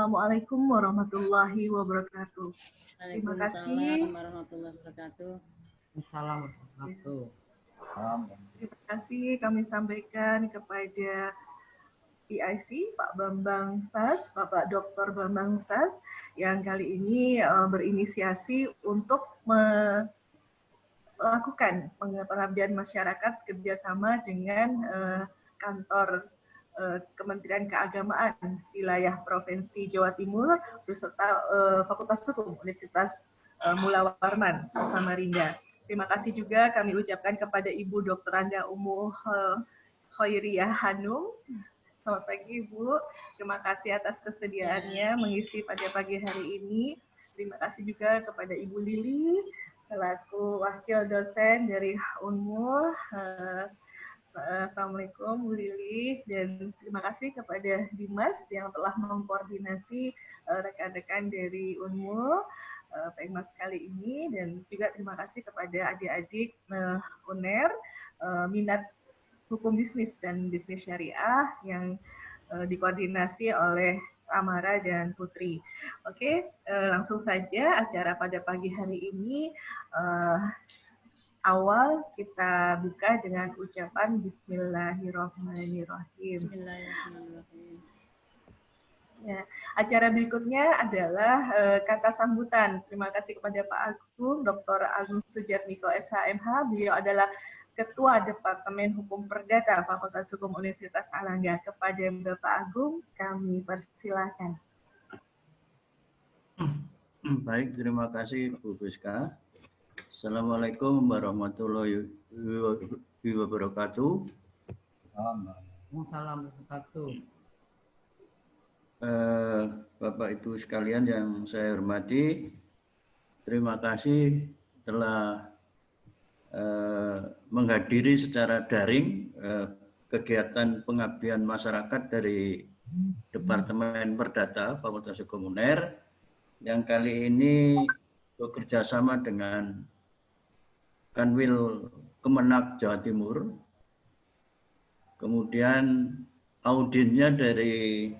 Assalamualaikum warahmatullahi wabarakatuh. Terima kasih. Waalaikumsalam warahmatullahi wabarakatuh. Assalamualaikum. Terima kasih kami sampaikan kepada PIC Pak Bambang Sas, Bapak Dr. Bambang Sas, yang kali ini berinisiasi untuk melakukan pengabdian masyarakat kerjasama dengan kantor Kementerian Keagamaan wilayah Provinsi Jawa Timur beserta Fakultas Hukum Universitas Mula Warman Samarinda. Terima kasih juga kami ucapkan kepada Ibu Dr. Anda Umu Khairiyah Hanum. Selamat pagi Ibu, terima kasih atas kesediaannya mengisi pada pagi hari ini. Terima kasih juga kepada Ibu Lili selaku wakil dosen dari Unmul. Assalamualaikum Bu Lili, dan terima kasih kepada Dimas yang telah mengkoordinasi rekan-rekan dari Unmul Pengmas kali ini, dan juga terima kasih kepada adik-adik UNER minat hukum bisnis dan bisnis syariah yang dikoordinasi oleh Amara dan Putri. Oke, langsung saja acara pada pagi hari ini. Awal kita buka dengan ucapan Bismillahirrahmanirrahim. Bismillahirrahmanirrahim. Ya, acara berikutnya adalah kata sambutan. Terima kasih kepada Pak Agung, Dr. Agung Sujatmiko SHMH. Beliau adalah Ketua Departemen Hukum Perdata Fakultas Hukum Universitas Airlangga. Kepada Bapak Agung, kami persilakan. Baik, terima kasih Bu Fiska. Assalamualaikum warahmatullahi wabarakatuh. Waalaikumsalam warahmatullahi Bapak Ibu sekalian yang saya hormati, terima kasih telah menghadiri secara daring kegiatan pengabdian masyarakat dari Departemen Perdata Fakultas Hukum UNER yang kali ini bekerja sama dengan Kanwil Kemenak Jawa Timur, kemudian audinnya dari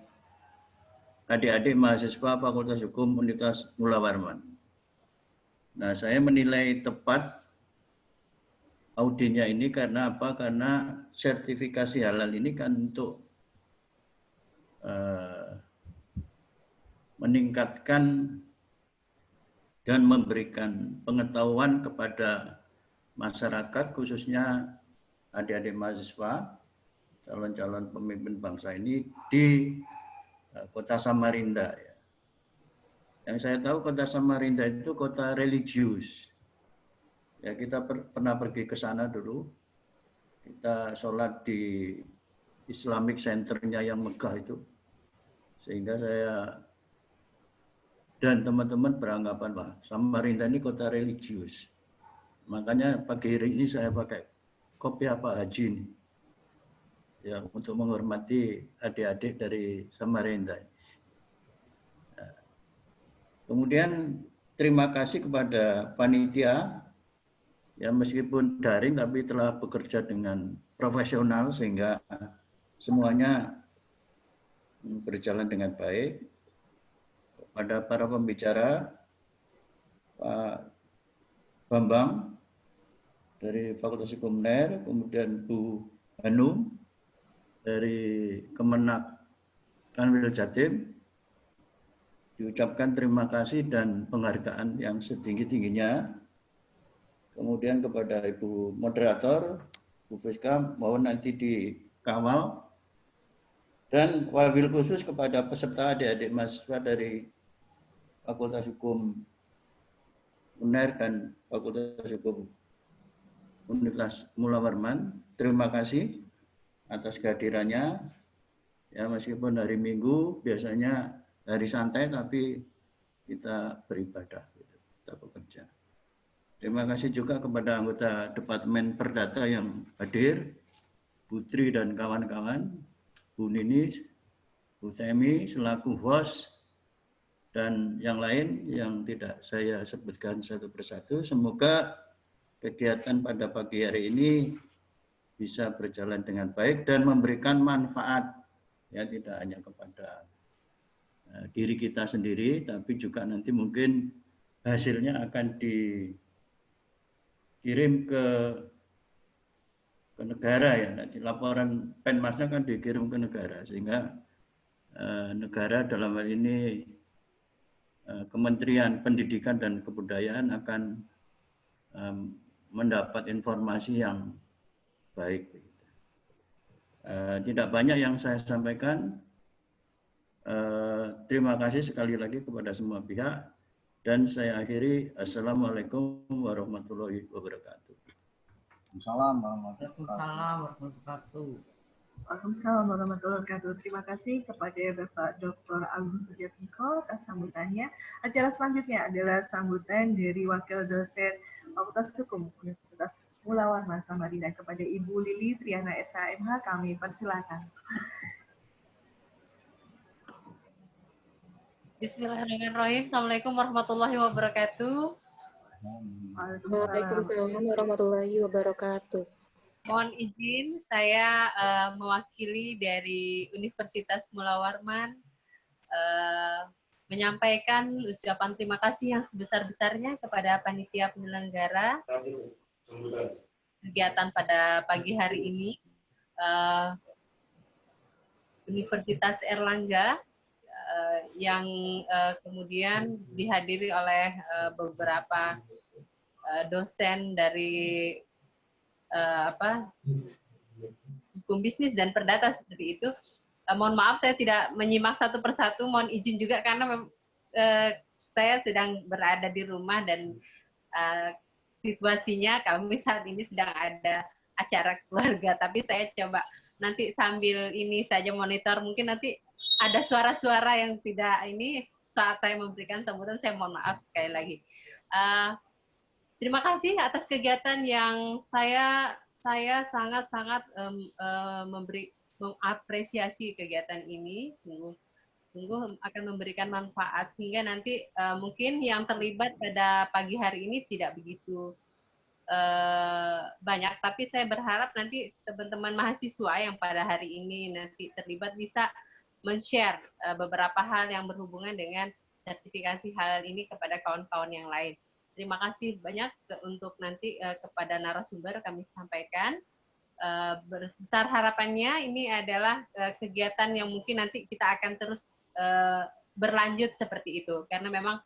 adik-adik mahasiswa Fakultas Hukum Universitas Mula Warman. Nah, saya menilai tepat audinnya ini karena apa? Karena sertifikasi halal ini kan untuk meningkatkan dan memberikan pengetahuan kepada masyarakat, khususnya adik-adik mahasiswa, calon-calon pemimpin bangsa ini di Kota Samarinda. Yang saya tahu Kota Samarinda itu kota religius. Ya, kita pernah pergi ke sana dulu. Kita sholat di Islamic Center-nya yang megah itu. Sehingga saya dan teman-teman beranggapan, wah, Samarinda ini kota religius. Makanya pagi hari ini saya pakai kopiah Pak Haji ini. Ya, untuk menghormati adik-adik dari Samarinda. Kemudian terima kasih kepada panitia, ya meskipun daring tapi telah bekerja dengan profesional sehingga semuanya berjalan dengan baik. Pada para pembicara, Pak Bambang dari Fakultas Hukum UNER, kemudian Bu Hanum dari Kemenak Kanwil Jatim, diucapkan terima kasih dan penghargaan yang setinggi-tingginya. Kemudian kepada Ibu Moderator, Bu Fiska, mohon nanti dikawal. Dan wabil khusus kepada peserta adik-adik mahasiswa dari Fakultas Hukum UNER dan Fakultas Hukum Universitas Mula Warman, terima kasih atas kehadirannya. Ya, meskipun hari Minggu biasanya hari santai, tapi kita beribadah, kita bekerja. Terima kasih juga kepada anggota Departemen Perdata yang hadir, Putri dan kawan-kawan, Bu Nini, Bu Temi selaku host, dan yang lain yang tidak saya sebutkan satu persatu. Semoga kegiatan pada pagi hari ini bisa berjalan dengan baik dan memberikan manfaat, ya tidak hanya kepada diri kita sendiri, tapi juga nanti mungkin hasilnya akan dikirim ke negara ya. Nanti laporan Penmasnya kan dikirim ke negara, sehingga negara dalam hal ini Kementerian Pendidikan dan Kebudayaan akan mendapat informasi yang baik. Tidak banyak yang saya sampaikan. Terima kasih sekali lagi kepada semua pihak, dan saya akhiri. Assalamualaikum warahmatullahi wabarakatuh. Waalaikumsalam warahmatullahi wabarakatuh. Waalaikumsalam warahmatullahi wabarakatuh. Waalaikumsalam warahmatullahi wabarakatuh. Terima kasih kepada Bapak Dr. Agung Sujatmiko atas sambutannya. Acara selanjutnya adalah sambutan dari Wakil Dosen Fakultas Hukum Universitas Mula Warman Samarinda kepada Ibu Lili Triana SHMH. Kami persilakan. Bismillahirrahmanirrahim. Assalamualaikum warahmatullahi wabarakatuh. Waalaikumsalam warahmatullahi wabarakatuh. Mohon izin, saya mewakili dari Universitas Mula Warman menyampaikan ucapan terima kasih yang sebesar-besarnya kepada panitia penyelenggara kegiatan pada pagi hari ini. Universitas Airlangga yang kemudian dihadiri oleh beberapa dosen dari hukum bisnis dan perdata seperti itu. Mohon maaf saya tidak menyimak satu persatu, mohon izin juga karena saya sedang berada di rumah dan situasinya kami saat ini sedang ada acara keluarga, tapi saya coba nanti sambil ini saja monitor, mungkin nanti ada suara-suara yang tidak ini saat saya memberikan sambutan, saya mohon maaf sekali lagi. Terima kasih atas kegiatan yang saya sangat-sangat mengapresiasi kegiatan ini, sungguh akan memberikan manfaat sehingga nanti mungkin yang terlibat pada pagi hari ini tidak begitu banyak, tapi saya berharap nanti teman-teman mahasiswa yang pada hari ini nanti terlibat bisa men-share beberapa hal yang berhubungan dengan sertifikasi halal ini kepada kawan-kawan yang lain. Terima kasih banyak untuk nanti kepada narasumber kami sampaikan. Besar harapannya ini adalah kegiatan yang mungkin nanti kita akan terus berlanjut seperti itu, karena memang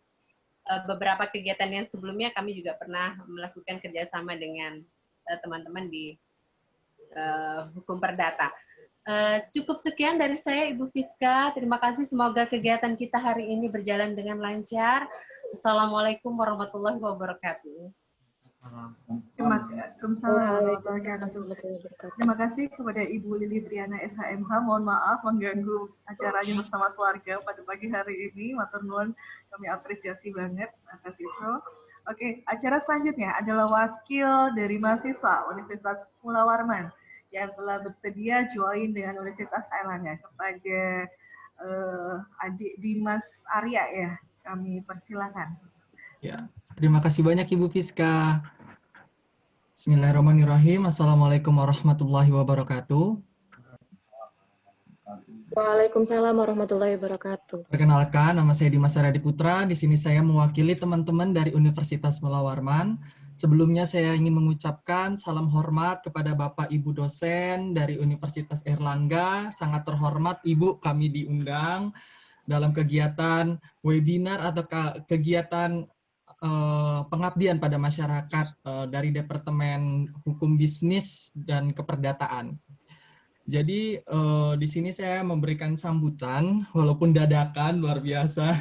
beberapa kegiatan yang sebelumnya kami juga pernah melakukan kerjasama dengan teman-teman di hukum perdata. Cukup sekian dari saya, Ibu Fiska. Terima kasih, semoga kegiatan kita hari ini berjalan dengan lancar. Assalamualaikum warahmatullahi wabarakatuh. Terima kasih kepada Ibu Lili Triana SHMH. Mohon maaf mengganggu acaranya bersama keluarga pada pagi hari ini. Matur nuwun, kami apresiasi banget atas itu. Oke, acara selanjutnya adalah wakil dari mahasiswa Universitas Mula Warman yang telah bersedia join dengan Universitas Airlangga. Kepada adik Dimas Arya ya, kami persilakan. Ya, terima kasih banyak Ibu Fiska. Bismillahirrahmanirrahim. Assalamualaikum warahmatullahi wabarakatuh. Waalaikumsalam warahmatullahi wabarakatuh. Perkenalkan, nama saya Dimas Arya Putra. Di sini saya mewakili teman-teman dari Universitas Mula Warman. Sebelumnya saya ingin mengucapkan salam hormat kepada Bapak Ibu dosen dari Universitas Airlangga. Sangat terhormat Ibu, kami diundang dalam kegiatan webinar atau kegiatan pengabdian pada masyarakat dari Departemen Hukum Bisnis dan Keperdataan. Jadi di sini saya memberikan sambutan, walaupun dadakan, luar biasa.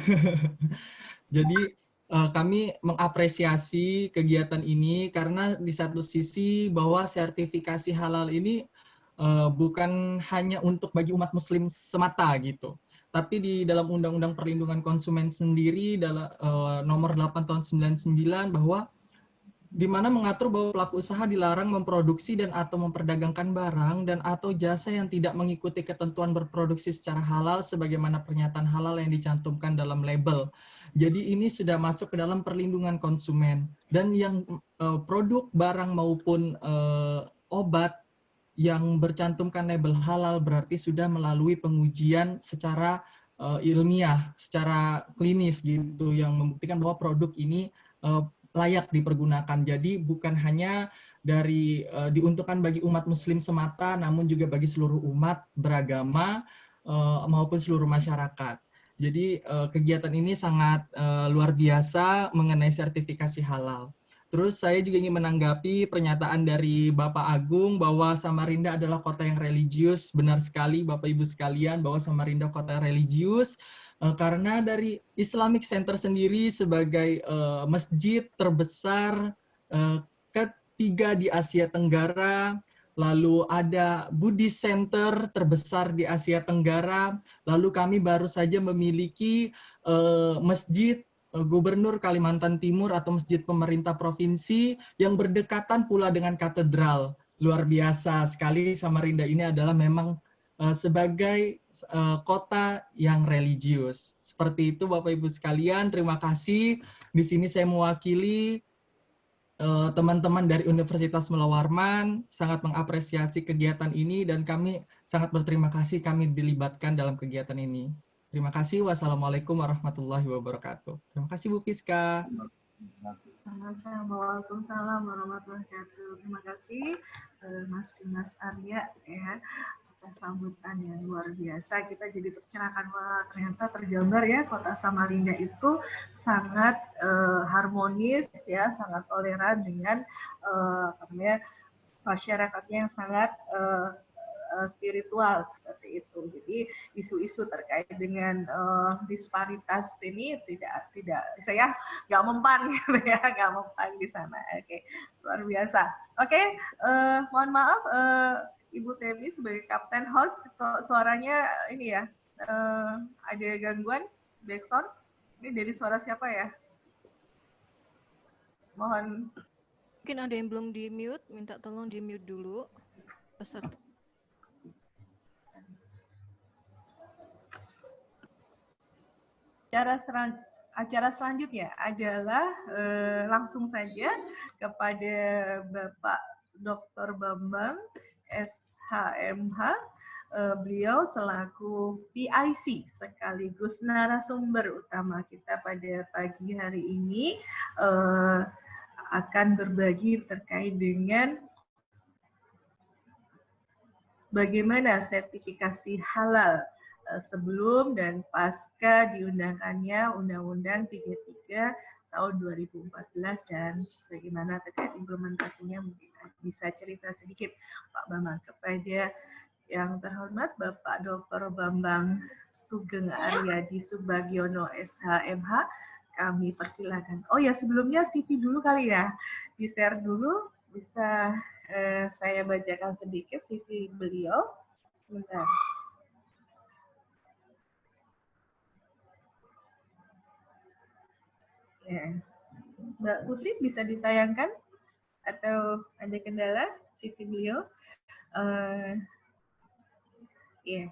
Jadi kami mengapresiasi kegiatan ini karena di satu sisi bahwa sertifikasi halal ini bukan hanya untuk bagi umat muslim semata gitu. Tapi di dalam Undang-Undang Perlindungan Konsumen sendiri dalam nomor 8 tahun 99 bahwa di mana mengatur bahwa pelaku usaha dilarang memproduksi dan atau memperdagangkan barang dan atau jasa yang tidak mengikuti ketentuan berproduksi secara halal sebagaimana pernyataan halal yang dicantumkan dalam label. Jadi ini sudah masuk ke dalam perlindungan konsumen, dan yang produk barang maupun obat yang bercantumkan label halal berarti sudah melalui pengujian secara ilmiah secara klinis gitu yang membuktikan bahwa produk ini layak dipergunakan. Jadi bukan hanya diuntukkan bagi umat muslim semata, namun juga bagi seluruh umat beragama maupun seluruh masyarakat. Jadi kegiatan ini sangat luar biasa mengenai sertifikasi halal. Terus saya juga ingin menanggapi pernyataan dari Bapak Agung bahwa Samarinda adalah kota yang religius. Benar sekali Bapak Ibu sekalian bahwa Samarinda kota religius karena dari Islamic Center sendiri sebagai masjid terbesar ketiga di Asia Tenggara, lalu ada Buddhist Center terbesar di Asia Tenggara, lalu kami baru saja memiliki masjid Gubernur Kalimantan Timur atau masjid pemerintah provinsi yang berdekatan pula dengan katedral. Luar biasa sekali Samarinda ini adalah memang sebagai kota yang religius. Seperti itu Bapak Ibu sekalian, terima kasih. Di sini saya mewakili teman-teman dari Universitas Mula Warman, sangat mengapresiasi kegiatan ini dan kami sangat berterima kasih kami dilibatkan dalam kegiatan ini. Terima kasih. Wassalamualaikum warahmatullahi wabarakatuh. Terima kasih Bu Fiska. Waalaikumsalam warahmatullahi wabarakatuh. Terima kasih Mas Arya ya atas sambutan yang luar biasa. Kita jadi tercerahkan, wah ternyata tergambar ya kota Samarinda itu sangat harmonis ya, sangat toleran dengan masyarakatnya yang sangat spiritual seperti itu. Jadi isu-isu terkait dengan disparitas ini tidak saya nggak mempan gitu ya, nggak mempan di sana. Oke, luar biasa. Oke, mohon maaf Ibu Temi sebagai kapten host kok suaranya ini ya ada gangguan backsound. Ini dari suara siapa ya? Mohon. Mungkin ada yang belum di mute, minta tolong di mute dulu. Peserta. Acara selanjutnya adalah langsung saja kepada Bapak Dr. Bambang SHMH. Beliau selaku PIC sekaligus narasumber utama kita pada pagi hari ini akan berbagi terkait dengan bagaimana sertifikasi halal sebelum dan pasca diundangkannya Undang-Undang 33 tahun 2014 dan bagaimana terkait implementasinya, mungkin bisa cerita sedikit Pak Bambang. Kepada yang terhormat Bapak Dr. Bambang Sugeng Aryadi Subagiono SHMH, kami persilakan. Oh ya, sebelumnya CV dulu kali ya, di-share dulu, bisa saya bacakan sedikit CV beliau. Sebentar. Ya. Mbak Putri bisa ditayangkan atau ada kendala CV beliau? Ya.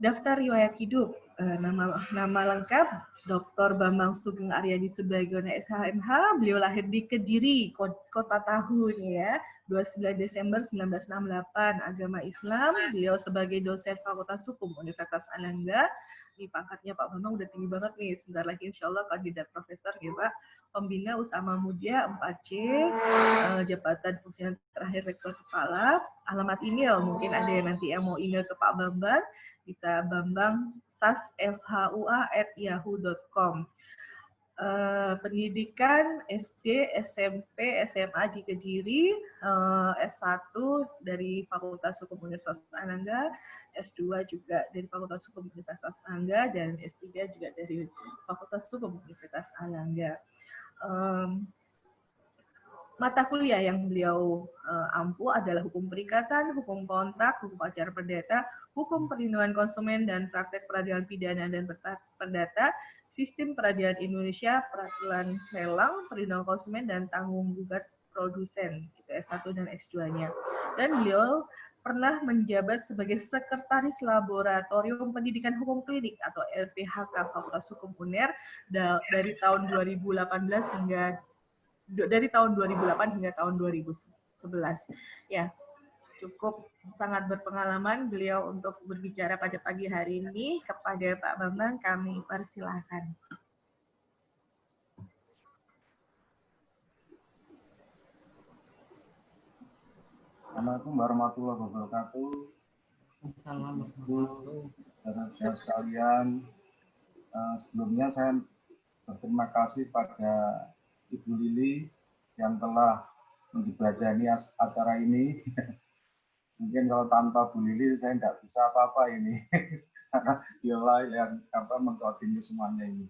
Daftar riwayat hidup, nama lengkap Dr. Bambang Sugeng Aryadi Subagiono SHMH. Beliau lahir di Kediri, kota tahun ya, 29 Desember 1968, agama Islam. Beliau sebagai dosen Fakultas Hukum Universitas Ananda. Di pangkatnya Pak Bambang udah tinggi banget nih, sebentar lagi insya Allah kandidat profesor ya Pak. Pembina Utama Muda 4C, jabatan fungsi terakhir rektor kepala. Alamat email, mungkin ada yang nanti yang mau email ke Pak Bambang, bisa bambang.sasfhua@yahoo.com. Pendidikan SD, SMP, SMA di Kediri, S1 dari Fakultas Hukum Universitas Ananda, S2 juga dari Fakultas Hukum Universitas Ananda, dan S3 juga dari Fakultas Hukum Universitas Ananda. Mata kuliah yang beliau ampu adalah hukum perikatan, hukum kontrak, hukum acara perdata, hukum perlindungan konsumen dan praktek peradilan pidana dan perdata, sistem peradilan Indonesia, peraturan lelang, perlindungan konsumen dan tanggung jawab produsen, gitu, S1 dan S2-nya. Dan beliau pernah menjabat sebagai Sekretaris Laboratorium Pendidikan Hukum Klinik atau LPHK Fakultas Hukum UNER dari tahun 2018 hingga dari tahun 2008 hingga tahun 2011. Ya. cukup sangat berpengalaman beliau untuk berbicara pada pagi hari ini. Kepada Pak Bambang kami persilahkan. Assalamualaikum warahmatullahi wabarakatuh. Assalamualaikum. Saudara sekalian, sebelumnya saya berterima kasih pada Ibu Lili yang telah menjembatani acara ini. Mungkin kalau tanpa Bu Lili saya tidak bisa apa-apa ini, karena dialah yang mengkoordinir semuanya ini.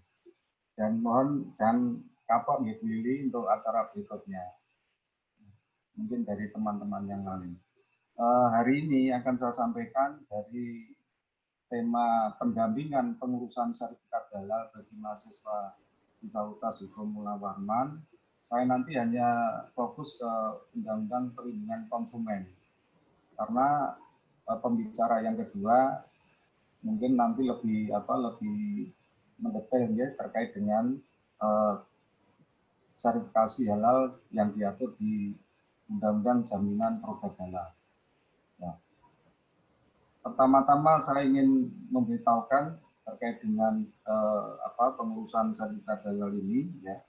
Dan mohon jangan kapok Bu Lili untuk acara berikutnya. Mungkin dari teman-teman yang lain. Hari ini akan saya sampaikan dari tema pendampingan pengurusan sertifikat halal bagi mahasiswa di Fakultas Hukum Mula-Warman. Saya nanti hanya fokus ke Undang-Undang Perlindungan Konsumen. Karena pembicara yang kedua mungkin nanti lebih mendetail ya terkait dengan sertifikasi halal yang diatur di Undang-Undang Jaminan Produk Halal. Ya. Pertama-tama saya ingin memberitahukan terkait dengan pengurusan sertifikat halal ini. Ya.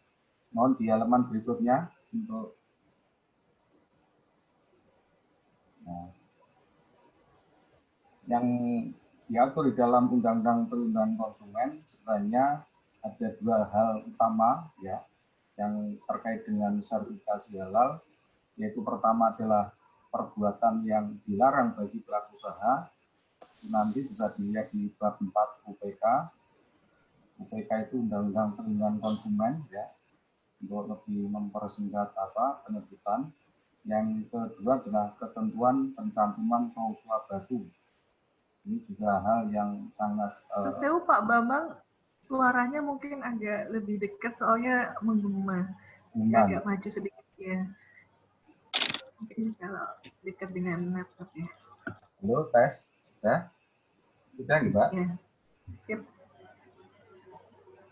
Mohon di halaman berikutnya untuk yang diatur di dalam Undang-Undang Perlindungan Konsumen sebenarnya ada dua hal utama ya yang terkait dengan sertifikasi halal, yaitu pertama adalah perbuatan yang dilarang bagi pelaku usaha. Nanti bisa dilihat di bab 4 UPK. UPK itu Undang-Undang Perlindungan Konsumen ya, untuk lebih mempersingkat penerbitan. Yang kedua adalah ketentuan pencantuman klausul baku. Ini juga hal yang sangat Saya Pak Bambang, suaranya mungkin agak lebih dekat soalnya menggema. Agak maju sedikit ya. Mungkin kalau dekat dengan laptop ya. Halo, tes. Ya. Sudah Mbak? Ya. Siap.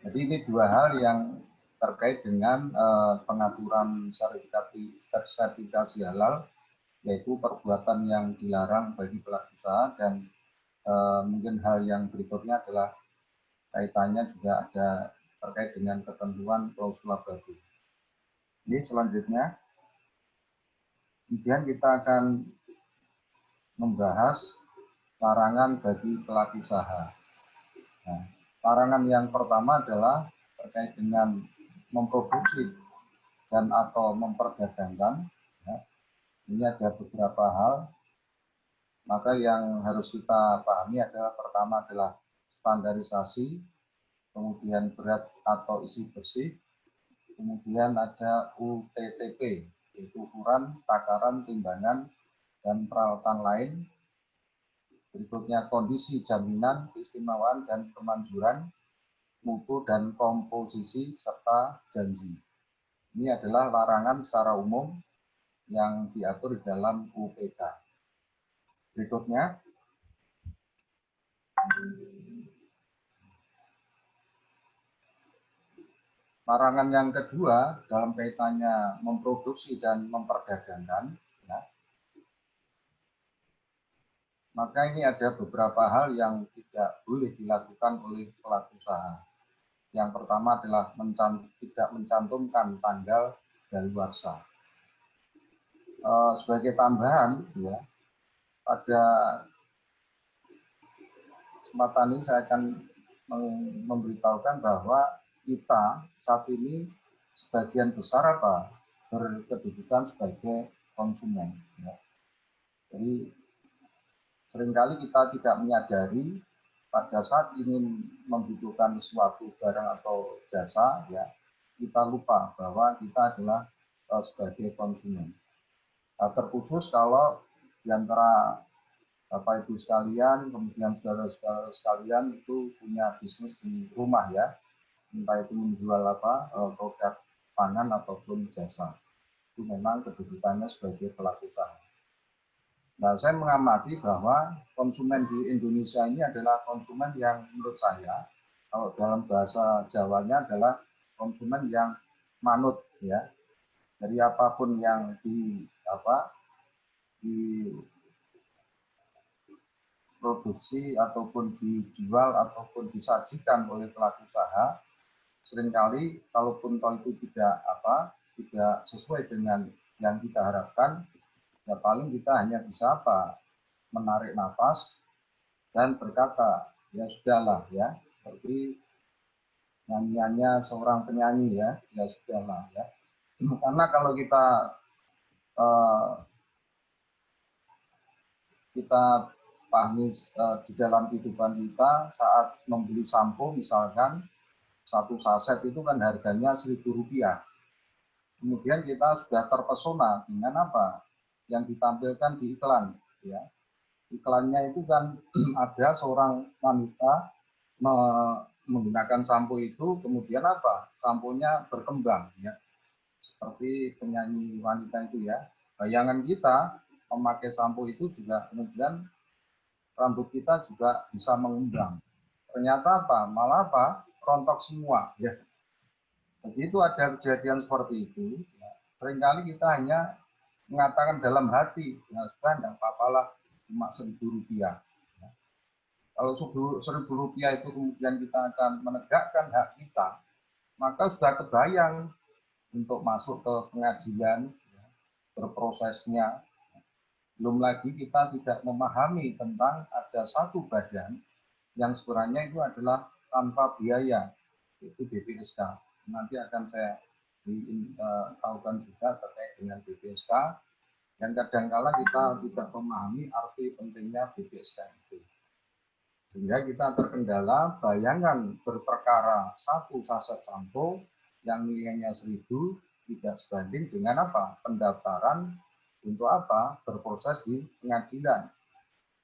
Jadi ini dua hal yang terkait dengan pengaturan sertifikasi halal, yaitu perbuatan yang dilarang bagi pelaku usaha, dan mungkin hal yang berikutnya adalah kaitannya juga ada terkait dengan ketentuan klausul baku. Ini selanjutnya, kemudian kita akan membahas larangan bagi pelaku usaha. Nah, larangan yang pertama adalah terkait dengan memproduksi dan atau memperdagangkan. Ya. Ini ada beberapa hal. Maka yang harus kita pahami adalah pertama adalah standarisasi, kemudian berat atau isi bersih, kemudian ada UTTP, yaitu ukuran, takaran, timbangan, dan peralatan lain. Berikutnya kondisi jaminan, keistimewaan, dan kemanjuran, mutu dan komposisi, serta janji. Ini adalah larangan secara umum yang diatur di dalam UPK. Berikutnya, larangan yang kedua dalam kaitannya memproduksi dan memperdagangkan, ya, maka ini ada beberapa hal yang tidak boleh dilakukan oleh pelaku usaha. Yang pertama adalah tidak mencantumkan tanggal daluarsa. Sebagai tambahan, ya, pada kesempatan ini saya akan memberitahukan bahwa kita saat ini sebagian besar berkedudukan sebagai konsumen. Ya. Jadi seringkali kita tidak menyadari pada saat ingin membutuhkan suatu barang atau jasa, ya, kita lupa bahwa kita adalah sebagai konsumen. Terkhusus kalau di antara Bapak Ibu sekalian, kemudian saudara-saudara sekalian itu punya bisnis di rumah ya, entah itu menjual produk pangan ataupun jasa. Itu memang kedudukannya sebagai pelaku usaha. Nah, saya mengamati bahwa konsumen di Indonesia ini adalah konsumen yang menurut saya, kalau dalam bahasa Jawanya adalah konsumen yang manut ya. Dari apapun yang diproduksi ataupun dijual ataupun disajikan oleh pelaku usaha, seringkali kalaupun toh itu tidak sesuai dengan yang kita harapkan, ya paling kita hanya bisa menarik nafas dan berkata, ya sudahlah ya, seperti nyanyiannya seorang penyanyi ya sudahlah ya. Karena kalau kita pahami di dalam kehidupan kita, saat membeli sampo misalkan satu saset itu kan harganya Rp1.000. Kemudian kita sudah terpesona dengan apa yang ditampilkan di iklan ya. Iklannya itu kan ada seorang wanita menggunakan sampo itu, kemudian samponya berkembang ya, seperti penyanyi wanita itu ya. Bayangan kita memakai sampo itu juga kemudian rambut kita juga bisa mengembang. Ternyata malah rontok semua ya. Begitu ada kejadian seperti itu, ya, seringkali kita hanya mengatakan dalam hati, ya sudah tidak apa-apalah, cuma Rp1.000. Ya. Kalau Rp1.000 itu kemudian kita akan menegakkan hak kita, maka sudah kebayang untuk masuk ke pengadilan, ya, berprosesnya. Belum lagi kita tidak memahami tentang ada satu badan yang sebenarnya itu adalah tanpa biaya, yaitu BPSK. Nanti akan saya tahukan juga terkait dengan BPSK, yang kadangkala kita tidak memahami arti pentingnya BPSK itu. Sehingga kita terkendala bayangan berperkara satu saset sampo yang nilainya 1.000 tidak sebanding dengan pendaftaran untuk berproses di pengadilan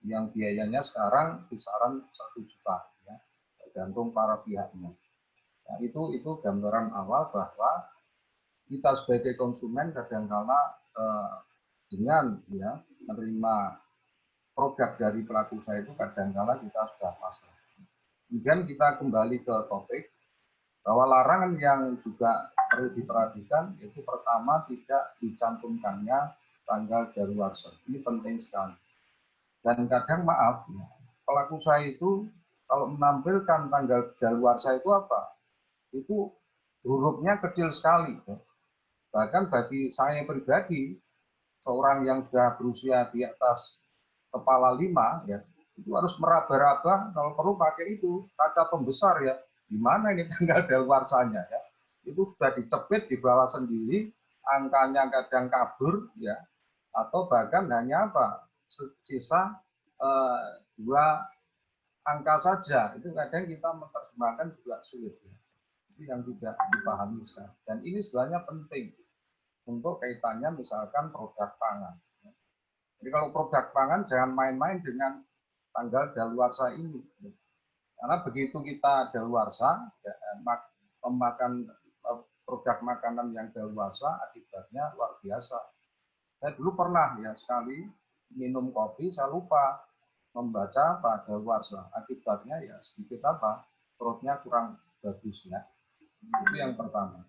yang biayanya sekarang kisaran 1 juta ya, tergantung para pihaknya. Nah, itu gambaran awal bahwa kita sebagai konsumen kadangkala dengan ya menerima produk dari pelaku usaha itu kadangkala kita sudah pasrah. Kemudian kita kembali ke topik bahwa larangan yang juga perlu diperhatikan yaitu pertama tidak dicantumkannya tanggal daluarsa. Ini penting sekali. Dan kadang maaf ya, pelaku usaha itu kalau menampilkan tanggal daluarsa itu itu hurufnya kecil sekali. Ya. Bahkan bagi saya pribadi, seorang yang sudah berusia di atas kepala 5, ya, itu harus meraba-raba, kalau perlu pakai itu, kaca pembesar ya. Di mana ini tanggal daluarsanya ya. Itu sudah dicepit di bawah sendiri, angkanya kadang kabur, ya, atau bahkan hanya sisa 2 angka saja. Itu kadang kita menerjemahkan juga sulit. Ya. Itu yang tidak dipahami sekarang. Dan ini sebenarnya penting untuk kaitannya misalkan produk pangan. Jadi kalau produk pangan jangan main-main dengan tanggal daluarsa ini. Karena begitu kita daluarsa, memakan produk makanan yang daluarsa akibatnya luar biasa. Saya dulu pernah ya sekali minum kopi, saya lupa membaca daluarsa. Akibatnya ya sedikit perutnya kurang bagus ya. Itu yang pertama.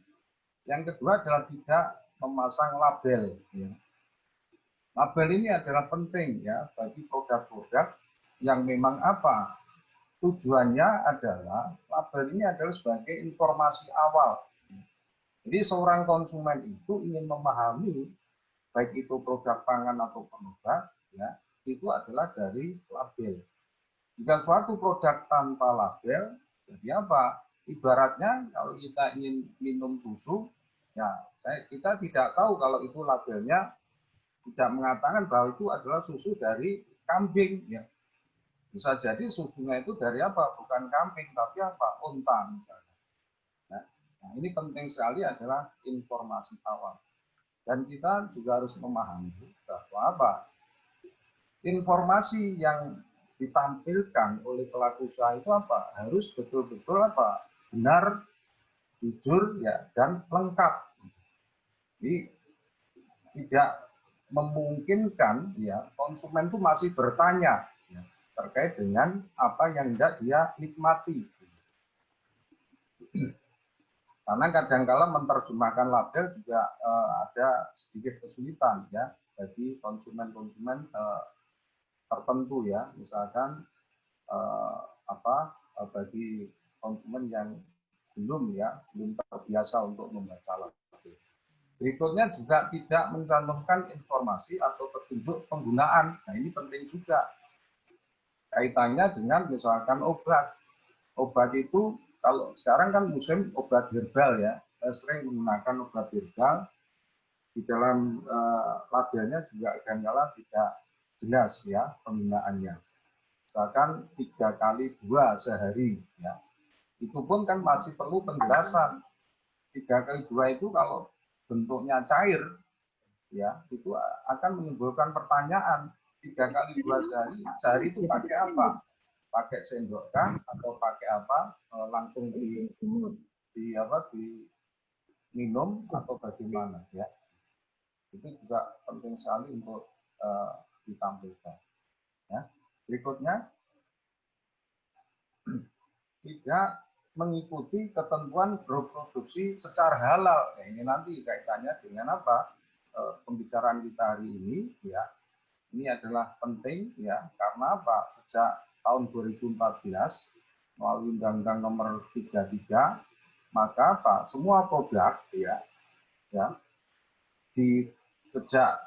Yang kedua adalah tidak memasang label. Ya. Label ini adalah penting ya bagi produk-produk yang memang tujuannya adalah label ini adalah sebagai informasi awal. Jadi seorang konsumen itu ingin memahami baik itu produk pangan atau obat ya itu adalah dari label. Jika suatu produk tanpa label, jadi ibaratnya kalau kita ingin minum susu, ya kita tidak tahu kalau itu labelnya tidak mengatakan bahwa itu adalah susu dari kambing. Ya. Bisa jadi susunya itu dari bukan kambing, tapi unta misalnya. Nah, ini penting sekali adalah informasi awal. Dan kita juga harus memahami bahwa informasi yang ditampilkan oleh pelaku usaha itu harus betul-betul benar, jujur ya dan lengkap. Jadi tidak memungkinkan ya konsumen itu masih bertanya ya, terkait dengan apa yang hendak dia nikmati. Karena kadang-kala menerjemahkan label juga ada sedikit kesulitan ya bagi konsumen-konsumen tertentu ya, misalkan bagi konsumen yang belum terbiasa untuk membaca label. Berikutnya juga tidak mencantumkan informasi atau petunjuk penggunaan. Nah, ini penting juga. Kaitannya dengan misalkan obat. Obat itu kalau sekarang kan musim obat herbal ya. Saya sering menggunakan obat herbal. Di dalam labelnya juga kadang-kala tidak jelas ya penggunaannya. Misalkan 3 kali 2 sehari ya. Itu pun kan masih perlu penjelasan. 3 kali 2 itu kalau bentuknya cair ya, itu akan menimbulkan pertanyaan. 3 kali 2 sehari itu pakai apa? Pakai sendok kah atau pakai apa? Langsung diminum atau bagaimana ya? Itu juga penting sekali untuk ditampilkan. Ya. Berikutnya, tidak mengikuti ketentuan reproduksi secara halal. Nah, ini nanti kaitannya dengan apa? Pembicaraan kita hari ini ya. Ini adalah penting ya, karena apa? Sejak tahun 2014 melalui Undang-Undang Nomor 33, maka apa? Semua produk ya sejak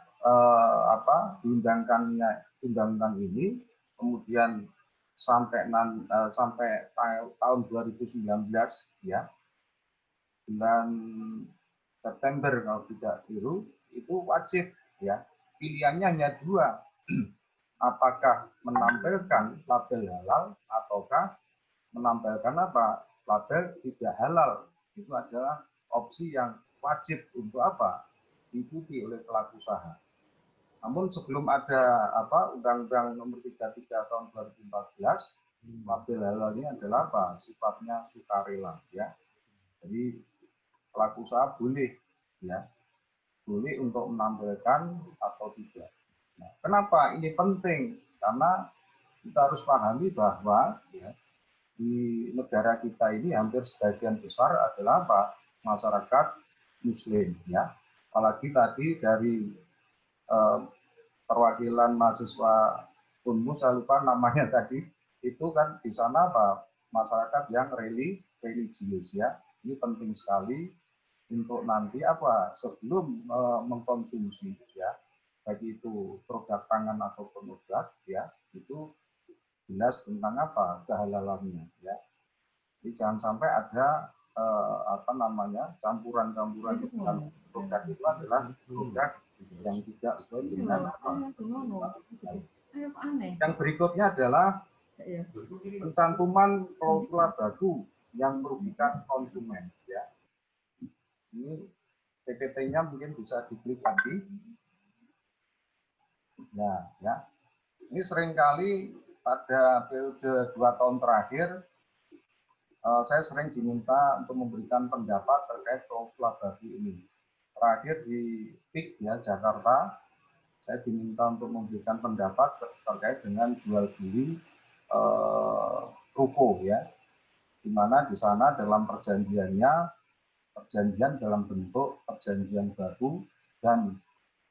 diundangkannya undang-undang ini, kemudian sampai tahun 2019 ya, bulan September kalau tidak keliru, itu wajib ya. Pilihannya hanya 2. Apakah menampilkan label halal ataukah menampilkan apa? Label tidak halal. Itu adalah opsi yang wajib untuk apa? Diikuti oleh pelaku usaha. Namun sebelum ada Undang-Undang Nomor 33 tahun 2014, label halal ini adalah apa? Sifatnya sukarela ya. Jadi pelaku usaha boleh untuk menampilkan atau tidak. Nah, kenapa ini penting? Karena kita harus pahami bahwa ya, di negara kita ini hampir sebagian besar adalah apa? Masyarakat Muslim ya. Apalagi tadi dari perwakilan mahasiswa Unmu, saya lupa namanya tadi, itu kan di sana apa? Masyarakat yang religius ya. Ini penting sekali untuk nanti apa? Sebelum mengkonsumsi ya, baik itu produk pangan ataupun obat ya, itu jelas tentang apa? Kehalalannya ya. Jadi jangan sampai ada campuran-campuran dengan produk itu adalah produk yang tidak sesuai dengan apa. Yang berikutnya adalah pencantuman klausula baku yang merugikan konsumen ya. Ini PPT-nya mungkin bisa diklik lagi. Nah, ya. Ini seringkali pada periode 2 tahun terakhir saya sering diminta untuk memberikan pendapat terkait klausula baku ini. Terakhir di PIK ya, Jakarta, saya diminta untuk memberikan pendapat terkait dengan jual beli ruko ya, di mana di sana dalam perjanjian dalam bentuk perjanjian baru, dan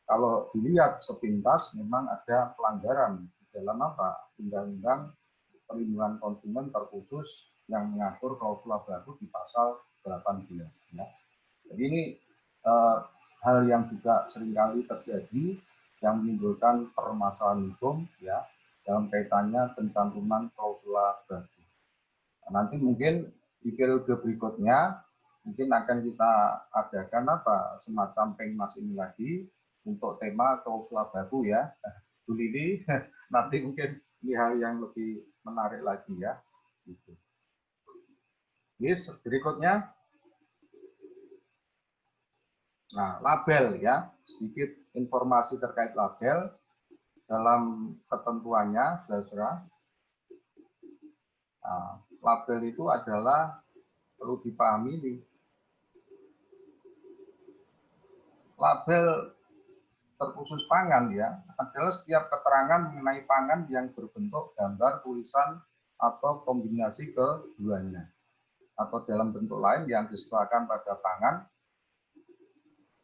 kalau dilihat sepintas memang ada pelanggaran di dalam apa? Undang-Undang Perlindungan Konsumen terkhusus yang mengatur klausula baku di pasal 18 ya. Jadi ini hal yang juga seringkali terjadi yang menimbulkan permasalahan hukum ya dalam kaitannya pencantuman klausula baku. Nah, nanti mungkin di periode berikutnya mungkin akan kita adakan apa semacam pengmas ini lagi untuk tema klausula baku ya. Bu Lili, nanti mungkin ini hal yang lebih menarik lagi ya. Gitu. Yes, berikutnya. Nah, label ya, sedikit informasi terkait label dalam ketentuannya, saudara. Nah, label itu adalah perlu dipahami nih. Label terkhusus pangan ya adalah setiap keterangan mengenai pangan yang berbentuk gambar, tulisan atau kombinasi keduanya, atau dalam bentuk lain yang disertakan pada pangan,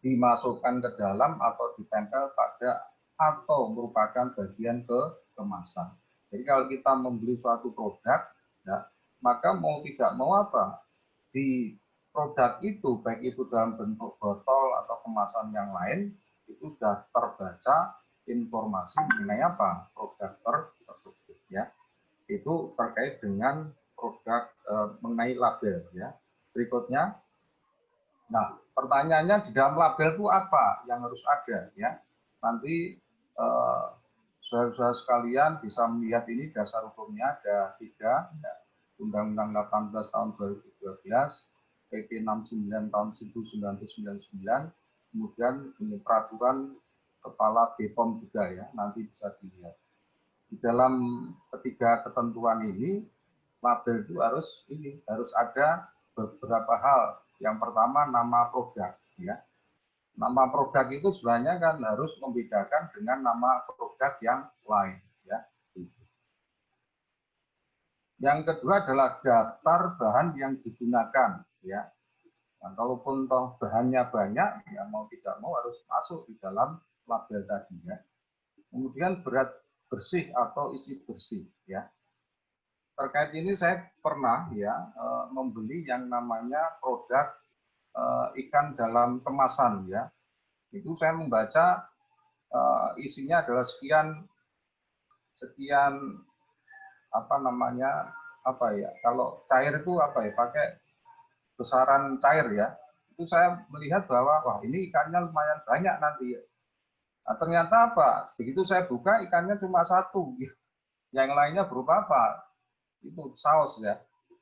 dimasukkan ke dalam atau ditempel pada atau merupakan bagian kemasan. Jadi kalau kita membeli suatu produk, ya, maka mau tidak mau apa, di produk itu, baik itu dalam bentuk botol atau kemasan yang lain, itu sudah terbaca informasi mengenai apa produk tersebut, ya. Itu terkait dengan produk mengenai label, ya. Berikutnya, nah pertanyaannya di dalam label itu apa yang harus ada, ya. Nanti saudara-saudara sekalian bisa melihat ini dasar hukumnya ada 3, ya. Undang-Undang 18 tahun 2012, PP 69 tahun 1999, kemudian ini peraturan Kepala BPOM juga, ya, nanti bisa dilihat. Di dalam ketiga ketentuan ini, label itu harus ada beberapa hal. Yang pertama nama produk, ya. Nama produk itu sebenarnya kan harus membedakan dengan nama produk yang lain, ya. Yang kedua adalah daftar bahan yang digunakan, ya. Nah, kalaupun toh bahannya banyak, ya mau tidak mau harus masuk di dalam label tadi, ya. Kemudian berat bersih atau isi bersih, ya. Terkait ini saya pernah, ya, membeli yang namanya produk ikan dalam kemasan, ya. Itu saya membaca isinya adalah sekian apa namanya, apa ya, kalau cair itu apa ya, pakai besaran cair, ya. Itu saya melihat bahwa wah ini ikannya lumayan banyak nanti, ya. Nah, ternyata apa? Begitu saya buka ikannya cuma 1, yang lainnya berupa apa? Itu saus, ya,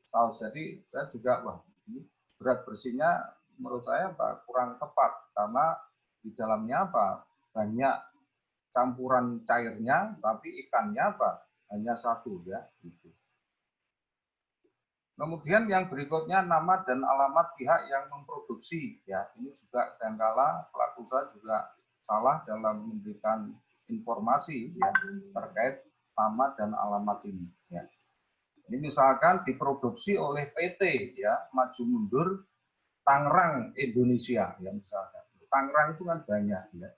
saus. Jadi saya juga wah ini berat bersihnya menurut saya apa, kurang tepat karena di dalamnya apa, banyak campuran cairnya tapi ikannya apa, hanya 1, ya, gitu. Kemudian yang berikutnya nama dan alamat pihak yang memproduksi, ya. Ini juga kadangkala pelaku usaha juga salah dalam memberikan informasi, ya, terkait nama dan alamat ini, ya. Ini misalkan diproduksi oleh PT, ya, Maju Mundur Tangerang Indonesia, ya, misalkan. Tangerang itu kan banyak, ya.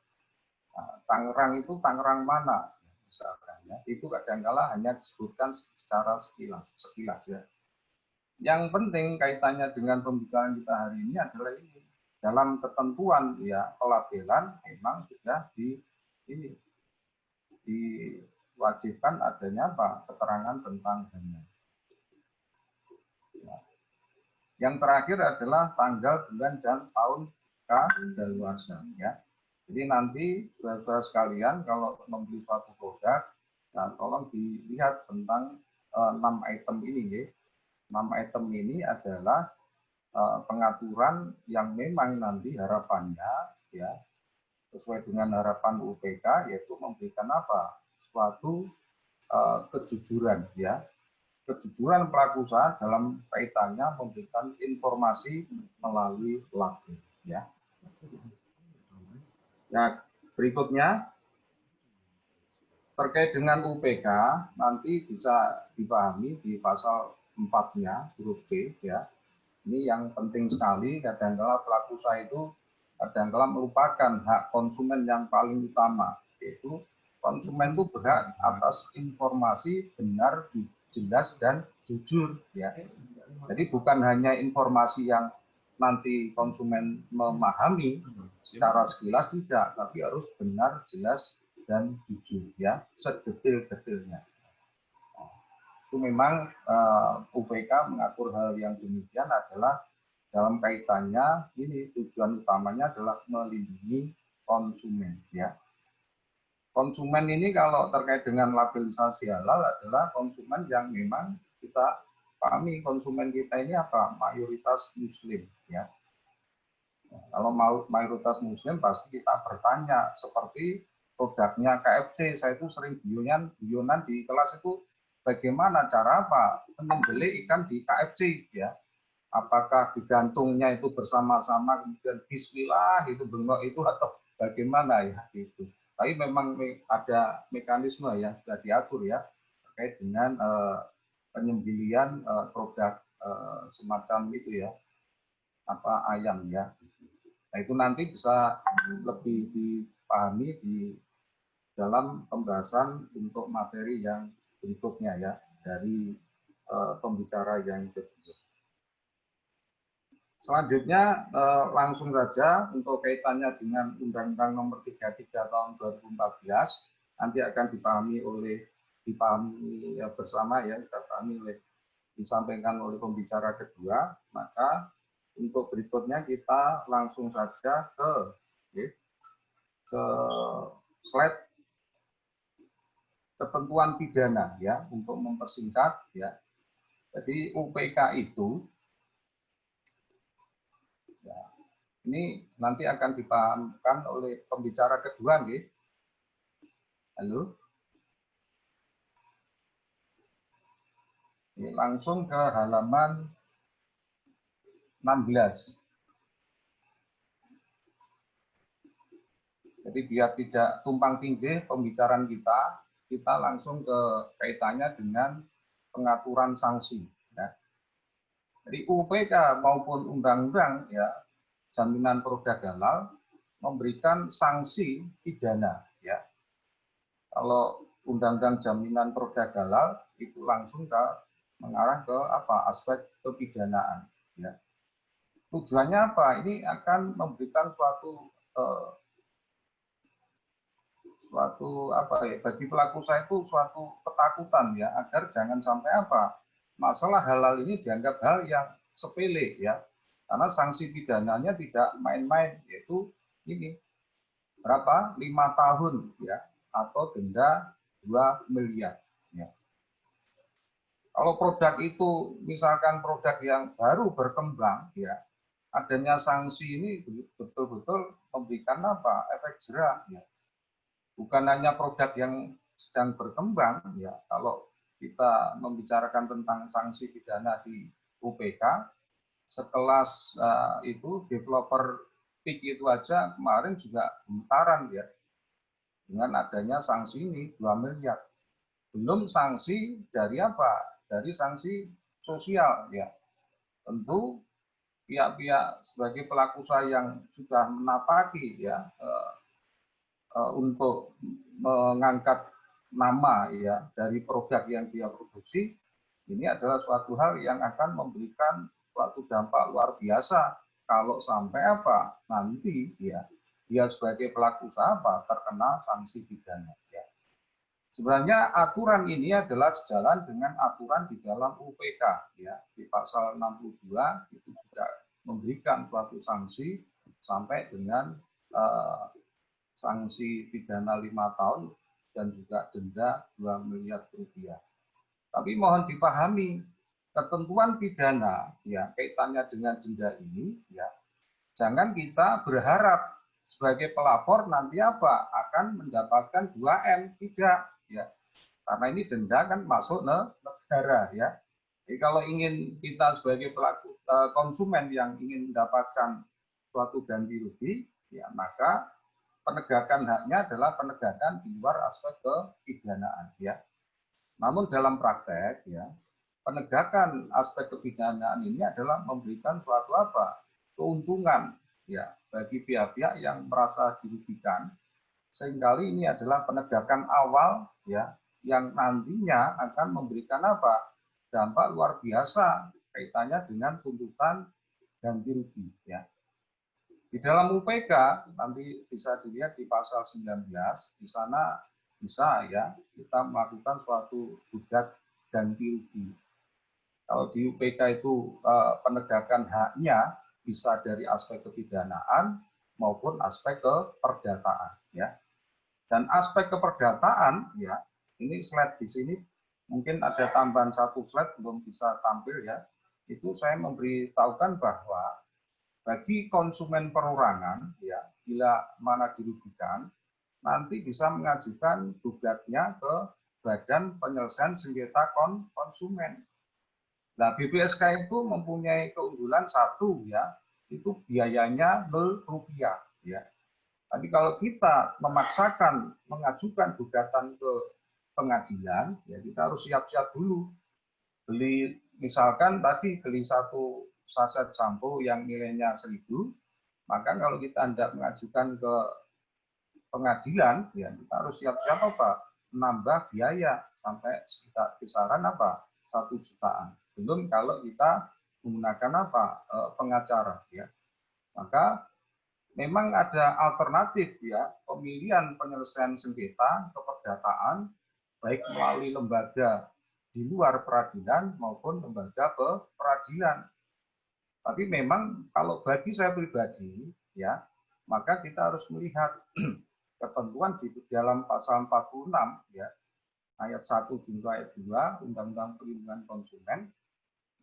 Nah, Tangerang itu Tangerang mana, misalkan, ya. Itu kadangkala hanya disebutkan secara sekilas, ya. Yang penting kaitannya dengan pembicaraan kita hari ini adalah ini. Dalam ketentuan, ya, pelabelan memang sudah diwajibkan adanya apa? Keterangan tentang bahannya. Ya. Yang terakhir adalah tanggal, bulan, dan tahun kadaluarsa, ya. Jadi nanti saudara sekalian kalau membeli suatu produk, nah tolong dilihat tentang 6 item ini, ya. 6 item ini adalah pengaturan yang memang nanti harapannya, ya, sesuai dengan harapan UPK, yaitu memberikan apa? Suatu kejujuran, ya. Kejujuran pelaku usaha dalam kaitannya memberikan informasi melalui label, ya. Nah, berikutnya terkait dengan UPK nanti bisa dipahami di pasal 4-nya huruf C, ya. Ini yang penting sekali, kadangkala pelaku usaha itu kadangkala merupakan hak konsumen yang paling utama, yaitu konsumen itu berhak atas informasi benar, jelas, dan jujur, ya. Jadi bukan hanya informasi yang nanti konsumen memahami secara sekilas, tidak, tapi harus benar, jelas, dan jujur, ya, sedetil-detilnya. Itu memang UPK mengatur hal yang demikian adalah dalam kaitannya ini tujuan utamanya adalah melindungi konsumen, ya. Konsumen ini kalau terkait dengan labelisasi halal adalah konsumen yang memang kita pahami konsumen kita ini apa? Mayoritas muslim, ya. Kalau mayoritas muslim pasti kita bertanya seperti produknya KFC, saya itu sering guyonan di kelas itu, bagaimana cara apa menyembelih ikan di KFC, ya. Apakah digantungnya itu bersama-sama kemudian bismillah itu bengok itu atau bagaimana, ya, gitu. Tapi memang ada mekanisme yang sudah diatur, ya, terkait dengan penyembelihan produk semacam itu, ya, apa ayam, ya. Nah, itu nanti bisa lebih dipahami di dalam pembahasan untuk materi yang berikutnya ya dari pembicara yang kedua. Selanjutnya langsung saja untuk kaitannya dengan Undang-Undang Nomor 33 Tahun 2014 nanti akan dipahami bersama ya, disampaikan oleh pembicara kedua. Maka untuk berikutnya kita langsung saja ke slide ketentuan pidana ya untuk mempersingkat ya. Jadi UPK itu ya, ini nanti akan dipahamkan oleh pembicara kedua nih. Halo. Ini langsung ke halaman 16. Jadi biar tidak tumpang tindih pembicaraan kita langsung ke kaitannya dengan pengaturan sanksi. Ya. Jadi UPK maupun undang-undang ya jaminan produk halal memberikan sanksi pidana. Ya. Kalau undang-undang jaminan produk halal itu langsung mengarah ke aspek kepidanaan. Ya. Tujuannya apa? Ini akan memberikan suatu bagi pelaku usaha itu suatu ketakutan ya agar jangan sampai masalah halal ini dianggap hal yang sepele ya, karena sanksi pidananya tidak main-main, yaitu ini berapa 5 tahun ya atau denda 2 miliar ya. Kalau produk itu misalkan produk yang baru berkembang ya, adanya sanksi ini betul-betul memberikan efek jerah ya. Bukan hanya produk yang sedang berkembang, ya. Kalau kita membicarakan tentang sanksi pidana di UPK, sekelas itu developer PIK itu aja kemarin juga gemetaran ya, dengan adanya sanksi ini 2 miliar. Belum sanksi dari Dari sanksi sosial ya. Tentu pihak-pihak sebagai pelaku usaha yang sudah menapaki ya. Untuk mengangkat nama ya dari produk yang dia produksi, ini adalah suatu hal yang akan memberikan suatu dampak luar biasa kalau sampai nanti ya dia sebagai pelaku usaha terkena sanksi pidana ya. Sebenarnya aturan ini adalah sejalan dengan aturan di dalam UPK ya, di pasal 62 itu juga memberikan suatu sanksi sampai dengan sanksi pidana 5 tahun dan juga denda 2 miliar rupiah. Tapi mohon dipahami, ketentuan pidana ya kaitannya dengan denda ini ya, jangan kita berharap sebagai pelapor nanti akan mendapatkan 2M, tidak ya. Karena ini denda kan masuk negara ya. Jadi kalau ingin kita sebagai pelaku konsumen yang ingin mendapatkan suatu ganti rugi ya, maka penegakan haknya adalah penegakan di luar aspek kepidanaan ya. Namun dalam praktek ya, penegakan aspek kepidanaan ini adalah memberikan suatu keuntungan ya bagi pihak-pihak yang merasa dirugikan. Seringkali ini adalah penegakan awal ya yang nantinya akan memberikan dampak luar biasa kaitannya dengan tuntutan ganti rugi ya. Di dalam UPK nanti bisa dilihat di pasal 19, di sana bisa ya kita melakukan suatu gugat ganti rugi. Kalau di UPK itu penegakan haknya bisa dari aspek kepidanaan maupun aspek keperdataan ya. Dan aspek keperdataan ya, ini slide di sini mungkin ada tambahan 1 slide belum bisa tampil ya. Itu saya memberitahukan bahwa bagi konsumen perorangan, ya, bila mana dirugikan, nanti bisa mengajukan gugatnya ke Badan Penyelesaian Sengketa Konsumen. Nah, BPSK itu mempunyai keunggulan satu, ya, itu biayanya Rp0 ya. Tapi kalau kita memaksakan mengajukan gugatan ke pengadilan, ya kita harus siap-siap dulu. Misalkan tadi beli 1 saset sampo yang nilainya 1.000, maka kalau kita hendak mengajukan ke pengadilan, ya kita harus siap-siap apa? Menambah biaya sampai sekitar kisaran apa? 1 jutaan. Belum kalau kita menggunakan apa? Pengacara, ya. Maka memang ada alternatif, ya, pemilihan penyelesaian sengketa keperdataan baik melalui lembaga di luar peradilan maupun lembaga peradilan. Tapi memang kalau bagi saya pribadi, ya, maka kita harus melihat ketentuan di dalam pasal 46, ya, ayat 1 junto ayat 2 Undang-Undang Perlindungan Konsumen,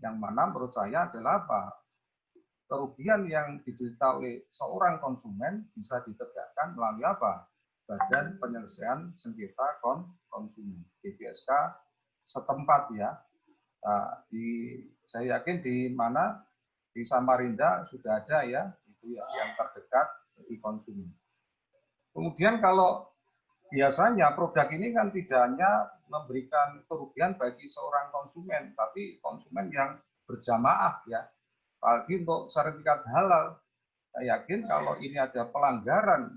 yang mana menurut saya adalah apa? Kerugian yang diderita oleh seorang konsumen bisa ditegakkan melalui apa? Badan Penyelesaian Sengketa Konsumen, BPSK setempat, ya. Nah, saya yakin di mana di Samarinda sudah ada, ya, itu ya, yang terdekat di konsumen. Kemudian kalau biasanya produk ini kan tidak hanya memberikan kerugian bagi seorang konsumen, tapi konsumen yang berjamaah, ya. Apalagi untuk sertifikat halal, saya yakin kalau ini ada pelanggaran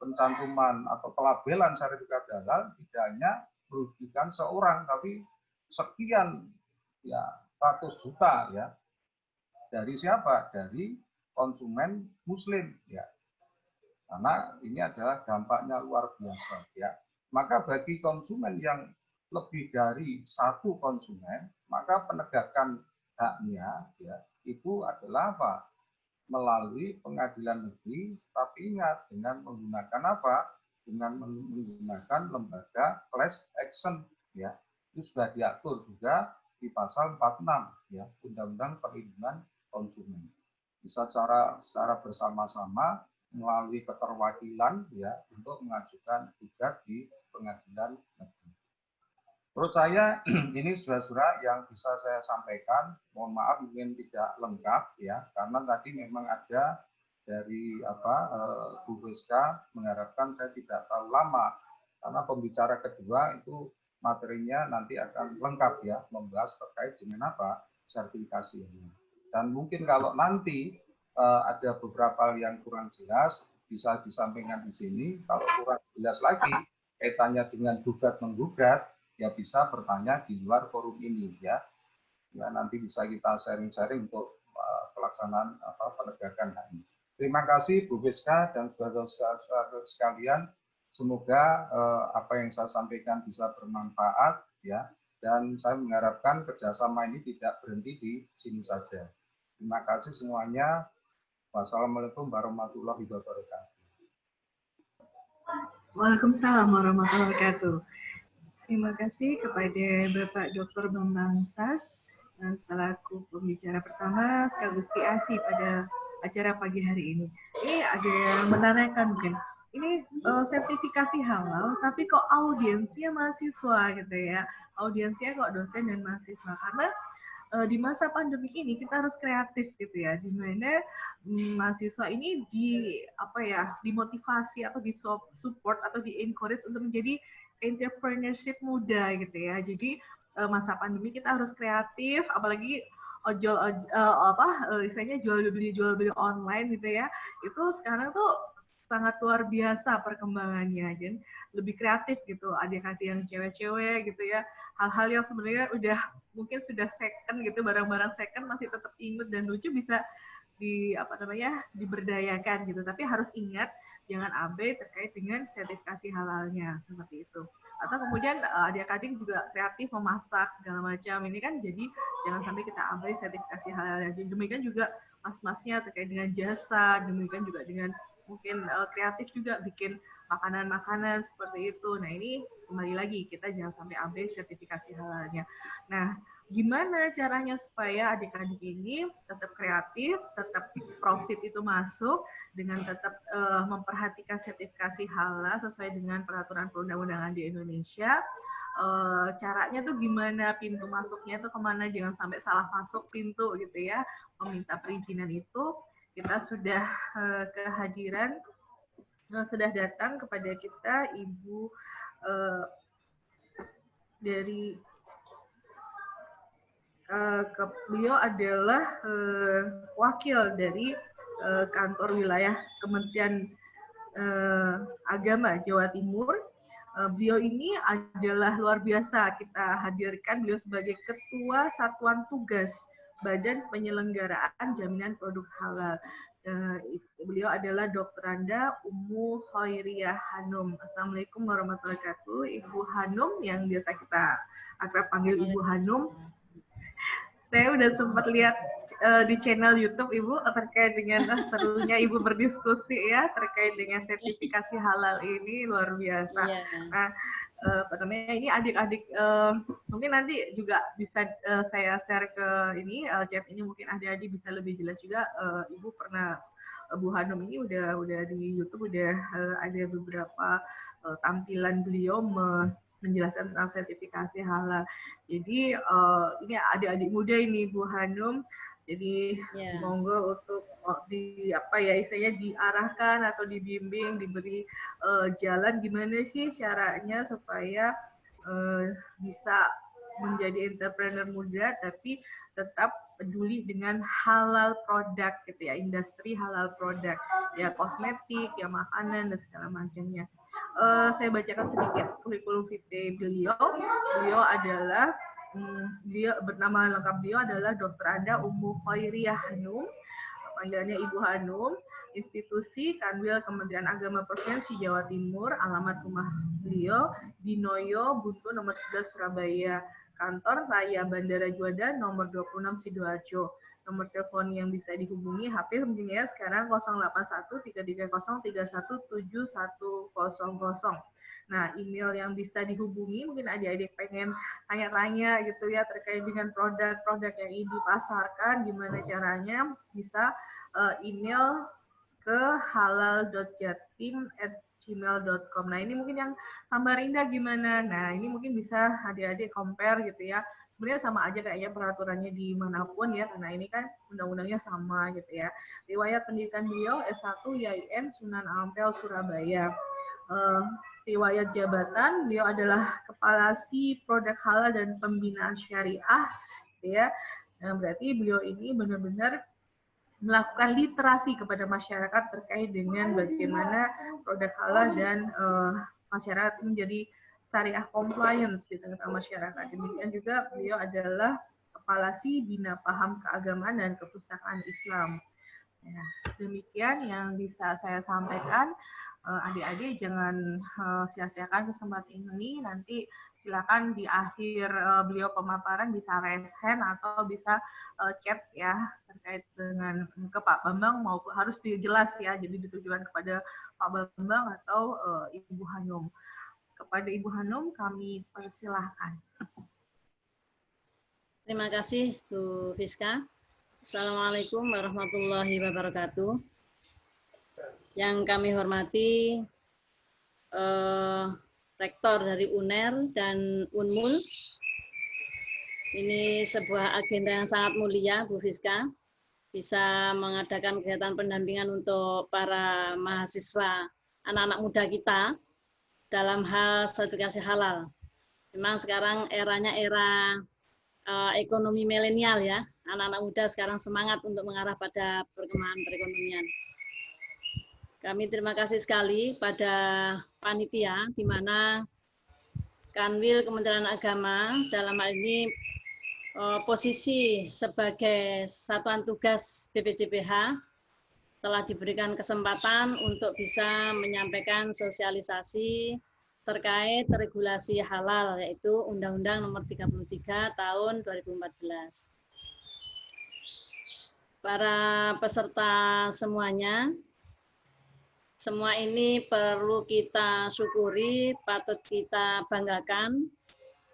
pencantuman atau pelabelan sertifikat halal, tidak hanya merugikan seorang, tapi sekian, ya, ratus juta, ya. Dari siapa? Dari konsumen muslim, ya. Karena ini adalah dampaknya luar biasa, ya. Maka bagi konsumen yang lebih dari satu konsumen, maka penegakan haknya, ya, itu adalah apa? Melalui pengadilan negeri, tapi ingat dengan menggunakan apa? Dengan menggunakan lembaga class action, ya. Itu sudah diatur juga di pasal 46, ya, Undang-Undang Perlindungan Konsumen. Bisa secara bersama-sama melalui keterwakilan, ya, untuk mengajukan gugat di pengadilan negeri. Menurut saya ini saudara-saudara yang bisa saya sampaikan. Mohon maaf mungkin tidak lengkap, ya, karena tadi memang ada dari Bu Friska mengharapkan saya tidak terlalu lama, karena pembicara kedua itu materinya nanti akan lengkap, ya, membahas terkait dengan apa? Sertifikasi ini. Dan mungkin kalau nanti ada beberapa yang kurang jelas, bisa disampaikan di sini. Kalau kurang jelas lagi kaitannya dengan gugat-menggugat, ya bisa bertanya di luar forum ini, ya. Ya, nanti bisa kita sharing-sharing untuk pelaksanaan penegakan hak ini. Terima kasih Bu Friska dan saudara-saudara sekalian. Semoga apa yang saya sampaikan bisa bermanfaat, ya. Dan saya mengharapkan kerjasama ini tidak berhenti di sini saja. Terima kasih semuanya. Wassalamualaikum warahmatullahi wabarakatuh. Waalaikumsalam warahmatullahi wabarakatuh. Terima kasih kepada Bapak Dr. Bambang Sas selaku pembicara pertama sekaligus PAC pada acara pagi hari ini. Ini ada yang menanyakan mungkin, ini sertifikasi halal, tapi kok audiensnya mahasiswa gitu ya? Audiensnya kok dosen dan mahasiswa? Karena di masa pandemi ini kita harus kreatif gitu ya, di mana mahasiswa ini dimotivasi atau disupport atau di encourage untuk menjadi entrepreneurship muda gitu ya. Jadi masa pandemi kita harus kreatif, apalagi istilahnya jual beli online gitu ya. Itu sekarang tuh sangat luar biasa perkembangannya, dan lebih kreatif gitu, adik-adik yang cewek-cewek gitu ya, hal-hal yang sebenarnya udah mungkin sudah second gitu, barang-barang second masih tetap imut dan lucu bisa diberdayakan gitu. Tapi harus ingat jangan abai terkait dengan sertifikasi halalnya seperti itu. Atau kemudian adik-adik juga kreatif memasak segala macam, ini kan jadi jangan sampai kita abai sertifikasi halalnya. Demikian juga mas-masnya terkait dengan jasa, demikian juga dengan mungkin kreatif juga bikin makanan-makanan seperti itu. Nah, ini kembali lagi kita jangan sampai abai sertifikasi halalnya. Nah, gimana caranya supaya adik-adik ini tetap kreatif, tetap profit itu masuk dengan tetap memperhatikan sertifikasi halal sesuai dengan peraturan perundang-undangan di Indonesia. Caranya tuh gimana, pintu masuknya tuh kemana, jangan sampai salah masuk pintu gitu ya. Meminta perizinan itu kita sudah kehadiran, sudah datang kepada kita Ibu dari beliau adalah wakil dari kantor wilayah Kementerian Agama Jawa Timur. Beliau ini adalah luar biasa, kita hadirkan beliau sebagai Ketua Satuan Tugas Badan Penyelenggaraan Jaminan Produk Halal. Beliau adalah Dr. Anda Ummu Khairiyah Hanum. Assalamualaikum warahmatullahi wabarakatuh. Ibu Hanum yang biasa kita akrab panggil Ibu Hanum. Saya udah sempat lihat di channel YouTube Ibu terkait dengan serunya Ibu berdiskusi ya terkait dengan sertifikasi halal ini, luar biasa. Nah, ini adik-adik mungkin nanti juga bisa saya share ke ini chat ini, mungkin adik-adik bisa lebih jelas juga. Ibu pernah Bu Hanum ini udah di YouTube udah ada beberapa tampilan beliau menjelaskan tentang sertifikasi halal. Jadi ini adik-adik muda ini Bu Hanum. Jadi monggo untuk istilahnya diarahkan atau dibimbing, diberi jalan gimana sih caranya supaya bisa menjadi entrepreneur muda tapi tetap peduli dengan halal produk gitu ya, industri halal produk ya, kosmetik ya, makanan dan segala macamnya. Saya bacakan sedikit kurikulum vitae beliau. Beliau adalah bernama lengkap beliau adalah Dr. Anda Ummu Khairiyah Hanum, panggilannya Ibu Hanum, institusi Kanwil Kementerian Agama Provinsi Jawa Timur, alamat rumah beliau di Noyo, Buntu nomor 11 Surabaya, kantor Raya Bandara Juanda nomor 26 Sidoarjo. Nomor telepon yang bisa dihubungi HP mungkin ya sekarang 081-330-331-7100. Nah, email yang bisa dihubungi mungkin adik-adik pengen tanya-tanya gitu ya terkait dengan produk-produk yang ini dipasarkan, gimana caranya bisa email ke halal.jatim@gmail.com. Nah, ini mungkin yang Samarinda gimana? Nah, ini mungkin bisa adik-adik compare gitu ya. Sebenarnya sama aja kayaknya peraturannya dimanapun ya, karena ini kan undang-undangnya sama gitu ya. Riwayat pendidikan beliau S1 YIN Sunan Ampel Surabaya. Riwayat jabatan beliau adalah Kepala Si Produk Halal dan Pembinaan Syariah gitu ya. Nah, berarti beliau ini benar-benar melakukan literasi kepada masyarakat terkait dengan bagaimana produk halal dan masyarakat menjadi syariah compliance di tengah masyarakat. Demikian juga beliau adalah Kepala Si Bina Paham Keagamaan dan Kepustakaan Islam. Ya, demikian yang bisa saya sampaikan. Adik-adik jangan sia-siakan kesempatan ini. Nanti silakan di akhir beliau pemaparan bisa raise hand atau bisa chat ya terkait dengan ke Pak Bambang, maupun harus dijelas ya, jadi ditujukan kepada Pak Bambang atau Ibu Hanum. Kepada Ibu Hanum kami persilahkan. Terima kasih Bu Fiska. Assalamualaikum warahmatullahi wabarakatuh. Yang kami hormati Rektor dari UNER dan UNMUL. Ini sebuah agenda yang sangat mulia, Bu Fiska, bisa mengadakan kegiatan pendampingan untuk para mahasiswa, anak-anak muda kita dalam hal sertifikasi halal. Memang sekarang eranya era ekonomi milenial ya, anak-anak muda sekarang semangat untuk mengarah pada perkembangan perekonomian. Kami terima kasih sekali pada panitia di mana Kanwil Kementerian Agama dalam hal ini posisi sebagai satuan tugas BPJPH telah diberikan kesempatan untuk bisa menyampaikan sosialisasi terkait regulasi halal, yaitu Undang-Undang Nomor 33 Tahun 2014. Para peserta semuanya, semua ini perlu kita syukuri, patut kita banggakan,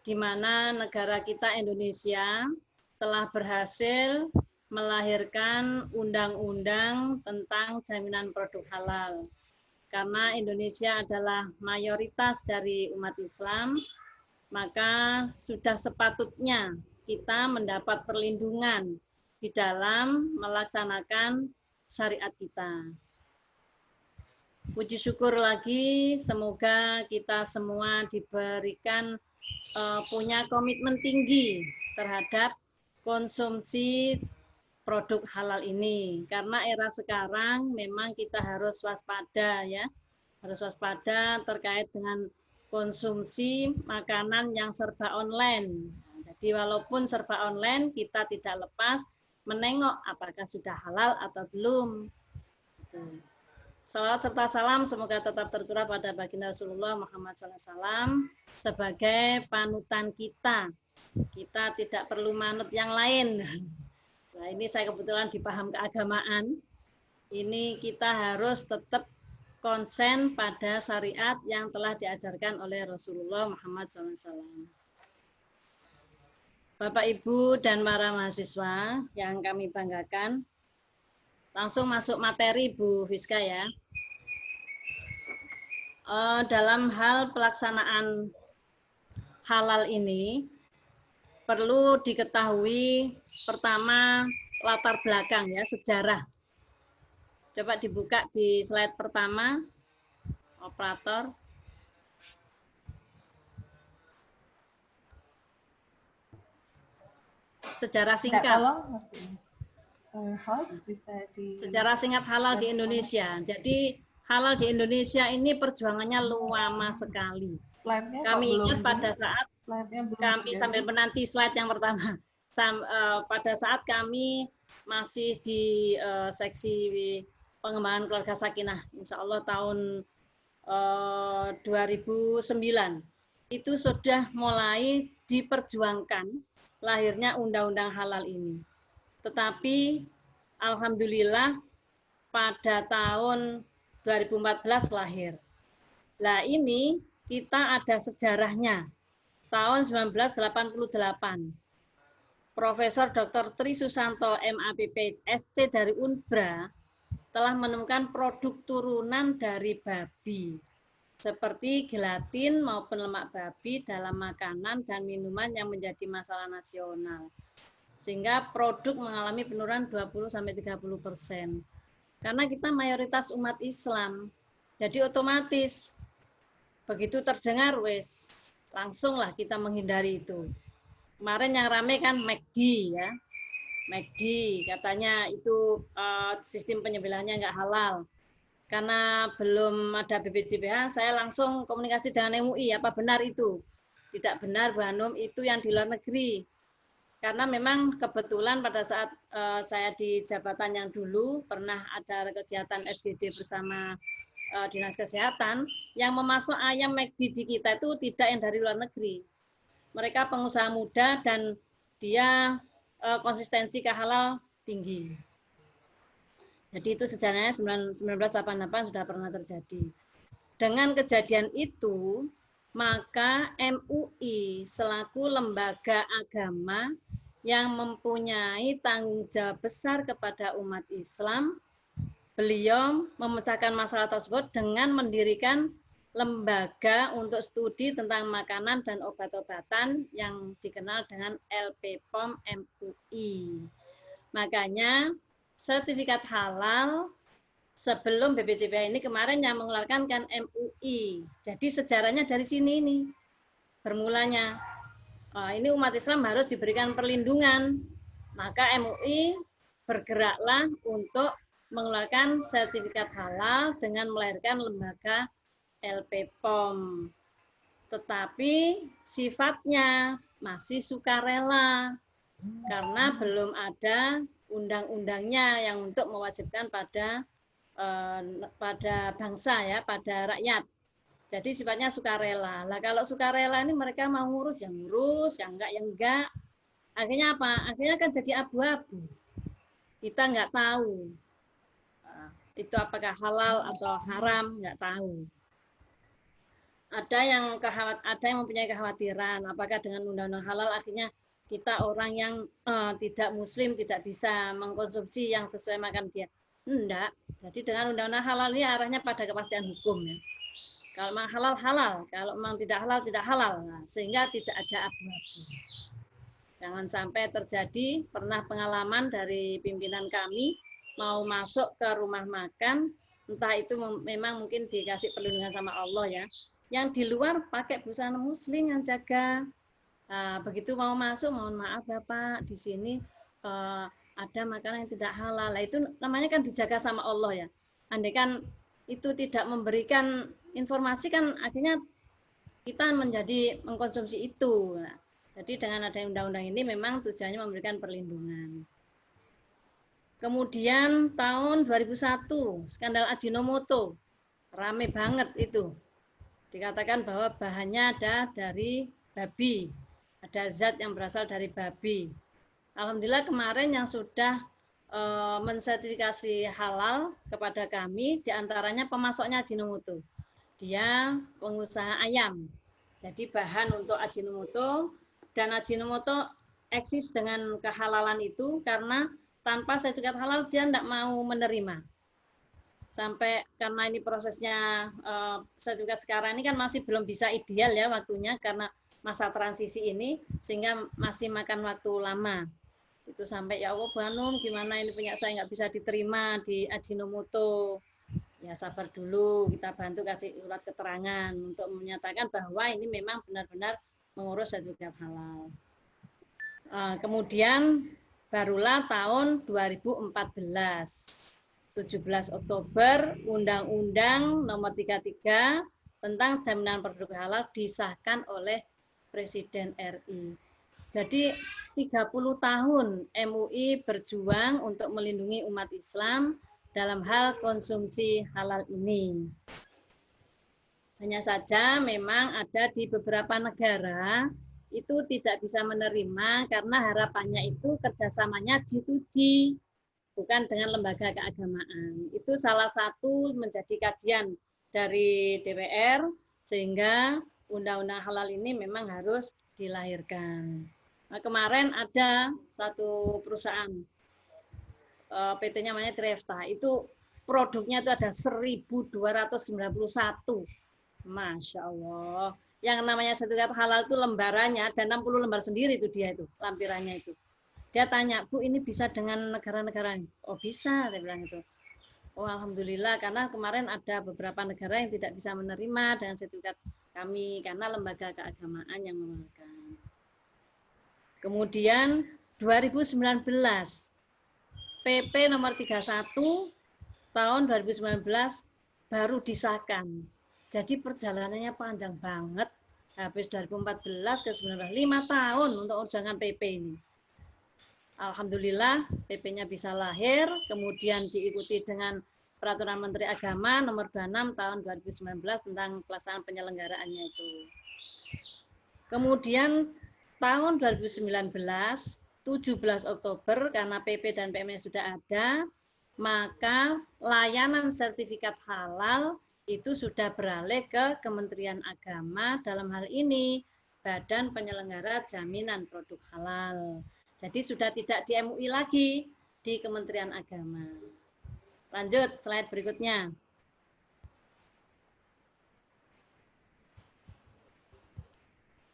di mana negara kita Indonesia telah berhasil melahirkan undang-undang tentang jaminan produk halal. Karena Indonesia adalah mayoritas dari umat Islam, maka sudah sepatutnya kita mendapat perlindungan di dalam melaksanakan syariat kita. Puji syukur lagi, semoga kita semua diberikan punya komitmen tinggi terhadap konsumsi produk halal ini, karena era sekarang memang kita harus waspada ya, Harus waspada terkait dengan konsumsi makanan yang serba online. Jadi walaupun serba online, kita tidak lepas menengok apakah sudah halal atau belum. Salawat serta salam semoga tetap tercurah pada baginda Rasulullah Muhammad SAW sebagai panutan kita. Kita tidak perlu manut yang lain. Nah, ini saya kebetulan di paham keagamaan. Ini kita harus tetap konsen pada syariat yang telah diajarkan oleh Rasulullah Muhammad SAW. Bapak, Ibu, dan para mahasiswa yang kami banggakan, langsung masuk materi Bu Fiska ya. Dalam hal pelaksanaan halal ini, perlu diketahui pertama latar belakang ya, sejarah. Coba dibuka di slide pertama, operator. Sejarah singkat. Sejarah singkat halal di Indonesia. Jadi halal di Indonesia ini perjuangannya lama sekali. Kami ingat pada saat kami sambil menanti slide yang pertama. Pada saat kami masih di seksi pengembangan keluarga sakinah, insya Allah tahun 2009 itu sudah mulai diperjuangkan lahirnya undang-undang halal ini. Tetapi alhamdulillah pada tahun 2014 lahir. Nah ini kita ada sejarahnya. Tahun 1988. Profesor Dr. Tri Susanto MAPP SC dari Unbra telah menemukan produk turunan dari babi seperti gelatin maupun lemak babi dalam makanan dan minuman yang menjadi masalah nasional. Sehingga produk mengalami penurunan 20-30%. Karena kita mayoritas umat Islam. Jadi otomatis begitu terdengar langsunglah kita menghindari itu. Kemarin yang rame kan McD ya. McD katanya itu sistem penyembelihannya nggak halal. Karena belum ada BPJPH, saya langsung komunikasi dengan MUI, apa benar itu? Tidak benar, Bu Hanum, itu yang di luar negeri. Karena memang kebetulan pada saat saya di jabatan yang dulu, pernah ada kegiatan FGD bersama Dinas Kesehatan, yang memasuk ayam McD di kita itu tidak yang dari luar negeri. Mereka pengusaha muda dan dia konsistensi ke halal tinggi. Jadi itu sejarahnya 1988 sudah pernah terjadi. Dengan kejadian itu, maka MUI selaku lembaga agama yang mempunyai tanggung jawab besar kepada umat Islam, beliau memecahkan masalah tersebut dengan mendirikan lembaga untuk studi tentang makanan dan obat-obatan yang dikenal dengan LPPOM MUI. Makanya sertifikat halal sebelum BPJPH ini kemarin yang mengeluarkan kan MUI. Jadi sejarahnya dari sini nih bermulanya. Ini umat Islam harus diberikan perlindungan. Maka MUI bergeraklah untuk mengeluarkan sertifikat halal dengan melahirkan lembaga LPPOM. Tetapi sifatnya masih sukarela karena belum ada undang-undangnya yang untuk mewajibkan pada bangsa ya, pada rakyat. Jadi sifatnya sukarela. Lah kalau sukarela ini mereka mau ngurus, yang ngurus, yang enggak. Akhirnya apa? Akhirnya kan jadi abu-abu. Kita nggak tahu itu apakah halal atau haram, nggak tahu. Ada yang mempunyai kekhawatiran apakah dengan undang-undang halal akhirnya kita orang yang tidak muslim tidak bisa mengkonsumsi yang sesuai makan dia. Enggak. Jadi dengan undang-undang halal ini arahnya pada kepastian hukum ya. Kalau memang halal halal, kalau memang tidak halal tidak halal. Nah, sehingga tidak ada abu-abu. Jangan sampai terjadi pernah pengalaman dari pimpinan kami mau masuk ke rumah makan, entah itu memang mungkin dikasih perlindungan sama Allah ya. Yang di luar pakai busana muslim yang jaga. Nah, begitu mau masuk, mohon maaf Bapak, di sini ada makanan yang tidak halal. Nah, itu namanya kan dijaga sama Allah ya. Andai kan itu tidak memberikan informasi kan akhirnya kita menjadi mengkonsumsi itu. Nah, jadi dengan adanya undang-undang ini memang tujuannya memberikan perlindungan. Kemudian tahun 2001 skandal Ajinomoto, rame banget itu. Dikatakan bahwa bahannya ada dari babi, ada zat yang berasal dari babi. Alhamdulillah kemarin yang sudah mensertifikasi halal kepada kami, diantaranya pemasoknya Ajinomoto. Dia pengusaha ayam. Jadi bahan untuk Ajinomoto, dan Ajinomoto eksis dengan kehalalan itu karena tanpa sertifikat halal dia tidak mau menerima. Sampai karena ini prosesnya sertifikat sekarang ini kan masih belum bisa ideal ya waktunya karena masa transisi ini, sehingga masih makan waktu lama. Itu sampai ya Allah Banum gimana ini punya saya nggak bisa diterima di Ajinomoto. Ya sabar dulu, kita bantu kasih surat keterangan untuk menyatakan bahwa ini memang benar-benar mengurus sertifikat halal. Kemudian barulah tahun 2014, 17 Oktober, Undang-Undang Nomor 33 tentang Jaminan Produk Halal disahkan oleh Presiden RI. Jadi 30 tahun MUI berjuang untuk melindungi umat Islam dalam hal konsumsi halal ini. Hanya saja memang ada di beberapa negara itu tidak bisa menerima karena harapannya itu kerjasamanya G2G, bukan dengan lembaga keagamaan. Itu salah satu menjadi kajian dari DPR, sehingga undang-undang halal ini memang harus dilahirkan. Nah, kemarin ada satu perusahaan PT-nya namanya Trefta, itu produknya itu ada 1.291. Masya Allah. Yang namanya sertifikat halal itu lembarannya ada 60 lembar sendiri itu dia itu, lampirannya itu. Dia tanya, Bu ini bisa dengan negara-negara ini? Oh bisa, dia bilang itu. Oh Alhamdulillah, karena kemarin ada beberapa negara yang tidak bisa menerima dengan sertifikat kami, karena lembaga keagamaan yang mengeluarkan. Kemudian 2019, PP nomor 31 tahun 2019 baru disahkan. Jadi perjalanannya panjang banget. Habis 2014 ke 19, 5 tahun untuk urusan PP ini. Alhamdulillah PP-nya bisa lahir, kemudian diikuti dengan Peraturan Menteri Agama nomor 26 tahun 2019 tentang pelaksanaan penyelenggaraannya itu. Kemudian tahun 2019, 17 Oktober, karena PP dan PM-nya sudah ada, maka layanan sertifikat halal itu sudah beralih ke Kementerian Agama, dalam hal ini Badan Penyelenggara Jaminan Produk Halal. Jadi sudah tidak di MUI lagi, di Kementerian Agama. Lanjut, slide berikutnya.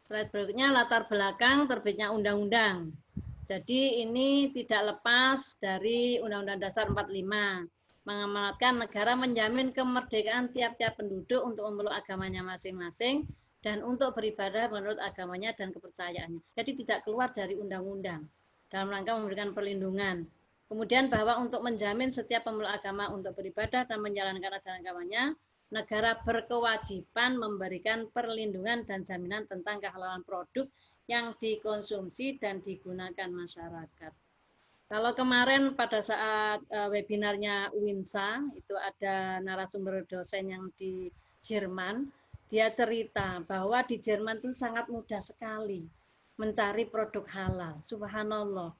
Slide berikutnya latar belakang terbitnya undang-undang. Jadi ini tidak lepas dari Undang-Undang Dasar 45, mengamanatkan negara menjamin kemerdekaan tiap-tiap penduduk untuk memeluk agamanya masing-masing dan untuk beribadah menurut agamanya dan kepercayaannya. Jadi tidak keluar dari undang-undang dalam rangka memberikan perlindungan. Kemudian bahwa untuk menjamin setiap pemeluk agama untuk beribadah dan menjalankan ajaran agamanya, negara berkewajiban memberikan perlindungan dan jaminan tentang kehalalan produk yang dikonsumsi dan digunakan masyarakat. Kalau kemarin pada saat webinarnya UINSA, itu ada narasumber dosen yang di Jerman, dia cerita bahwa di Jerman itu sangat mudah sekali mencari produk halal. Subhanallah.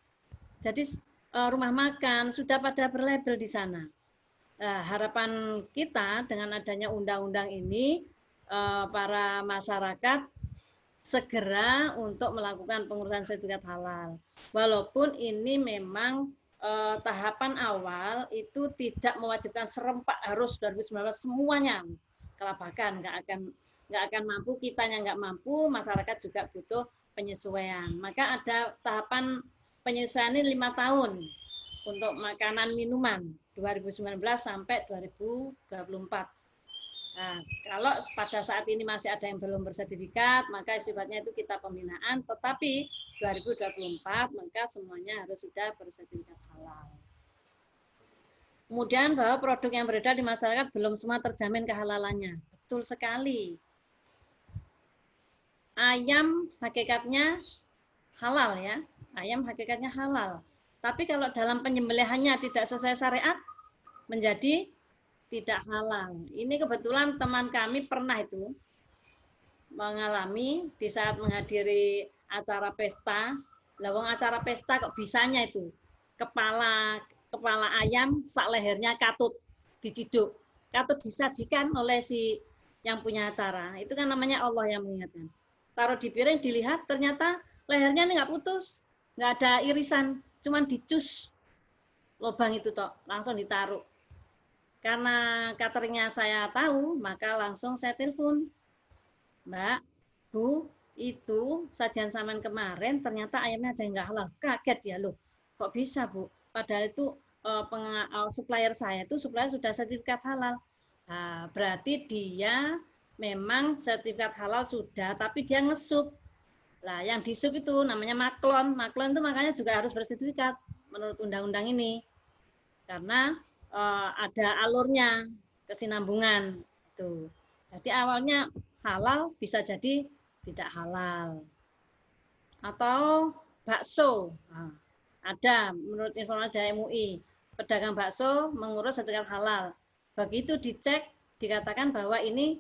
Jadi rumah makan sudah pada berlabel di sana. Harapan kita dengan adanya undang-undang ini, para masyarakat segera untuk melakukan pengurusan sertifikat halal. Walaupun ini memang tahapan awal itu tidak mewajibkan serempak harus 2019 semuanya kelabakan, nggak akan mampu, kitanya nggak mampu, masyarakat juga butuh penyesuaian. Maka ada tahapan penyesuaian ini 5 tahun untuk makanan minuman 2019 sampai 2024. Nah, kalau pada saat ini masih ada yang belum bersertifikat, maka sifatnya itu kita pembinaan, tetapi 2024 maka semuanya harus sudah bersertifikat halal. Kemudian bahwa produk yang beredar di masyarakat belum semua terjamin kehalalannya. Betul sekali. Ayam hakikatnya halal ya. Ayam hakikatnya halal. Tapi kalau dalam penyembelihannya tidak sesuai syariat, menjadi tidak halal. Ini kebetulan teman kami pernah itu mengalami di saat menghadiri acara pesta. Lawang acara pesta kok bisanya itu kepala ayam sak lehernya katut diciduk, katut disajikan oleh si yang punya acara. Itu kan namanya Allah yang mengingatkan. Taruh di piring dilihat ternyata lehernya ini nggak putus, nggak ada irisan, cuman dicus lubang itu toh, langsung ditaruh. Karena cateringnya saya tahu, maka langsung saya telepon, Mbak, Bu, itu sajian saman kemarin ternyata ayamnya ada yang nggak halal. Kaget ya loh, kok bisa Bu? Padahal itu supplier saya itu supplier sudah sertifikat halal. Nah, berarti dia memang sertifikat halal sudah, tapi dia ngesup. Nah, yang disup itu namanya maklon. Maklon itu makanya juga harus bersertifikat menurut undang-undang ini. Karena ada alurnya, kesinambungan. Itu. Jadi awalnya halal bisa jadi tidak halal. Atau bakso. Nah, ada menurut informasi dari MUI, pedagang bakso mengurus sertifikat halal. Begitu dicek, dikatakan bahwa ini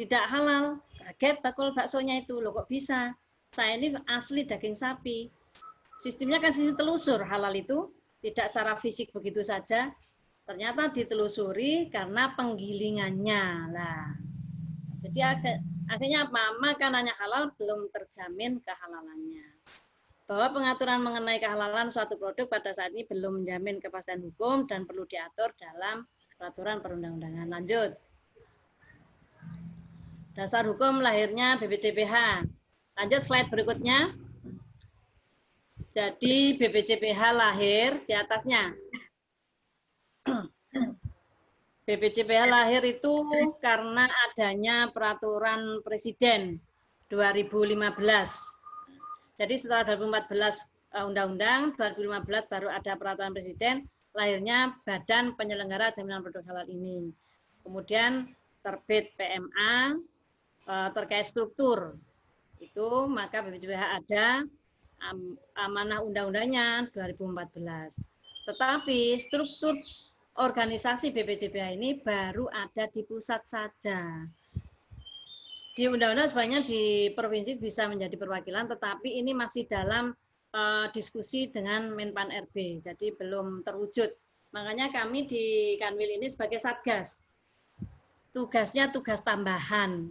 tidak halal. Kaget bakul baksonya itu, loh kok bisa? Saya ini asli daging sapi. Sistemnya kan sistem telusur, halal itu tidak secara fisik begitu saja. Ternyata ditelusuri karena penggilingannya. Lah. Jadi akhirnya apa? Makanannya halal belum terjamin kehalalannya. Bahwa pengaturan mengenai kehalalan suatu produk pada saat ini belum menjamin kepastian hukum dan perlu diatur dalam peraturan perundang-undangan. Lanjut. Dasar hukum lahirnya BPJPH. Lanjut slide berikutnya. Jadi BPJPH lahir di atasnya. BPJPH lahir itu karena adanya peraturan Presiden 2015. Jadi setelah 2014 undang-undang, 2015 baru ada peraturan Presiden, lahirnya Badan Penyelenggara Jaminan Produk Halal ini. Kemudian terbit PMA terkait struktur. Itu maka BPJPH ada amanah undang-undangnya 2014. Tetapi struktur organisasi BPJPH ini baru ada di pusat saja. Di undang-undang sebenarnya di provinsi bisa menjadi perwakilan, tetapi ini masih dalam diskusi dengan Menpan RB, jadi belum terwujud. Makanya kami di Kanwil ini sebagai satgas. Tugasnya tugas tambahan.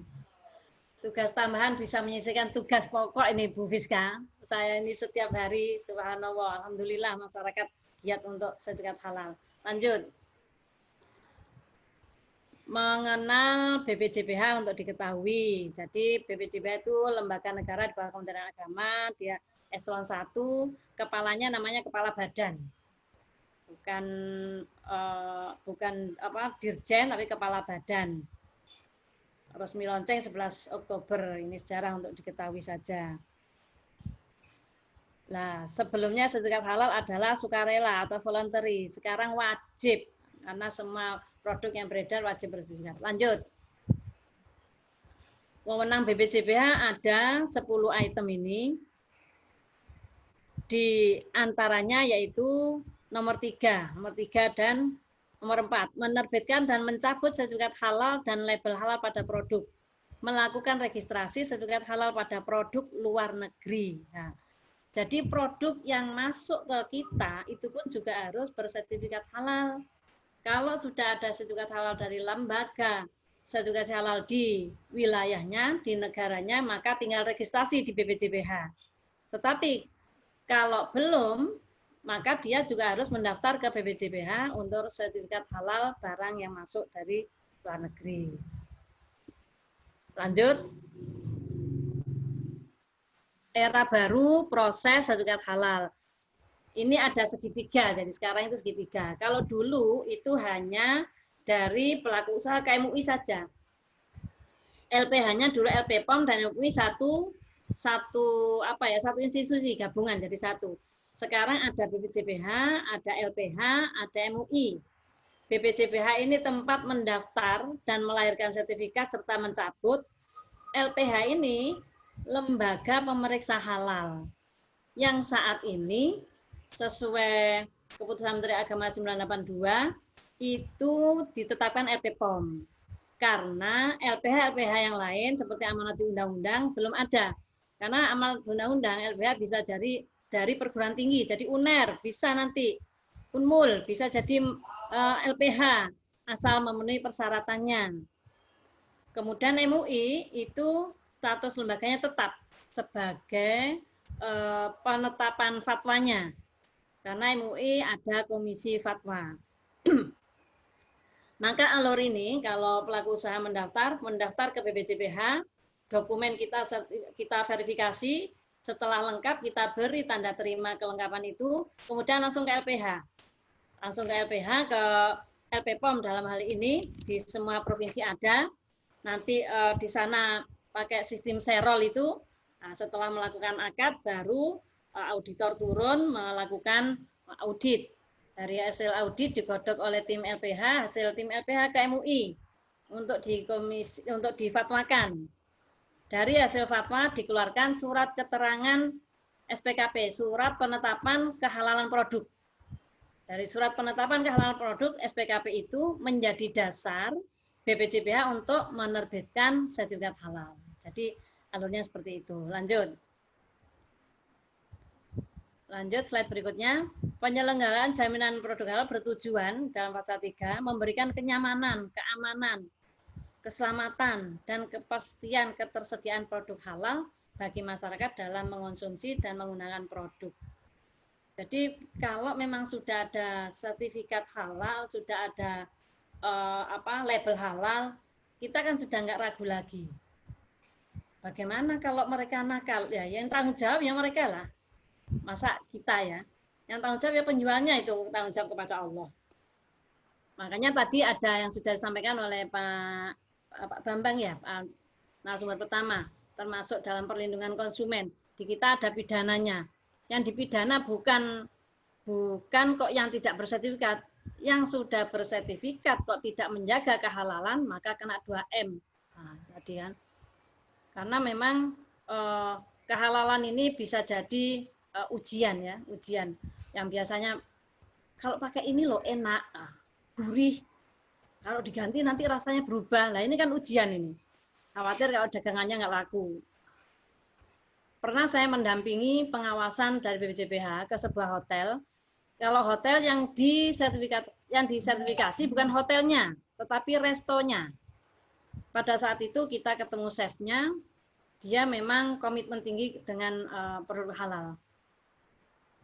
Tugas tambahan bisa menyelesaikan tugas pokok ini Bu Fiska. Saya ini setiap hari, subhanallah, alhamdulillah masyarakat giat untuk sertifikat halal. Lanjut. Mengenal BPJPH untuk diketahui. Jadi BPJPH itu lembaga negara di bawah Kementerian Agama, dia eselon 1, kepalanya namanya kepala badan. Bukan dirjen tapi kepala badan. Resmi lonceng 11 Oktober. Ini sejarah untuk diketahui saja. Nah, sebelumnya sertifikat halal adalah sukarela atau voluntary. Sekarang wajib karena semua produk yang beredar wajib bersertifikat. Lanjut. Wewenang BPJPH ada 10 item ini. Di antaranya yaitu nomor 3 dan nomor 4. Menerbitkan dan mencabut sertifikat halal dan label halal pada produk. Melakukan registrasi sertifikat halal pada produk luar negeri. Nah, jadi produk yang masuk ke kita itu pun juga harus bersertifikat halal. Kalau sudah ada sertifikat halal dari lembaga sertifikasi halal di wilayahnya, di negaranya, maka tinggal registrasi di BPJPH. Tetapi kalau belum, maka dia juga harus mendaftar ke BPJPH untuk sertifikat halal barang yang masuk dari luar negeri. Lanjut. Era baru proses sertifikat halal. Ini ada segitiga, jadi sekarang itu segitiga. Kalau dulu itu hanya dari pelaku usaha KMUI saja. LPH-nya dulu LP POM dan MUI satu institusi gabungan jadi satu. Sekarang ada BPJPH, ada LPH, ada MUI. BPJPH ini tempat mendaftar dan melahirkan sertifikat serta mencabut. LPH ini lembaga pemeriksa halal yang saat ini sesuai keputusan Menteri Agama 982 itu ditetapkan LPPOM. Karena LPH yang lain seperti amanat di undang-undang belum ada. Karena amanat undang-undang LPH bisa dari perguruan tinggi, jadi UNER, bisa nanti Unmul, bisa jadi LPH asal memenuhi persyaratannya. Kemudian MUI itu status lembaganya tetap sebagai penetapan fatwanya. Karena MUI ada komisi fatwa. Maka alur ini kalau pelaku usaha mendaftar ke BPJPH, dokumen kita verifikasi, setelah lengkap kita beri tanda terima kelengkapan itu, kemudian langsung ke LPH. Langsung ke LPH, ke LPPOM dalam hal ini, di semua provinsi ada. Nanti di sana pakai sistem serol itu, nah, setelah melakukan akad, baru auditor turun melakukan audit. Dari hasil audit digodok oleh tim LPH, hasil tim LPH ke MUI untuk difatwakan. Dari hasil fatwa dikeluarkan surat keterangan SPKP, surat penetapan kehalalan produk. Dari surat penetapan kehalalan produk, SPKP itu menjadi dasar BPJPH untuk menerbitkan sertifikat halal. Jadi alurnya seperti itu. Lanjut slide berikutnya. Penyelenggaraan jaminan produk halal bertujuan dalam pasal 3 memberikan kenyamanan, keamanan, keselamatan, dan kepastian ketersediaan produk halal bagi masyarakat dalam mengonsumsi dan menggunakan produk. Jadi kalau memang sudah ada sertifikat halal, sudah ada label halal, kita kan sudah nggak ragu lagi. Bagaimana kalau mereka nakal? Ya, yang tanggung jawab ya mereka lah. Masa kita ya, yang tanggung jawab ya penjualnya, itu tanggung jawab kepada Allah. Makanya tadi ada yang sudah disampaikan oleh Pak Bambang ya, narasumber pertama, termasuk dalam perlindungan konsumen. Di kita ada pidananya. Yang dipidana bukan kok yang tidak bersertifikat, yang sudah bersertifikat kok tidak menjaga kehalalan, maka kena 2M. Nah, tadi kan. Karena memang kehalalan ini bisa jadi ujian ya, ujian yang biasanya kalau pakai ini loh enak, gurih, kalau diganti nanti rasanya berubah. Nah ini kan ujian ini, khawatir kalau dagangannya nggak laku. Pernah saya mendampingi pengawasan dari BPJPH ke sebuah hotel. Kalau hotel yang disertifikasi bukan hotelnya, tetapi restonya. Pada saat itu kita ketemu chefnya, dia memang komitmen tinggi dengan produk halal.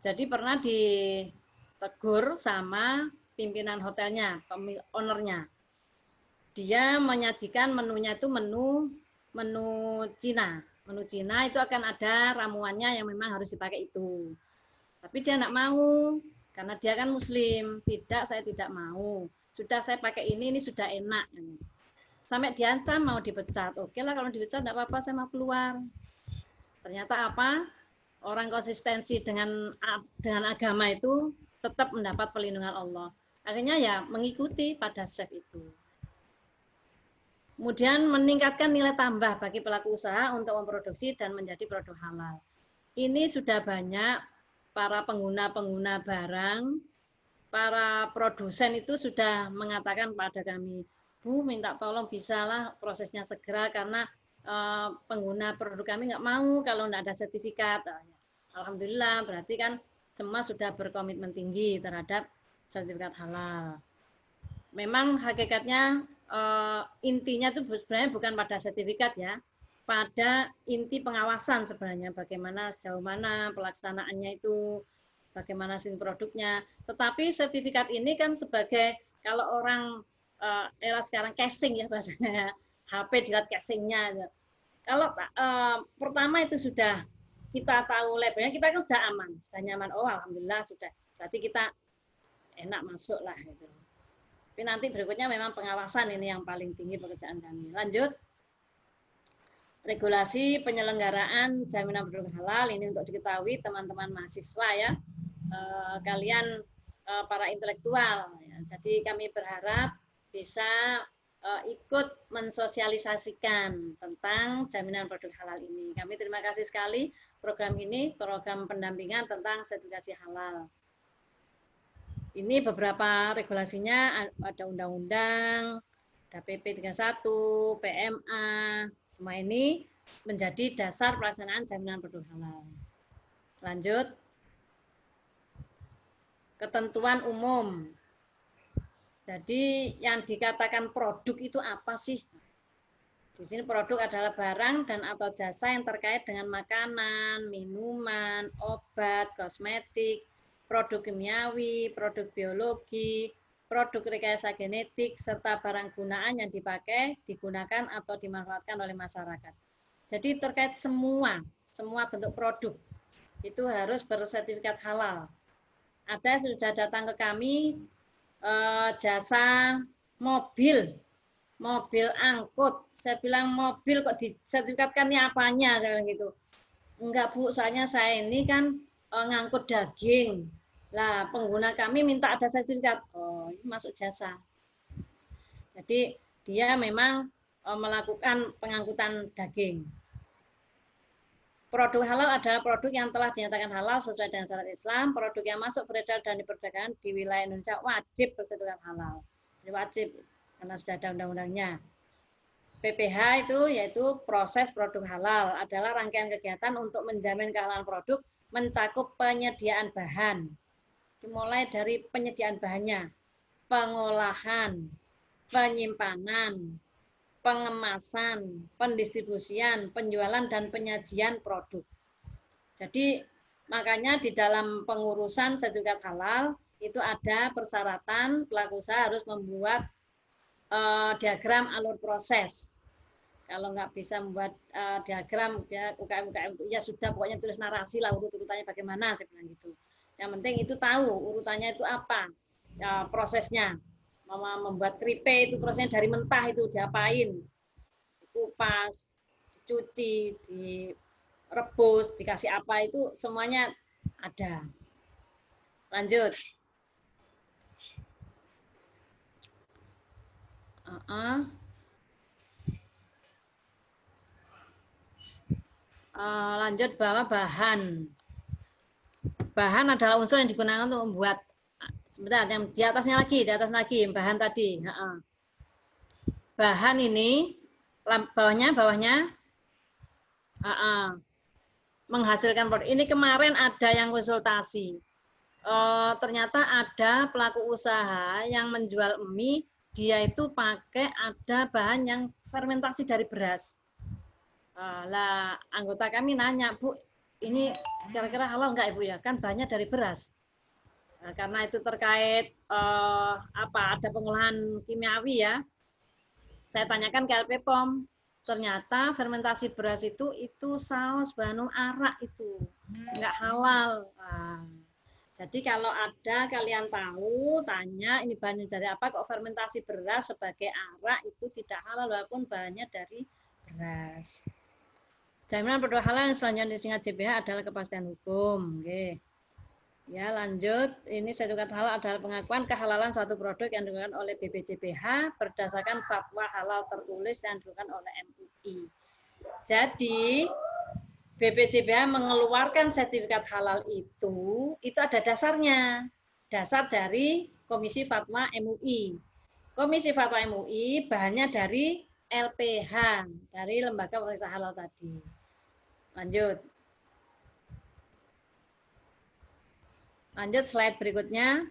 Jadi pernah ditegur sama pimpinan hotelnya, ownernya. Dia menyajikan menunya itu menu Cina. Menu Cina itu akan ada ramuannya yang memang harus dipakai itu. Tapi dia tidak mau, karena dia kan muslim. Tidak, saya tidak mau. Sudah saya pakai ini sudah enak. Sampai diancam mau dipecat. Oke lah kalau dipecat tidak apa-apa, saya mau keluar. Ternyata apa? Orang konsistensi dengan agama itu tetap mendapat perlindungan Allah. Akhirnya ya mengikuti pada chef itu. Kemudian meningkatkan nilai tambah bagi pelaku usaha untuk memproduksi dan menjadi produk halal. Ini sudah banyak para pengguna barang, para produsen itu sudah mengatakan pada kami, Bu, minta tolong bisalah prosesnya segera karena pengguna produk kami nggak mau kalau nggak ada sertifikat. Alhamdulillah, berarti kan semua sudah berkomitmen tinggi terhadap sertifikat halal. Memang hakikatnya intinya itu sebenarnya bukan pada sertifikat ya, pada inti pengawasan sebenarnya, bagaimana sejauh mana pelaksanaannya itu, bagaimana sistem produknya. Tetapi sertifikat ini kan sebagai, kalau orang era sekarang casing ya bahasanya, HP dilihat casingnya. Kalau pertama itu sudah kita tahu labelnya, kita kan sudah aman, sudah nyaman. Oh alhamdulillah sudah, berarti kita enak masuk lah gitu. Tapi nanti berikutnya memang pengawasan ini yang paling tinggi pekerjaan kami. Lanjut, regulasi penyelenggaraan jaminan produk halal ini untuk diketahui teman-teman mahasiswa ya, kalian para intelektual ya. Ya, jadi kami berharap bisa ikut mensosialisasikan tentang jaminan produk halal ini. Kami terima kasih sekali program ini, program pendampingan tentang sertifikasi halal. Ini beberapa regulasinya, ada undang-undang, ada PP 31, PMA, semua ini menjadi dasar pelaksanaan jaminan produk halal. Lanjut. Ketentuan umum. Jadi yang dikatakan produk itu apa sih? Di sini produk adalah barang dan atau jasa yang terkait dengan makanan, minuman, obat, kosmetik, produk kimiawi, produk biologi, produk rekayasa genetik, serta barang gunaan yang dipakai, digunakan, atau dimanfaatkan oleh masyarakat. Jadi terkait semua bentuk produk itu harus bersertifikat halal. Ada yang sudah datang ke kami, jasa mobil angkut. Saya bilang mobil kok disertifikatkannya apanya, saya gitu. Enggak Bu, soalnya saya ini kan ngangkut daging. Lah pengguna kami minta ada sertifikat. Oh, ini masuk jasa. Jadi dia memang melakukan pengangkutan daging. Produk halal adalah produk yang telah dinyatakan halal sesuai dengan syariat Islam. Produk yang masuk beredar dan diperdagangkan di wilayah Indonesia wajib bersertifikat halal. Ini wajib karena sudah ada undang-undangnya. PPH itu yaitu proses produk halal adalah rangkaian kegiatan untuk menjamin kehalalan produk mencakup penyediaan bahan. Dimulai dari penyediaan bahannya, pengolahan, penyimpanan, pengemasan, pendistribusian, penjualan, dan penyajian produk. Jadi makanya di dalam pengurusan sertifikat halal itu ada persyaratan pelaku usaha harus membuat diagram alur proses. Kalau nggak bisa membuat diagram ya UKM ya sudah pokoknya tulis narasi lah urut-urutannya bagaimana, saya bilang gitu. Yang penting itu tahu urutannya itu apa ya, prosesnya. Membuat keripik itu prosesnya dari mentah itu diapain, dikupas, dicuci, direbus, dikasih apa itu semuanya ada. Lanjut. Lanjut bahwa bahan adalah unsur yang digunakan untuk membuat. Sebentar, yang di atasnya lagi bahan tadi. Bahan ini bawahnya menghasilkan produk. Ini kemarin ada yang konsultasi. Ternyata ada pelaku usaha yang menjual mie, dia itu pakai ada bahan yang fermentasi dari beras. Lah anggota kami nanya, Bu, ini kira-kira halal enggak Ibu ya? Kan bahannya dari beras. Nah, karena itu terkait ada pengolahan kimiawi ya. Saya tanyakan ke LP POM, ternyata fermentasi beras itu saus bahan arak itu enggak halal. Nah, jadi kalau ada kalian tahu, tanya ini bahannya dari apa kok fermentasi beras sebagai arak itu tidak halal walaupun bahannya dari beras. Jaminan produk halal yang selanjutnya disingkat JPH adalah kepastian hukum. Oke. Ya, lanjut. Ini sertifikat halal adalah pengakuan kehalalan suatu produk yang dikeluarkan oleh BPJPH berdasarkan fatwa halal tertulis yang dikeluarkan oleh MUI. Jadi, BPJPH mengeluarkan sertifikat halal itu ada dasarnya. Dasar dari Komisi Fatwa MUI. Komisi Fatwa MUI bahannya dari LPH, dari Lembaga Periksa Halal tadi. Lanjut. Lanjut slide berikutnya.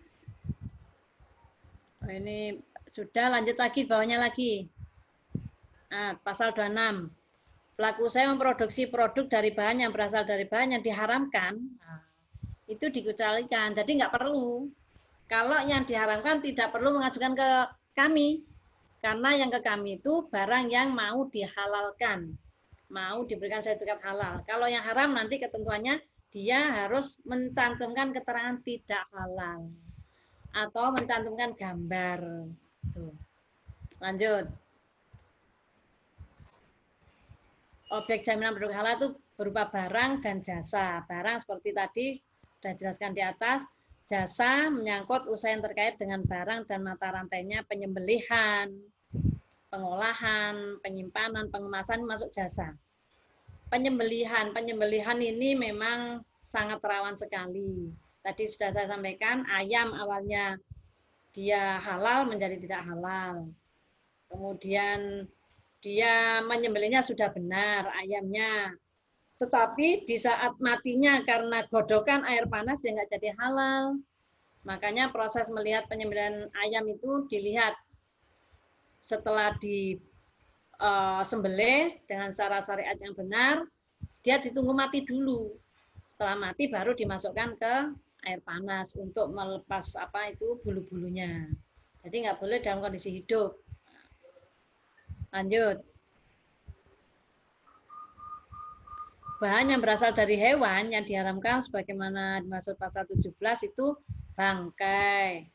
Ini sudah, lanjut lagi bawahnya lagi. Nah, pasal 26. Pelaku usaha memproduksi produk dari bahan yang berasal dari bahan yang diharamkan, itu dikecualikan. Jadi nggak perlu. Kalau yang diharamkan tidak perlu mengajukan ke kami. Karena yang ke kami itu barang yang mau dihalalkan. Mau diberikan sertifikat halal. Kalau yang haram nanti ketentuannya dia harus mencantumkan keterangan tidak halal atau mencantumkan gambar. Tuh. Lanjut. Objek jaminan produk halal itu berupa barang dan jasa. Barang seperti tadi sudah jelaskan di atas. Jasa menyangkut usaha yang terkait dengan barang dan mata rantainya, penyembelihan, pengolahan, penyimpanan, pengemasan masuk jasa. Penyembelihan ini memang sangat rawan sekali. Tadi sudah saya sampaikan, ayam awalnya dia halal menjadi tidak halal. Kemudian dia menyembelihnya sudah benar ayamnya. Tetapi di saat matinya karena godokan air panas dia nggak jadi halal. Makanya proses melihat penyembelihan ayam itu dilihat setelah disembelih dengan cara syariat yang benar, dia ditunggu mati dulu. Setelah mati baru dimasukkan ke air panas untuk melepas bulu-bulunya. Jadi nggak boleh dalam kondisi hidup. Lanjut. Bahan yang berasal dari hewan yang diharamkan sebagaimana dimaksud pasal 17 itu bangkai.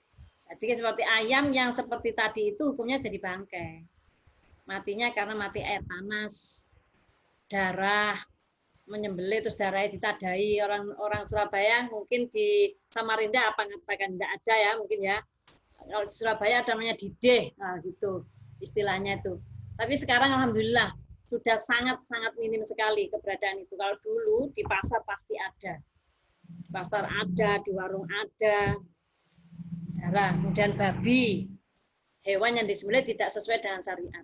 Jadi seperti ayam yang seperti tadi itu hukumnya jadi bangkai. Matinya karena mati air panas, darah, menyembelih terus darahnya ditadai. Orang Surabaya mungkin di Samarinda apa ngatakan tidak ada ya mungkin ya. Kalau di Surabaya ada namanya dideh, nah gitu istilahnya itu. Tapi sekarang alhamdulillah sudah sangat minim sekali keberadaan itu. Kalau dulu di pasar pasti ada. Di pasar ada, di warung ada. Darah, kemudian babi. Hewan yang disembelih tidak sesuai dengan syariat.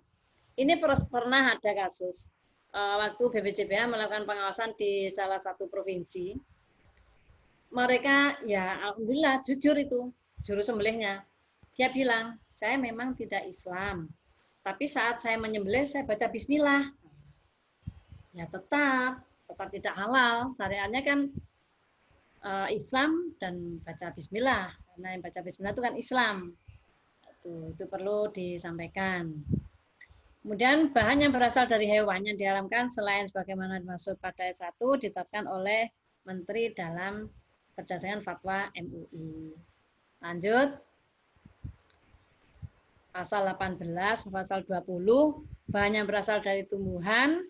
Ini pernah ada kasus. Waktu BPJPH melakukan pengawasan di salah satu provinsi. Mereka, ya alhamdulillah, jujur itu. Juru sembelihnya. Dia bilang, saya memang tidak Islam. Tapi saat saya menyembelih, saya baca bismillah. Ya tetap tidak halal. Syariatnya kan Islam dan baca bismillah. Karena yang baca bismillah itu kan Islam. Itu perlu disampaikan. Kemudian bahan yang berasal dari hewan yang diharamkan selain sebagaimana dimaksud pada ayat 1 ditetapkan oleh Menteri dalam berdasarkan fatwa MUI. Lanjut. Pasal 18, pasal 20, bahan yang berasal dari tumbuhan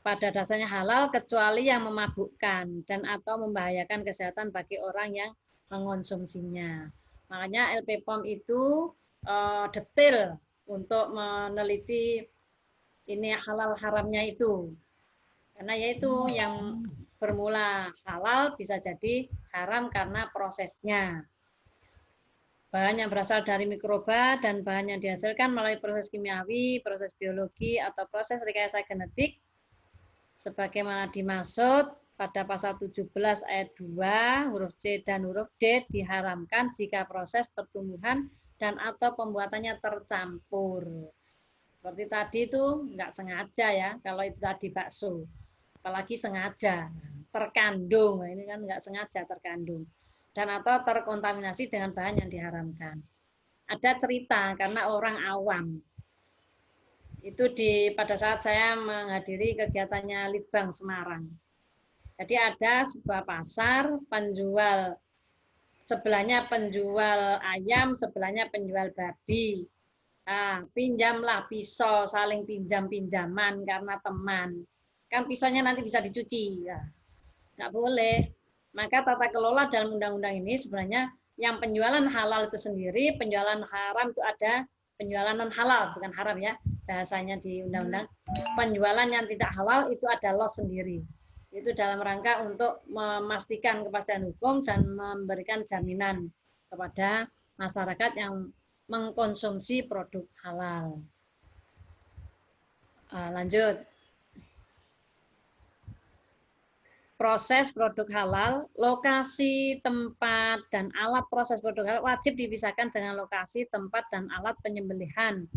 pada dasarnya halal kecuali yang memabukkan dan atau membahayakan kesehatan bagi orang yang mengonsumsinya. Makanya LP POM itu detail untuk meneliti ini halal haramnya itu. Karena yaitu yang bermula halal bisa jadi haram karena prosesnya. Bahan yang berasal dari mikroba dan bahan yang dihasilkan melalui proses kimiawi, proses biologi, atau proses rekayasa genetik, sebagaimana dimaksud pada pasal 17 ayat 2, huruf C dan huruf D diharamkan jika proses pertumbuhan dan atau pembuatannya tercampur. Seperti tadi itu nggak sengaja ya, kalau itu tadi bakso. Apalagi sengaja, terkandung, ini kan nggak sengaja terkandung. Dan atau terkontaminasi dengan bahan yang diharamkan. Ada cerita karena orang awam. Itu pada saat saya menghadiri kegiatannya Litbang Semarang. Jadi ada sebuah pasar penjual, sebelahnya penjual ayam, sebelahnya penjual babi. Nah, pinjamlah pisau, saling pinjam-pinjaman karena teman. Kan pisaunya nanti bisa dicuci. Ya. Nggak boleh. Maka tata kelola dalam undang-undang ini sebenarnya yang penjualan halal itu sendiri, penjualan haram itu ada penjualan non halal, bukan haram ya, bahasanya di undang-undang. Penjualan yang tidak halal itu ada loss sendiri. Itu dalam rangka untuk memastikan kepastian hukum dan memberikan jaminan kepada masyarakat yang mengkonsumsi produk halal. Lanjut. Proses produk halal, lokasi, tempat, dan alat proses produk halal wajib dipisahkan dengan lokasi, tempat, dan alat penyembelihan,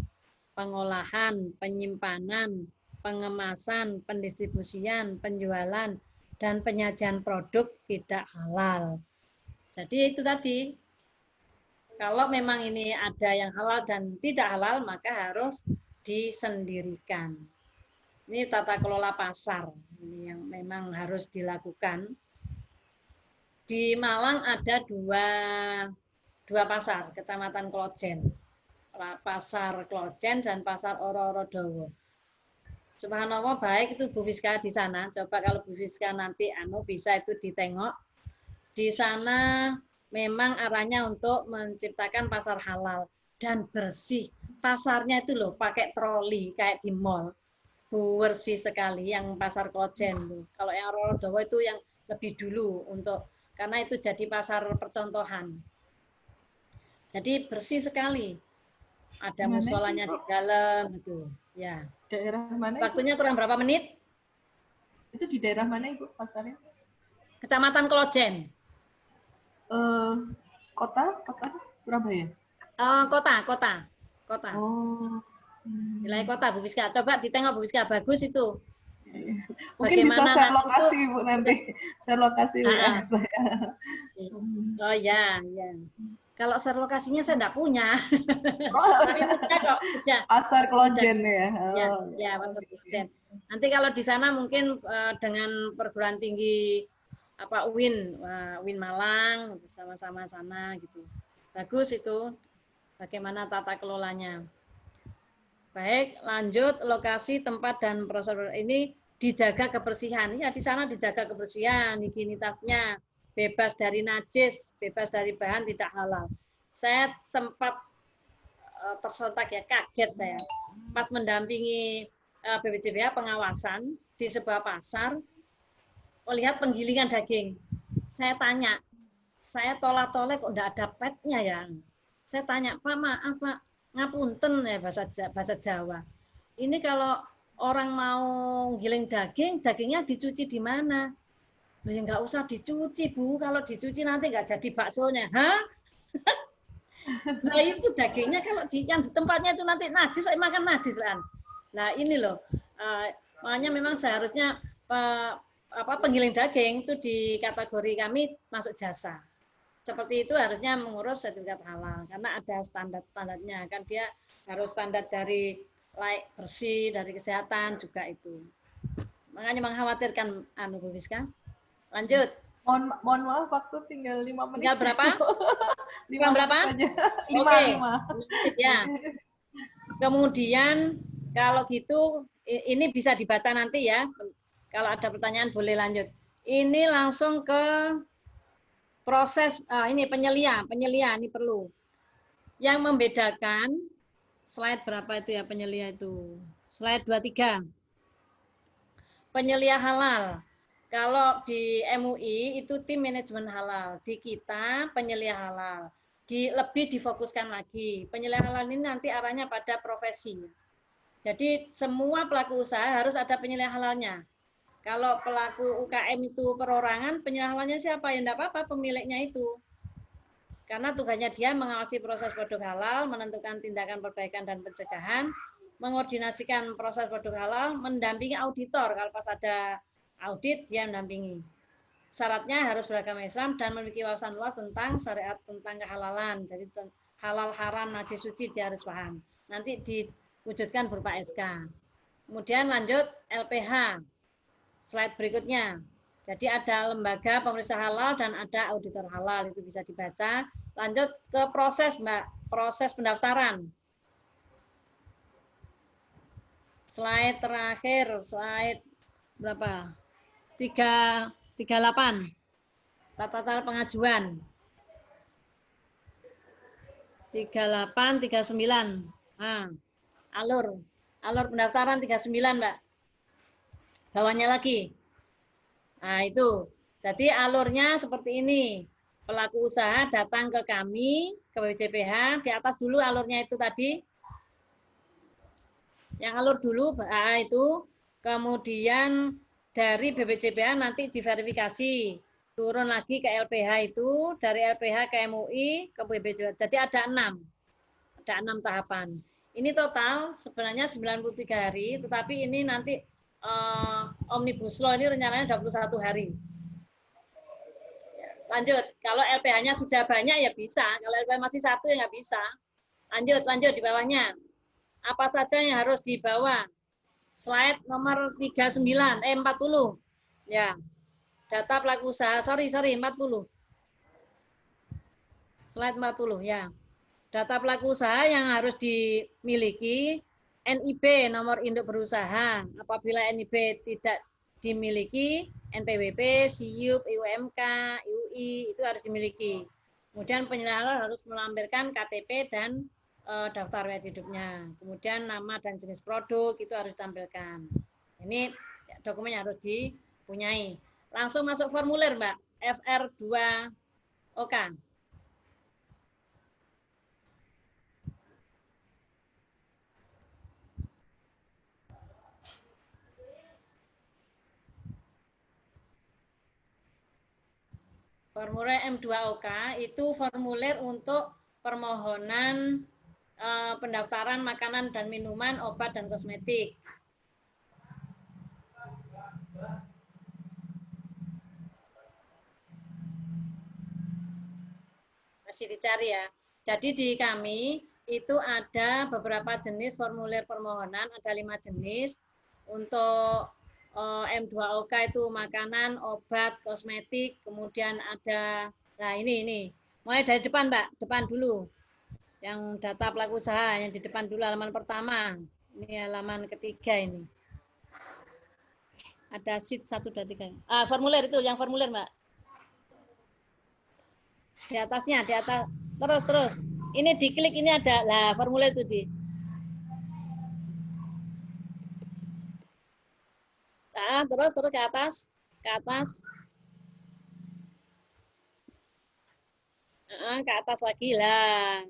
pengolahan, penyimpanan, pengemasan, pendistribusian, penjualan, dan penyajian produk tidak halal. Jadi itu tadi, kalau memang ini ada yang halal dan tidak halal, maka harus disendirikan. Ini tata kelola pasar ini yang memang harus dilakukan. Di Malang ada dua pasar, Kecamatan Klojen. Pasar Klojen dan Pasar Oro-Oro-Dowo. Subhanallah baik itu Bu Fiska di sana. Coba kalau Bu Fiska nanti bisa itu ditengok. Di sana memang arahnya untuk menciptakan pasar halal dan bersih. Pasarnya itu loh pakai troli kayak di mall. Bersih sekali yang pasar Klojen tuh. Kalau yang Rorodowo itu yang lebih dulu karena itu jadi pasar percontohan. Jadi bersih sekali. Ada musolanya di dalam itu. Ya. Daerah mana? Waktunya kurang berapa menit? Itu di daerah mana Ibu pasarnya? Kecamatan Klojen. Kota Surabaya. Kota. Oh. Wilayah kota Bu Fiska. Coba ditengok Bu Fiska, bagus itu. Mungkin bagaimana bisa share lokasi itu, Bu nanti. Share lokasi saya. Oh ya. Kalau share lokasinya saya enggak punya. Tapi kok udah. Pasar Klojen ya. Ya, Pasar Klojen. Nanti kalau di sana mungkin dengan perguruan tinggi UIN Malang bersama-sama sana gitu. Bagus itu bagaimana tata kelolanya. Baik, lanjut lokasi, tempat dan proses ini dijaga kebersihan. Ya di sana dijaga kebersihan, higienitasnya, bebas dari najis, bebas dari bahan tidak halal. Saya sempat tersentak ya, kaget saya. Pas mendampingi BPJPH pengawasan di sebuah pasar, melihat penggilingan daging. Saya tanya, saya tolak-tolak kok enggak ada petnya ya. Saya tanya, Pak maaf Pak, ngapunten ya bahasa Jawa. Ini kalau orang mau giling daging, dagingnya dicuci di mana? Ya enggak usah dicuci Bu, kalau dicuci nanti enggak jadi baksonya. Hah? Nah itu dagingnya kalau yang di tempatnya itu nanti najis, saya makan najis kan. Nah ini loh, makanya memang seharusnya penggiling daging itu di kategori kami masuk jasa. Seperti itu harusnya mengurus sertifikat halal karena ada standarnya kan, dia harus standar dari bersih, dari kesehatan juga itu. Makanya mengkhawatirkan Bu Fiska. Lanjut. Mohon maaf, waktu tinggal 5 menit. Tinggal berapa? 5 berapa? 5. Oke. Ya. Kemudian kalau gitu ini bisa dibaca nanti ya. Kalau ada pertanyaan boleh lanjut. Ini langsung ke proses ini penyelia ini perlu. Yang membedakan slide berapa itu ya penyelia itu? Slide 23. Penyelia halal. Kalau di MUI itu tim manajemen halal, di kita penyelia halal. Lebih difokuskan lagi. Penyelia halal ini nanti arahnya pada profesi. Jadi semua pelaku usaha harus ada penyelia halalnya. Kalau pelaku UKM itu perorangan, penyelia halalnya siapa? Ya enggak apa-apa, pemiliknya itu. Karena tugasnya dia mengawasi proses produk halal, menentukan tindakan perbaikan dan pencegahan, mengordinasikan proses produk halal, mendampingi auditor. Kalau pas ada audit, dia mendampingi. Syaratnya harus beragama Islam dan memiliki wawasan luas tentang syariat tentang kehalalan. Jadi halal, haram, najis, suci dia harus paham. Nanti diwujudkan berupa SK. Kemudian lanjut LPH. Slide berikutnya. Jadi ada lembaga pemeriksa halal dan ada auditor halal, itu bisa dibaca. Lanjut ke proses, Mbak. Proses pendaftaran. Slide terakhir, slide berapa? 38. Tata pengajuan. 38, 39. Nah, alur pendaftaran 39, Mbak. Bawahnya lagi. Nah, itu. Jadi alurnya seperti ini. Pelaku usaha datang ke kami, ke BPJPH, di atas dulu alurnya itu tadi. Yang alur dulu itu, kemudian dari BPJPH nanti diverifikasi. Turun lagi ke LPH itu, dari LPH ke MUI, ke BPJPH. Jadi ada 6. Ada 6 tahapan. Ini total sebenarnya 93 hari, tetapi ini nanti Omnibus Law ini rencananya 21 hari. Lanjut, kalau LPH-nya sudah banyak ya bisa, kalau LPH masih 1 ya nggak bisa. Lanjut di bawahnya. Apa saja yang harus dibawa? Slide nomor 40. Ya. Data pelaku usaha, sorry 40. Slide 40 ya. Data pelaku usaha yang harus dimiliki, NIB, nomor induk berusaha. Apabila NIB tidak dimiliki, NPWP, SIUP, IUMK, IUI, itu harus dimiliki. Kemudian penyalur harus melampirkan KTP dan daftar riwayat hidupnya. Kemudian nama dan jenis produk itu harus ditampilkan. Ini dokumen yang harus dipunyai. Langsung masuk formulir, Mbak. FR2OK. Formulir M2OK itu formulir untuk permohonan pendaftaran makanan dan minuman, obat dan kosmetik. Masih dicari ya. Jadi di kami itu ada beberapa jenis formulir permohonan, ada 5 jenis. Untuk M2OK itu makanan, obat, kosmetik, kemudian ada, nah ini. Mulai dari depan, Mbak, depan dulu. Yang data pelaku usaha, yang di depan dulu halaman pertama. Ini halaman ketiga ini. Ada sheet 1, 2, 3. Formulir itu, yang formulir, Mbak. Di atasnya, di atas. Terus. Ini diklik, ini ada. Lah, formulir itu di. Nah, terus ke atas. Ke atas lagi lah.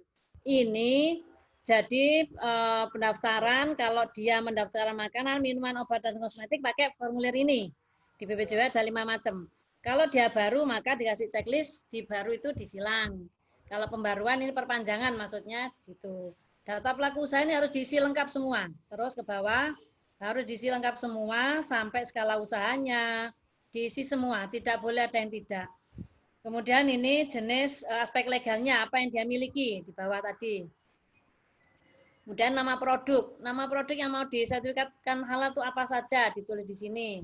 Ini jadi pendaftaran kalau dia mendaftarkan makanan, minuman, obat dan kosmetik pakai formulir ini. Di BPJS ada 5 macam. Kalau dia baru maka dikasih checklist, di baru itu disilang. Kalau pembaruan ini perpanjangan maksudnya di situ. Data pelaku usaha ini harus diisi lengkap semua. Terus ke bawah harus diisi lengkap semua sampai skala usahanya, diisi semua, tidak boleh ada yang tidak. Kemudian ini jenis aspek legalnya, apa yang dia miliki di bawah tadi. Kemudian nama produk yang mau disertifikatkan halal itu apa saja, ditulis di sini.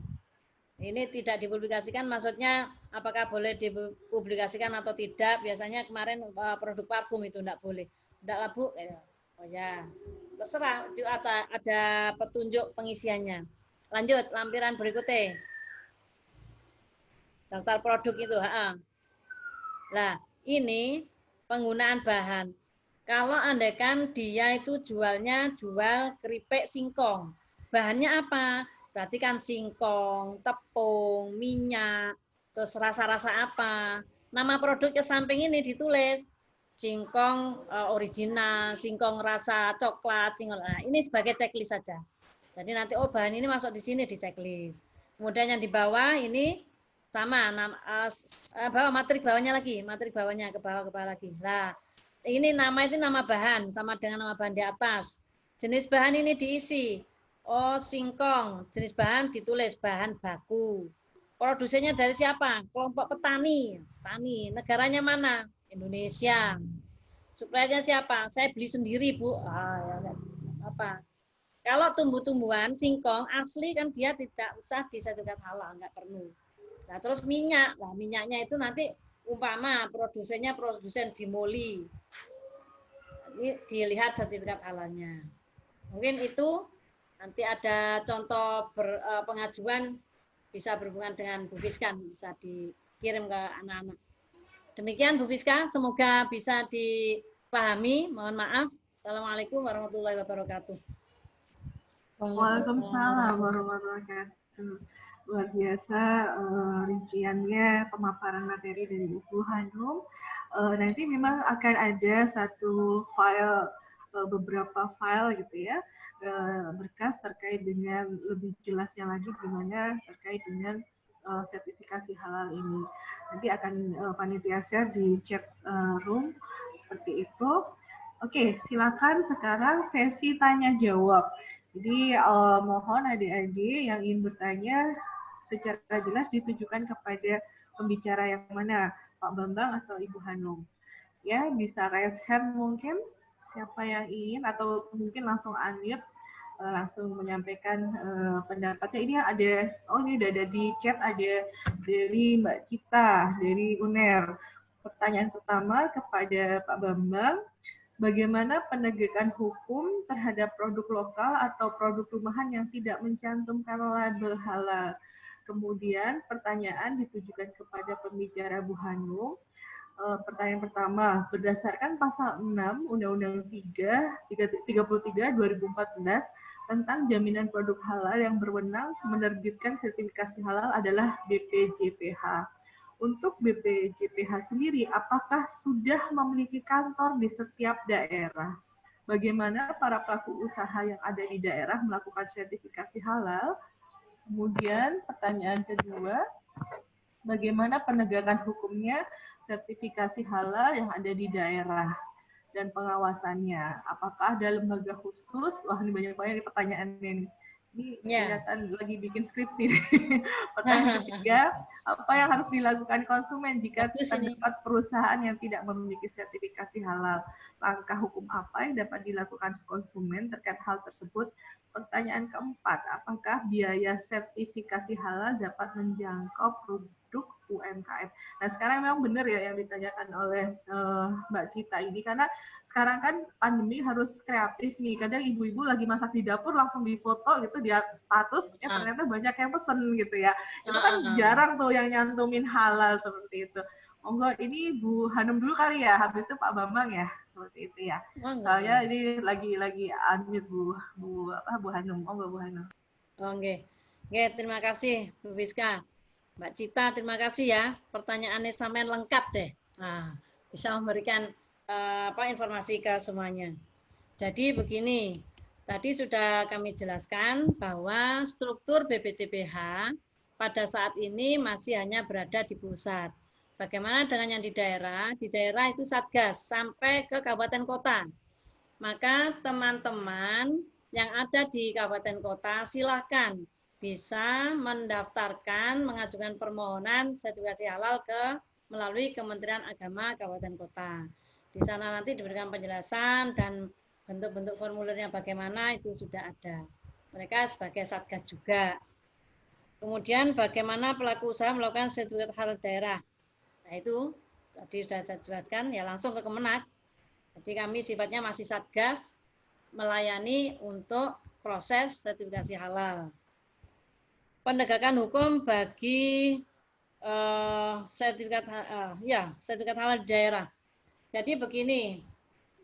Ini tidak dipublikasikan, maksudnya apakah boleh dipublikasikan atau tidak. Biasanya kemarin produk parfum itu tidak boleh. Tidak lah, Bu. Oh ya, terserah, ada petunjuk pengisiannya. Lanjut, lampiran berikutnya. Daftar produk itu. Nah, ini penggunaan bahan. Kalau andaikan dia itu jual keripik singkong. Bahannya apa? Berarti kan singkong, tepung, minyak, terus rasa-rasa apa. Nama produk ke samping ini ditulis singkong original, singkong rasa coklat, singkong. Nah, ini sebagai checklist saja. Jadi nanti bahan ini masuk di sini di checklist. Kemudian yang di bawah ini sama bawah matrik bawahnya lagi, matrik bawahnya ke bawah lagi. Nah, ini nama bahan sama dengan nama bahan di atas. Jenis bahan ini diisi. Singkong, jenis bahan ditulis bahan baku. Produsennya dari siapa? Kelompok petani. Negaranya mana? Indonesia. Suplainya siapa? Saya beli sendiri, Bu. Apa? Kalau tumbuh-tumbuhan singkong asli kan dia tidak usah disertifikat halal, nggak perlu. Nah, terus minyak. Nah, minyaknya itu nanti umpama produsennya produsen Bimoli. Ini dilihat sertifikat halalnya. Mungkin itu. Nanti ada contoh pengajuan bisa berhubungan dengan Bu Fiska, bisa dikirim ke anak-anak. Demikian Bu Fiska, semoga bisa dipahami. Mohon maaf. Assalamualaikum warahmatullahi wabarakatuh. Waalaikumsalam warahmatullahi wabarakatuh. Luar biasa rinciannya, pemaparan materi dari Ibu Hanum. Nanti memang akan ada satu file, beberapa file gitu ya, berkas terkait dengan lebih jelasnya lagi gimana terkait dengan sertifikasi halal ini. Nanti akan panitia share di chat room seperti itu. Oke, silakan sekarang sesi tanya jawab. Jadi mohon adik-adik yang ingin bertanya secara jelas ditujukan kepada pembicara yang mana, Pak Bambang atau Ibu Hanum. Ya, bisa raise hand mungkin siapa yang ingin atau mungkin langsung unmute, langsung menyampaikan pendapatnya. Ini ada, ini udah ada di chat, ada dari Mbak Cita dari UNER. Pertanyaan pertama kepada Pak Bambang. Bagaimana penegakan hukum terhadap produk lokal atau produk rumahan yang tidak mencantumkan label halal? Kemudian pertanyaan ditujukan kepada pembicara Bu Hanum. Pertanyaan pertama, berdasarkan pasal 6 Undang-Undang 33 2014 tentang jaminan produk halal yang berwenang menerbitkan sertifikasi halal adalah BPJPH. Untuk BPJPH sendiri, apakah sudah memiliki kantor di setiap daerah? Bagaimana para pelaku usaha yang ada di daerah melakukan sertifikasi halal? Kemudian pertanyaan kedua, bagaimana penegakan hukumnya sertifikasi halal yang ada di daerah dan pengawasannya? Apakah ada lembaga khusus? Wah, ini banyak-banyak pertanyaannya nih. Ini kelihatan lagi bikin skripsi. Pertanyaan ketiga, apa yang harus dilakukan konsumen jika terdapat perusahaan yang tidak memiliki sertifikasi halal? Langkah hukum apa yang dapat dilakukan konsumen terkait hal tersebut? Pertanyaan keempat, apakah biaya sertifikasi halal dapat menjangkau produk UMKM? Nah, sekarang memang benar ya yang ditanyakan oleh Mbak Cita ini, karena sekarang kan pandemi harus kreatif nih. Kadang ibu-ibu lagi masak di dapur langsung difoto gitu di status, ternyata banyak yang pesen gitu ya. Itu kan jarang tuh yang nyantumin halal seperti itu. Monggo, ini Bu Hanum dulu kali ya, habis itu Pak Bambang ya, seperti itu ya. Soalnya ini lagi unmute Bu Hanum. Monggo Bu Hanum. Oke, terima kasih Bu Fiska. Mbak Cita, terima kasih ya. Pertanyaannya sampean lengkap deh. Nah, bisa memberikan informasi ke semuanya. Jadi begini, tadi sudah kami jelaskan bahwa struktur BPJPH pada saat ini masih hanya berada di pusat. Bagaimana dengan yang di daerah? Di daerah itu Satgas sampai ke kabupaten kota. Maka teman-teman yang ada di kabupaten kota silakan bisa mendaftarkan, mengajukan permohonan sertifikasi halal melalui Kementerian Agama Kabupaten Kota. Di sana nanti diberikan penjelasan dan bentuk-bentuk formulirnya bagaimana itu sudah ada. Mereka sebagai Satgas juga. Kemudian bagaimana pelaku usaha melakukan sertifikat halal daerah. Nah itu tadi sudah saya jelaskan, ya langsung ke Kemenak. Jadi kami sifatnya masih Satgas, melayani untuk proses sertifikasi halal. Penegakan hukum bagi sertifikat halal di daerah. Jadi begini,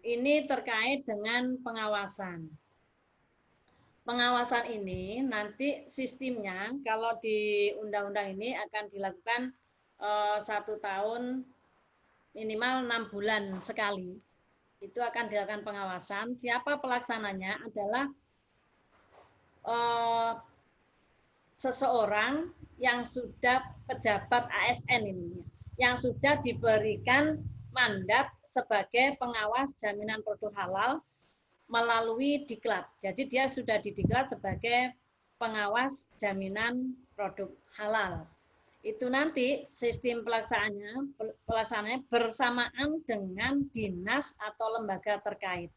ini terkait dengan pengawasan. Pengawasan ini nanti sistemnya kalau di undang-undang ini akan dilakukan 1 tahun minimal 6 bulan sekali. Itu akan dilakukan pengawasan. Siapa pelaksananya adalah seseorang yang sudah pejabat ASN ini, yang sudah diberikan mandat sebagai pengawas jaminan produk halal melalui diklat. Jadi dia sudah didiklat sebagai pengawas jaminan produk halal. Itu nanti sistem pelaksanaannya bersamaan dengan dinas atau lembaga terkait.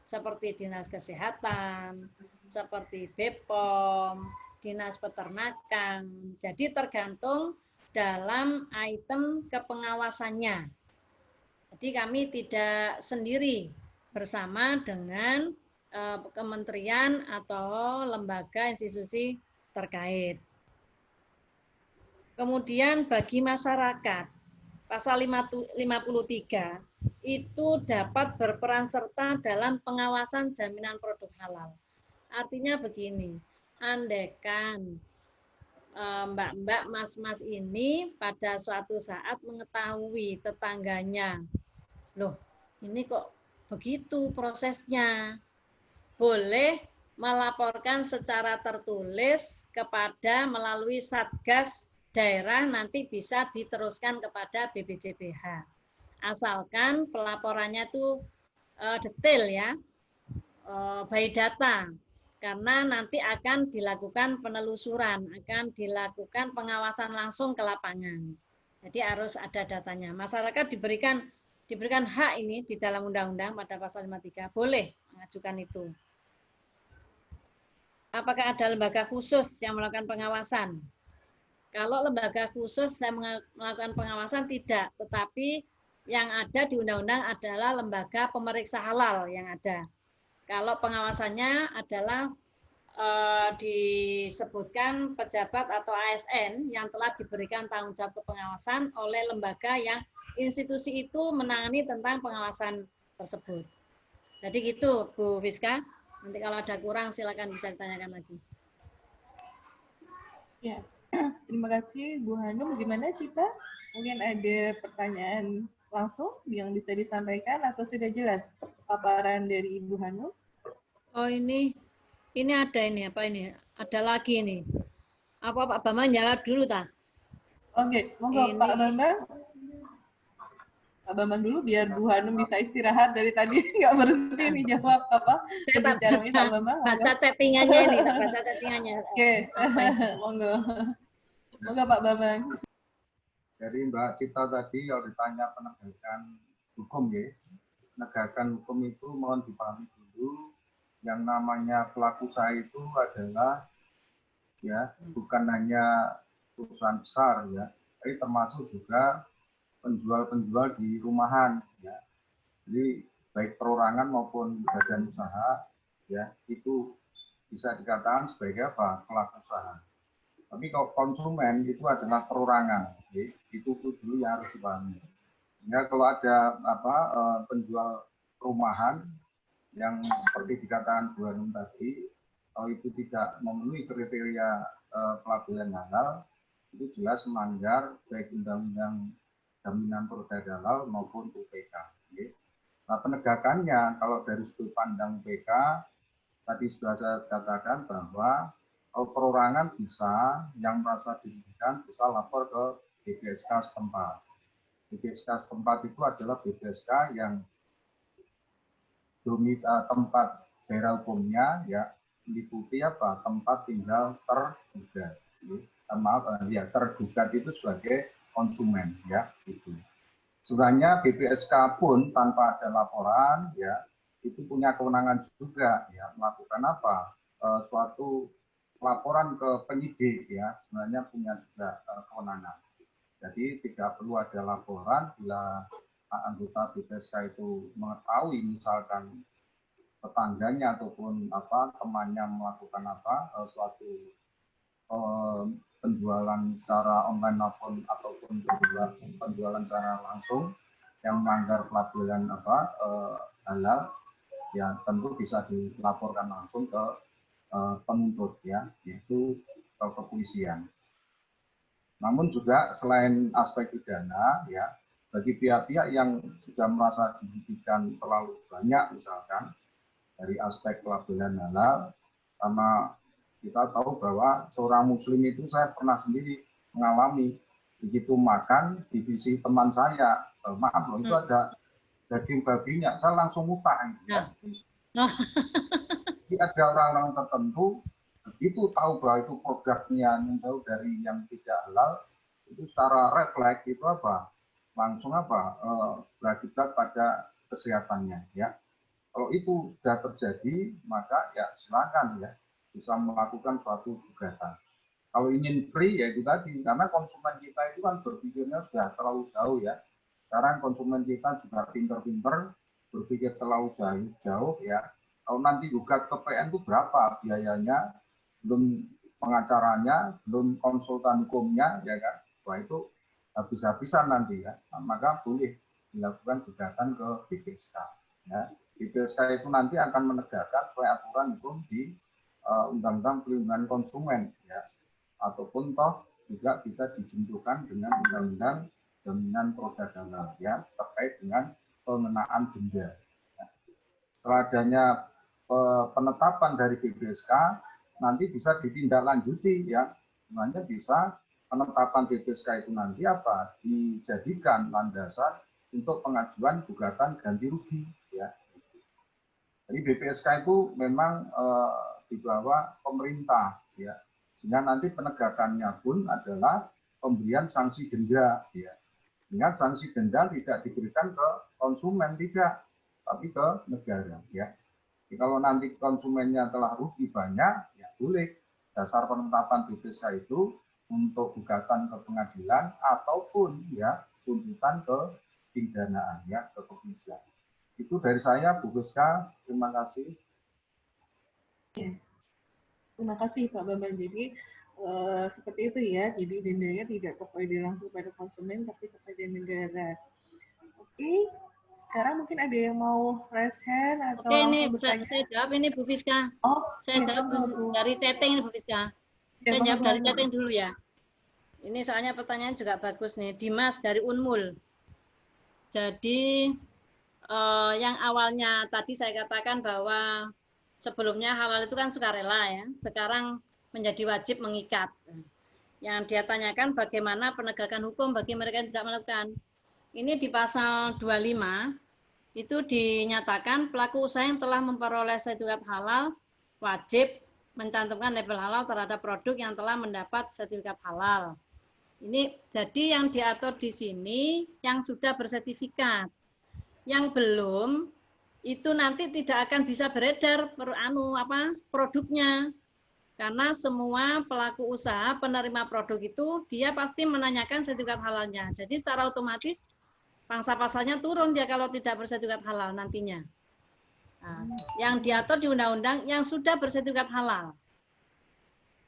Seperti Dinas Kesehatan, seperti BPOM, Dinas Peternakan. Jadi tergantung dalam item kepengawasannya. Jadi kami tidak sendiri, bersama dengan kementerian atau lembaga institusi terkait. Kemudian bagi masyarakat, pasal 53 itu dapat berperan serta dalam pengawasan jaminan produk halal. Artinya begini, andaikan mbak-mbak, mas-mas ini pada suatu saat mengetahui tetangganya, loh ini kok begitu prosesnya, boleh melaporkan secara tertulis kepada melalui Satgas daerah, nanti bisa diteruskan kepada BPJPH. Asalkan pelaporannya itu detail ya, by data, karena nanti akan dilakukan penelusuran, akan dilakukan pengawasan langsung ke lapangan. Jadi harus ada datanya. Masyarakat diberikan hak ini di dalam undang-undang pada pasal 53, boleh mengajukan itu. Apakah ada lembaga khusus yang melakukan pengawasan? Kalau lembaga khusus yang melakukan pengawasan tidak, tetapi yang ada di undang-undang adalah lembaga pemeriksa halal yang ada. Kalau pengawasannya adalah disebutkan pejabat atau ASN yang telah diberikan tanggung jawab kepengawasan oleh lembaga yang institusi itu menangani tentang pengawasan tersebut. Jadi gitu, Bu Fiska. Nanti kalau ada kurang silakan bisa ditanyakan lagi. Ya, terima kasih Bu Hanum. Gimana Cita? Mungkin ada pertanyaan langsung yang bisa disampaikan atau sudah jelas paparan dari Ibu Hanum? Oh ini ada ini apa ini? Ada lagi ini. Apa Pak Bambang jawab dulu ta? Oke, monggo Pak Bambang. Pak Bambang dulu biar Bu Hanum bisa istirahat dari tadi nggak berhenti nih jawab apa. Saya baca chattingannya ini, baca chattingannya. Oke, monggo. Monggo Pak Bambang. Dari Mbak Cita tadi kalau ditanya penegakan hukum ya, penegakan hukum itu mohon dipahami dulu yang namanya pelaku usaha itu adalah ya bukan hanya perusahaan besar ya, tapi termasuk juga penjual-penjual di rumahan ya. Jadi baik perorangan maupun badan usaha ya itu bisa dikatakan sebagai apa? Pelaku usaha. Tapi kalau konsumen itu adalah perorangan, ya. Itu dulu yang harus dipahami. Ya kalau ada penjual rumahan yang seperti dikatakan Bu Hanum tadi, kalau itu tidak memenuhi kriteria pelabelan halal, itu jelas melanggar baik undang-undang jaminan produk halal maupun UPK. Ya. Nah penegakannya kalau dari sudut pandang UPK, tadi sudah saya katakan bahwa perorangan bisa yang merasa dirugikan bisa lapor ke BPSK setempat. BPSK setempat itu adalah BPSK yang tempat daerah hukumnya ya meliputi apa tempat tinggal terduga. Terduga itu sebagai konsumen ya itu. Sebenarnya BPSK pun tanpa ada laporan ya itu punya kewenangan juga ya melakukan apa suatu laporan ke penyidik ya sebenarnya punya juga kewenangan. Jadi tidak perlu ada laporan bila anggota BPSK itu mengetahui misalkan tetangganya ataupun temannya melakukan suatu penjualan secara online ataupun penjualan secara langsung yang melanggar pelabelan halal ya tentu bisa dilaporkan langsung ke penuntut ya yaitu kepolisian. Namun juga selain aspek pidana ya bagi pihak-pihak yang sudah merasa dirugikan terlalu banyak misalkan dari aspek pelabelan halal karena kita tahu bahwa seorang muslim itu saya pernah sendiri mengalami begitu makan divisi teman saya maaf loh itu ada daging babinya saya langsung mutah ya. Jadi ada orang-orang tertentu begitu tahu bahwa itu produknya jauh dari yang tidak halal itu secara refleks itu langsung berakibat pada kesehatannya ya. Kalau itu sudah terjadi maka ya silakan ya bisa melakukan suatu gugatan. Kalau ingin free ya itu tadi karena konsumen kita itu kan berpikirnya sudah terlalu jauh ya. Sekarang konsumen kita juga pinter-pinter berpikir terlalu jauh ya. Kalau nanti gugat ke PN itu berapa biayanya, belum pengacaranya, belum konsultan hukumnya, ya kan? Wah itu habis-habisan nanti ya. Nah, maka boleh dilakukan gugatan ke BPSK. Ya. BPSK itu nanti akan menegakkan sesuai aturan hukum di Undang-Undang Perlindungan Konsumen, ya. Ataupun toh juga bisa dijuntukan dengan Undang-Undang Jaminan Produk Halal, ya, terkait dengan pengenaan denda. Ya. Setelah adanya penetapan dari BPSK nanti bisa ditindaklanjuti ya, sebenarnya bisa penetapan BPSK itu nanti dijadikan landasan untuk pengajuan gugatan ganti rugi ya. Jadi BPSK itu memang di bawah pemerintah ya, sehingga nanti penegakannya pun adalah pemberian sanksi denda ya. Dengan sanksi denda tidak diberikan ke konsumen tidak, tapi ke negara ya. Jadi kalau nanti konsumennya telah rugi banyak, ya boleh dasar penetapan BPSK itu untuk gugatan ke pengadilan ataupun ya tuntutan ke pidanaan ya ke kepolisian. Itu dari saya Bu Fiska, terima kasih. Terima kasih Pak Bambang. Jadi seperti itu ya. Jadi dendanya tidak langsung kepada konsumen, tapi kepada negara. Oke. Sekarang mungkin ada yang mau raise hand atau Oke, ini langsung bertanya. saya jawab ini Bu Fiska. Oh, saya ya, jawab dari chatting ini Bu Fiska. Saya jawab dari chatting dulu ya. Ini soalnya pertanyaan juga bagus nih. Dimas dari Unmul. Jadi yang awalnya tadi saya katakan bahwa sebelumnya halal itu kan sukarela ya. Sekarang menjadi wajib mengikat. Yang dia tanyakan bagaimana penegakan hukum bagi mereka yang tidak melakukan. Ini di pasal 25 itu dinyatakan pelaku usaha yang telah memperoleh sertifikat halal wajib mencantumkan label halal terhadap produk yang telah mendapat sertifikat halal. Ini jadi yang diatur di sini yang sudah bersertifikat. Yang belum itu nanti tidak akan bisa beredar produknya. Karena semua pelaku usaha penerima produk itu dia pasti menanyakan sertifikat halalnya. Jadi secara otomatis pangsa pasarnya turun dia kalau tidak bersertifikat halal nantinya. Nah, yang diatur di undang-undang yang sudah bersertifikat halal.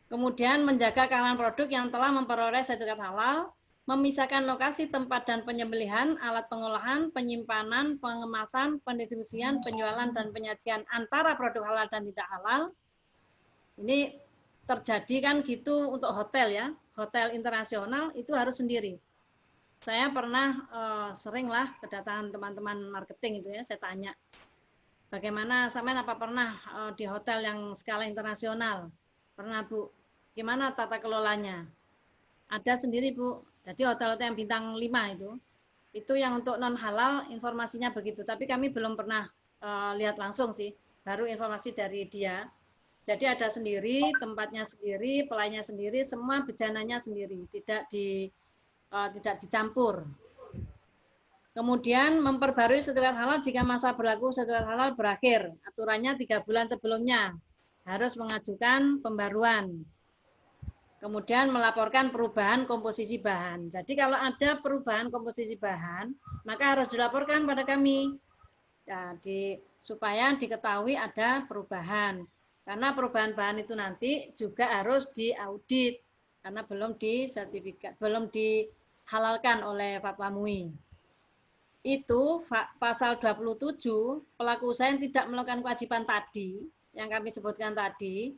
Kemudian menjaga keamanan produk yang telah memperoleh sertifikat halal, memisahkan lokasi tempat dan penyembelihan, alat pengolahan, penyimpanan, pengemasan, pendistribusian, penjualan, dan penyajian antara produk halal dan tidak halal. Ini terjadi kan gitu untuk hotel ya, hotel internasional itu harus sendiri. Saya pernah seringlah kedatangan teman-teman marketing itu ya, saya tanya, bagaimana sampean apa pernah di hotel yang skala internasional? Pernah Bu? Gimana tata kelolanya? Ada sendiri Bu. Jadi hotel-hotel yang bintang 5 itu yang untuk non halal informasinya begitu. Tapi kami belum pernah lihat langsung sih. Baru informasi dari dia. Jadi ada sendiri, tempatnya sendiri, pelayannya sendiri, semua bejananya sendiri, tidak dicampur. Kemudian memperbarui sertifikat halal jika masa berlaku sertifikat halal berakhir. Aturannya 3 bulan sebelumnya harus mengajukan pembaruan. Kemudian melaporkan perubahan komposisi bahan. Jadi kalau ada perubahan komposisi bahan, maka harus dilaporkan pada kami. Jadi supaya diketahui ada perubahan. Karena perubahan bahan itu nanti juga harus diaudit karena belum disertifikat, belum dihalalkan oleh Fatwa MUI. Itu pasal 27, pelaku usaha yang tidak melakukan kewajiban tadi, yang kami sebutkan tadi,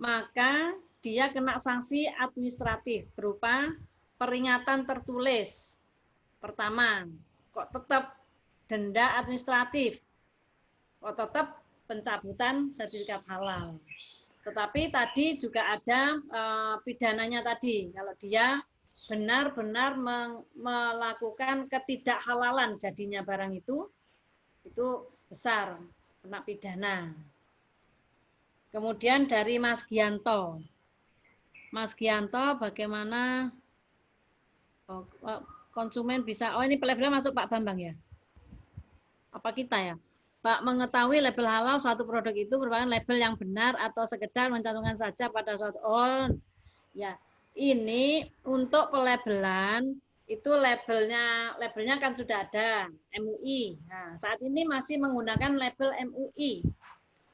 maka dia kena sanksi administratif berupa peringatan tertulis. Pertama, kok tetap denda administratif, kok tetap pencabutan sertifikat halal. Tetapi tadi juga ada pidananya tadi, kalau dia benar-benar melakukan ketidakhalalan jadinya barang itu besar, kena pidana. Kemudian dari Mas Gianto. Mas Gianto, bagaimana konsumen bisa, ini labelnya masuk Pak Bambang ya? Apa kita ya? Pak, mengetahui label halal suatu produk itu merupakan label yang benar atau sekedar mencantumkan saja pada suatu, ya. Ini untuk pelabelan itu labelnya kan sudah ada MUI. Nah, saat ini masih menggunakan label MUI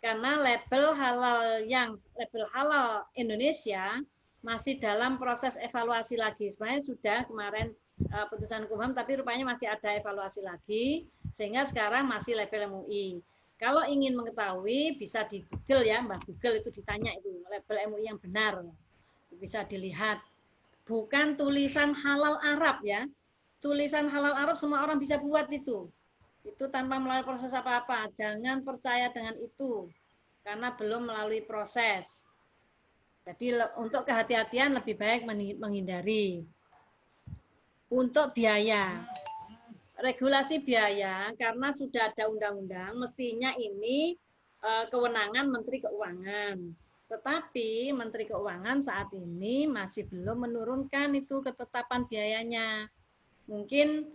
karena label halal Indonesia masih dalam proses evaluasi lagi. Sebenarnya sudah kemarin putusan Kumham, tapi rupanya masih ada evaluasi lagi sehingga sekarang masih label MUI. Kalau ingin mengetahui bisa di Google ya, Mbak Google itu ditanya itu label MUI yang benar. Bisa dilihat, bukan tulisan halal Arab ya. Tulisan halal Arab semua orang bisa buat itu tanpa melalui proses apa-apa. Jangan percaya dengan itu karena belum melalui proses. Jadi untuk kehati-hatian lebih baik menghindari. Untuk biaya, regulasi biaya karena sudah ada undang-undang, mestinya ini kewenangan Menteri Keuangan. Tetapi Menteri Keuangan saat ini masih belum menurunkan itu ketetapan biayanya. Mungkin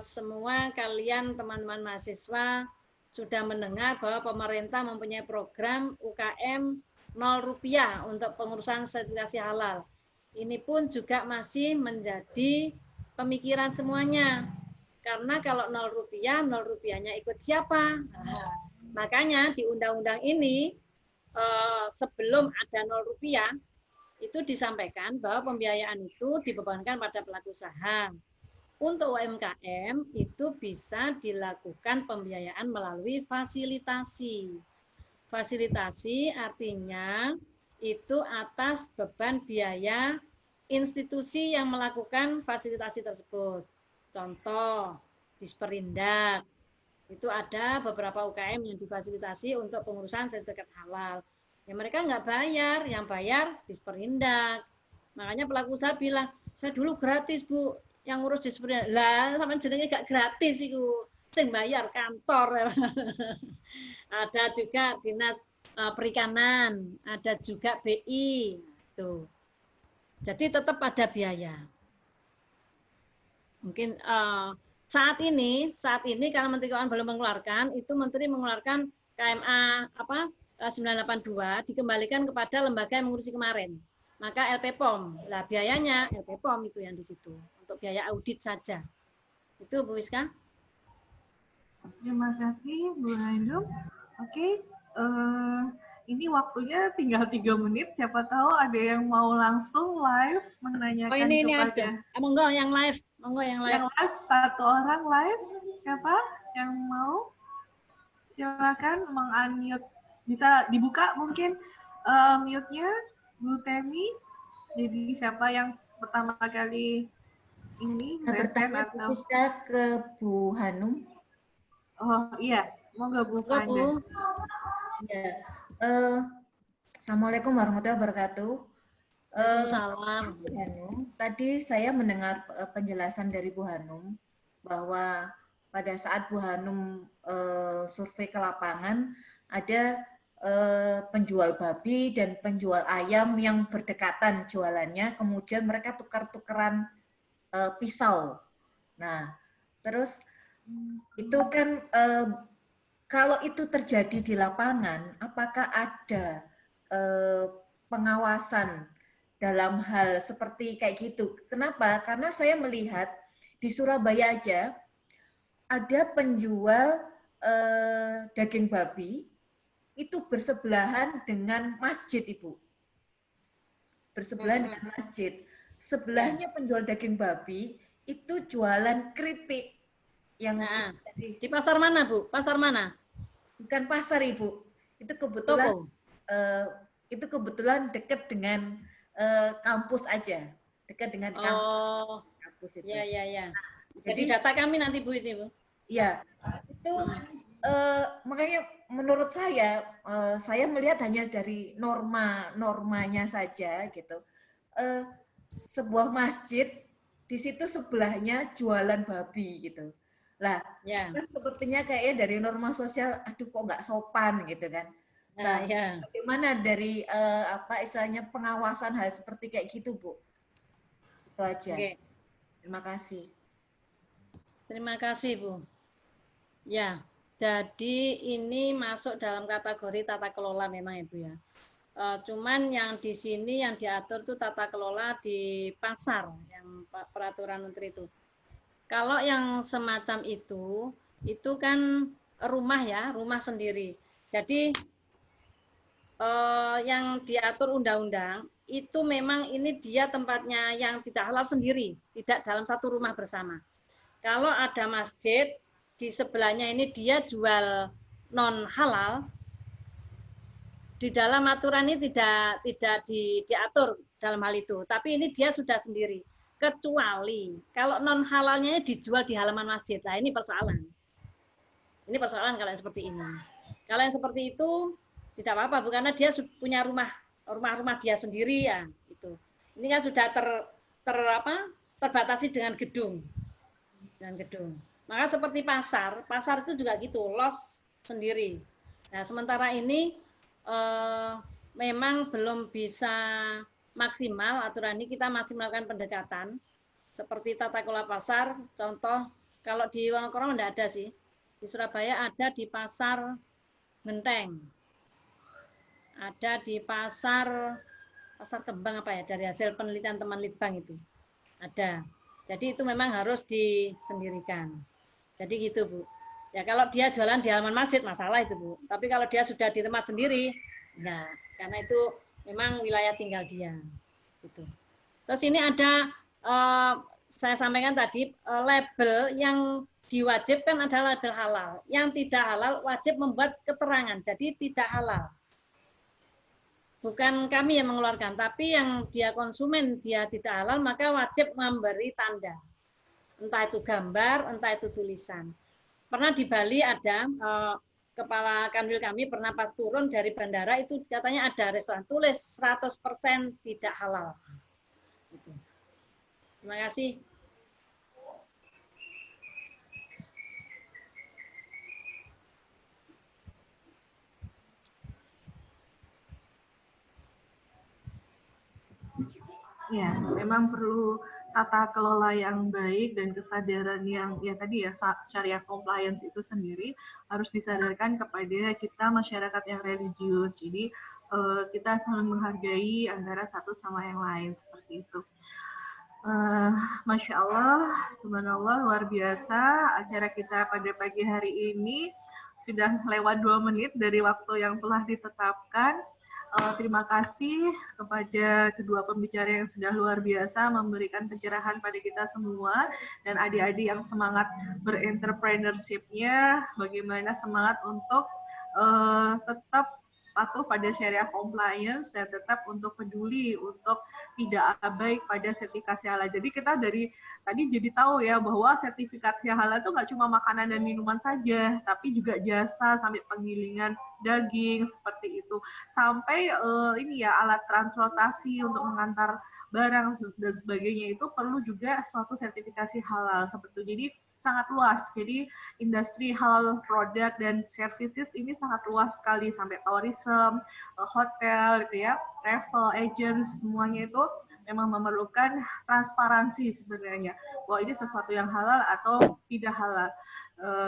semua kalian teman-teman mahasiswa sudah mendengar bahwa pemerintah mempunyai program UKM 0 rupiah untuk pengurusan sertifikasi halal. Ini pun juga masih menjadi pemikiran semuanya. Karena kalau 0 rupiahnya ikut siapa? Nah, makanya di undang-undang ini sebelum ada 0 rupiah, itu disampaikan bahwa pembiayaan itu dibebankan pada pelaku usaha. Untuk UMKM itu bisa dilakukan pembiayaan melalui fasilitasi. Fasilitasi artinya itu atas beban biaya institusi yang melakukan fasilitasi tersebut. Contoh, Disperindak. Itu ada beberapa UKM yang difasilitasi untuk pengurusan sertifikat halal. Ya mereka nggak bayar, yang bayar Disperindak. Makanya pelaku usaha bilang, saya dulu gratis Bu, yang ngurus Disperindak. Lah, sama jenenge gak gratis itu, sing bayar kantor. Ada juga Dinas Perikanan, ada juga BI. Tuh. Jadi tetap ada biaya. Mungkin saat ini karena Menteri Keuangan belum mengeluarkan, itu Menteri mengeluarkan KMA 982 dikembalikan kepada lembaga yang mengurusi kemarin. Maka LPPOM, lah biayanya LPPOM itu yang di situ untuk biaya audit saja. Itu Bu Wiska. Terima kasih Bu Haindum. Oke, ini waktunya tinggal 3 menit. Siapa tahu ada yang mau langsung live menanyakan ini kepada. Monggo yang live. Yang live 1 orang live. Siapa yang mau? Silakan meng-unmute. Bisa dibuka mungkin mute-nya Bu Temi. Jadi siapa yang pertama kali ini bertanya atau bisa ke Bu Hanum? Oh iya, monggo Bu Fanda. Ya. Assalamualaikum warahmatullahi wabarakatuh. Salam. Bu Hanum, tadi saya mendengar penjelasan dari Bu Hanum bahwa pada saat Bu Hanum survei ke lapangan ada penjual babi dan penjual ayam yang berdekatan jualannya, kemudian mereka tukar-tukaran pisau. Nah, terus itu kan kalau itu terjadi di lapangan, apakah ada pengawasan dalam hal seperti kayak gitu? Kenapa? Karena saya melihat di Surabaya aja ada penjual daging babi itu bersebelahan dengan masjid, Ibu. Bersebelahan dengan masjid. Sebelahnya penjual daging babi itu jualan keripik. Yang di pasar mana, Bu? Pasar mana? Bukan pasar, Ibu. Itu kebetulan itu kebetulan dekat dengan kampus aja. Dekat dengan kampus itu. Ya. Jadi data kami nanti Bu ini, Bu. Iya. Itu makanya menurut saya melihat hanya dari normanya saja gitu. Sebuah masjid di situ sebelahnya jualan babi gitu. Lah, kan sepertinya kayaknya dari norma sosial, aduh kok nggak sopan gitu kan. Nah, bagaimana dari istilahnya pengawasan hal seperti kayak gitu, Bu? Itu aja. Terima kasih. Terima kasih, Bu. Ya. Jadi ini masuk dalam kategori tata kelola memang Ibu ya. Cuman yang di sini yang diatur itu tata kelola di pasar yang peraturan menteri itu. Kalau yang semacam itu kan rumah ya, rumah sendiri. Jadi yang diatur undang-undang itu memang ini dia tempatnya yang tidak halal sendiri, tidak dalam satu rumah bersama. Kalau ada masjid di sebelahnya ini dia jual non halal, di dalam aturan ini tidak diatur dalam hal itu, tapi ini dia sudah sendiri. Kecuali kalau non halalnya dijual di halaman masjid, nah ini persoalan. Ini persoalan kalau yang seperti ini. Kalau yang seperti itu tidak apa-apa, karena dia punya rumah dia sendiri ya. Itu. Ini kan sudah terbatasi dengan gedung. Maka seperti pasar itu juga gitu, los sendiri. Nah, sementara ini memang belum bisa maksimal aturan ini, kita masih melakukan pendekatan seperti tata kelola pasar. Contoh, kalau di Wonokromo tidak ada sih. Di Surabaya ada di pasar Genteng. Ada di pasar Kembang apa ya, dari hasil penelitian teman Litbang itu. Ada. Jadi itu memang harus disendirikan. Jadi gitu, Bu. Ya kalau dia jualan di halaman masjid masalah itu, Bu. Tapi kalau dia sudah di tempat sendiri, Nah, karena itu memang wilayah tinggal dia. Gitu. Terus ini ada saya sampaikan tadi label yang diwajibkan adalah label halal. Yang tidak halal wajib membuat keterangan, jadi tidak halal. Bukan kami yang mengeluarkan, tapi yang dia konsumen dia tidak halal maka wajib memberi tanda. Entah itu gambar, entah itu tulisan. Pernah di Bali ada kepala kanwil kami pernah pas turun dari bandara itu katanya ada restoran tulis 100% tidak halal. Terima kasih. Ya, memang perlu tata kelola yang baik dan kesadaran yang ya tadi ya syariah compliance itu sendiri harus disadarkan kepada kita masyarakat yang religius. Jadi kita saling menghargai antara satu sama yang lain seperti itu. Masya Allah, subhanallah, luar biasa acara kita pada pagi hari ini. Sudah lewat 2 menit dari waktu yang telah ditetapkan. Terima kasih kepada kedua pembicara yang sudah luar biasa memberikan pencerahan pada kita semua dan adik-adik yang semangat berentrpreneurship-nya, bagaimana semangat untuk tetap patuh pada syariah compliance dan tetap untuk peduli untuk tidak abai pada sertifikasi halal. Jadi kita dari tadi jadi tahu ya bahwa sertifikasi halal itu nggak cuma makanan dan minuman saja, tapi juga jasa sampai penggilingan daging seperti itu, sampai ini ya alat transportasi untuk mengantar barang dan sebagainya itu perlu juga suatu sertifikasi halal seperti itu. Jadi sangat luas. Jadi industri halal produk dan services ini sangat luas sekali sampai tourism, hotel gitu ya, travel agents, semuanya itu memang memerlukan transparansi sebenarnya. Bahwa ini sesuatu yang halal atau tidak halal.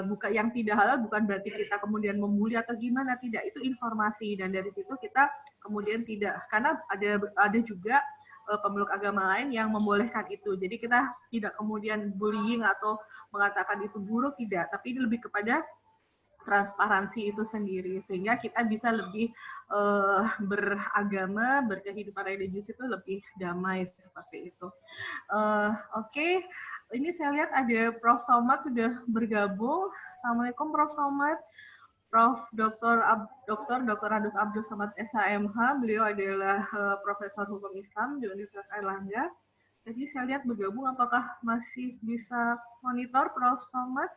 Bukan yang tidak halal bukan berarti kita kemudian membuli atau gimana, tidak, itu informasi dan dari situ kita kemudian tidak, karena ada juga pemeluk agama lain yang membolehkan itu. Jadi kita tidak kemudian bullying atau mengatakan itu buruk, tidak, tapi ini lebih kepada transparansi itu sendiri sehingga kita bisa lebih beragama, berkehidupan religius itu lebih damai seperti itu. Oke. Ini saya lihat ada Prof. Somad sudah bergabung. Assalamualaikum Prof. Somad. Prof. Dr. Andus Abdul Somad SHMH, beliau adalah Profesor Hukum Islam di Universitas Airlangga. Jadi saya lihat bergabung, apakah masih bisa monitor Prof. Somad?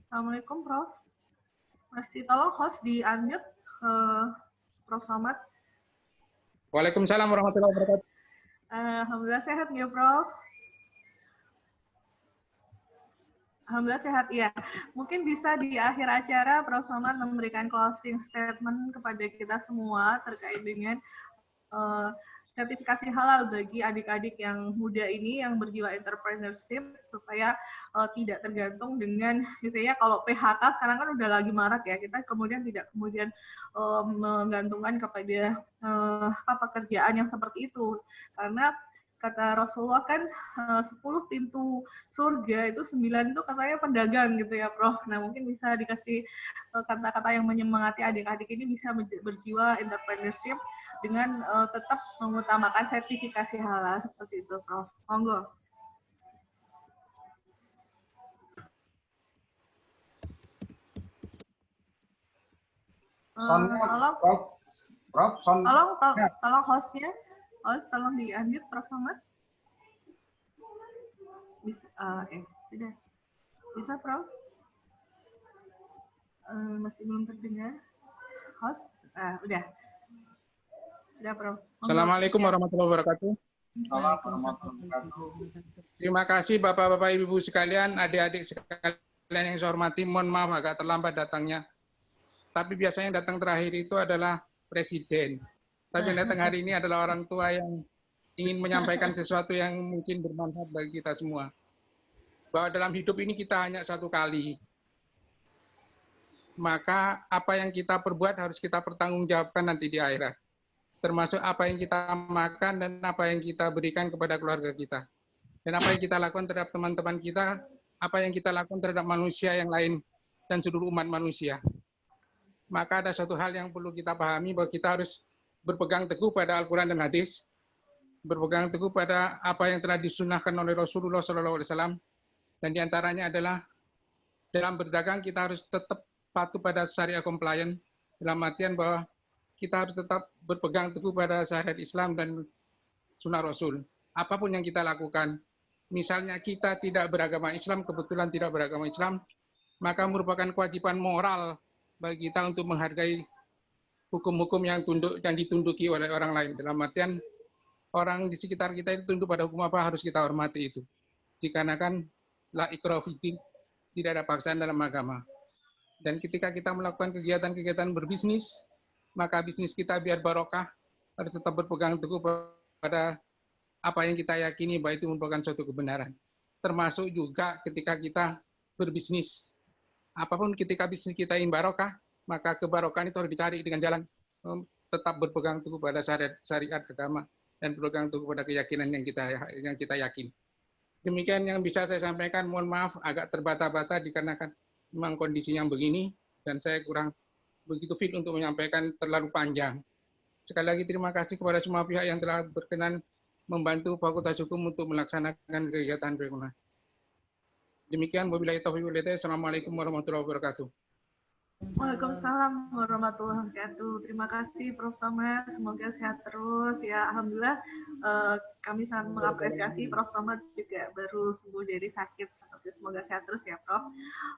Assalamualaikum Prof. Masih tolong host di unmute Prof. Somad. Waalaikumsalam warahmatullahi wabarakatuh. Alhamdulillah sehat ya Prof. Alhamdulillah sehat ya. Mungkin bisa di akhir acara Prof. Somad memberikan closing statement kepada kita semua terkait dengan sertifikasi halal bagi adik-adik yang muda ini yang berjiwa entrepreneurship supaya tidak tergantung dengan misalnya kalau PHK sekarang kan udah lagi marak ya, kita kemudian tidak kemudian menggantungkan kepada pekerjaan yang seperti itu, karena kata Rasulullah kan 10 pintu surga itu 9 itu katanya pedagang gitu ya Prof. Nah mungkin bisa dikasih kata-kata yang menyemangati adik-adik ini bisa berjiwa entrepreneurship dengan tetap mengutamakan sertifikasi halal seperti itu Prof. Monggo. Tolong hostnya. Tolong di-unmute Prof. Somad. Bisa, oke, sudah. Bisa Prof? Masih belum terdengar. Host, udah. Sudah Prof. Assalamualaikum warahmatullahi wabarakatuh. Terima kasih Bapak-Bapak Ibu sekalian, adik-adik sekalian yang saya hormati. Mohon maaf agak terlambat datangnya. Tapi biasanya datang terakhir itu adalah Presiden. Tapi yang datang hari ini adalah orang tua yang ingin menyampaikan sesuatu yang mungkin bermanfaat bagi kita semua. Bahwa dalam hidup ini kita hanya satu kali. Maka apa yang kita perbuat harus kita pertanggungjawabkan nanti di akhirat. Termasuk apa yang kita makan dan apa yang kita berikan kepada keluarga kita. Dan apa yang kita lakukan terhadap teman-teman kita, apa yang kita lakukan terhadap manusia yang lain dan seluruh umat manusia. maka ada suatu hal yang perlu kita pahami bahwa kita harus berpegang teguh pada Al-Quran dan hadis, berpegang teguh pada apa yang telah disunahkan oleh Rasulullah SAW, dan diantaranya adalah dalam berdagang kita harus tetap patuh pada syariah compliant, dalam artian bahwa kita harus tetap berpegang teguh pada syariat Islam dan sunnah Rasul. Apapun yang kita lakukan, misalnya kita tidak beragama Islam, kebetulan tidak beragama Islam, maka merupakan kewajiban moral bagi kita untuk menghargai hukum-hukum yang ditunduki oleh orang lain. Dalam artian orang di sekitar kita itu tunduk pada hukum apa, harus kita hormati itu. Dikarenakan la ikraha fiddin, tidak ada paksaan dalam agama. Dan ketika kita melakukan kegiatan-kegiatan berbisnis, maka bisnis kita biar barokah, harus tetap berpegang teguh pada apa yang kita yakini bahwa itu merupakan suatu kebenaran. Termasuk juga ketika kita berbisnis. Apapun ketika bisnis kita ingin barokah, maka kebarokahan itu harus dicari dengan jalan tetap berpegang teguh pada syariat agama dan berpegang teguh pada keyakinan yang kita yakin. Demikian yang bisa saya sampaikan. Mohon maaf agak terbata-bata dikarenakan memang kondisi yang begini dan saya kurang begitu fit untuk menyampaikan terlalu panjang. Sekali lagi terima kasih kepada semua pihak yang telah berkenan membantu Fakultas Hukum untuk melaksanakan kegiatan regulasi. Demikian, wabillahi taufiq wal hidayah. Assalamualaikum warahmatullahi wabarakatuh. Waalaikumsalam warahmatullahi wabarakatuh. Terima kasih Prof. Somad, semoga sehat terus ya. Alhamdulillah kami sangat mengapresiasi Prof. Somad juga baru sembuh dari sakit. Semoga sehat terus ya Prof.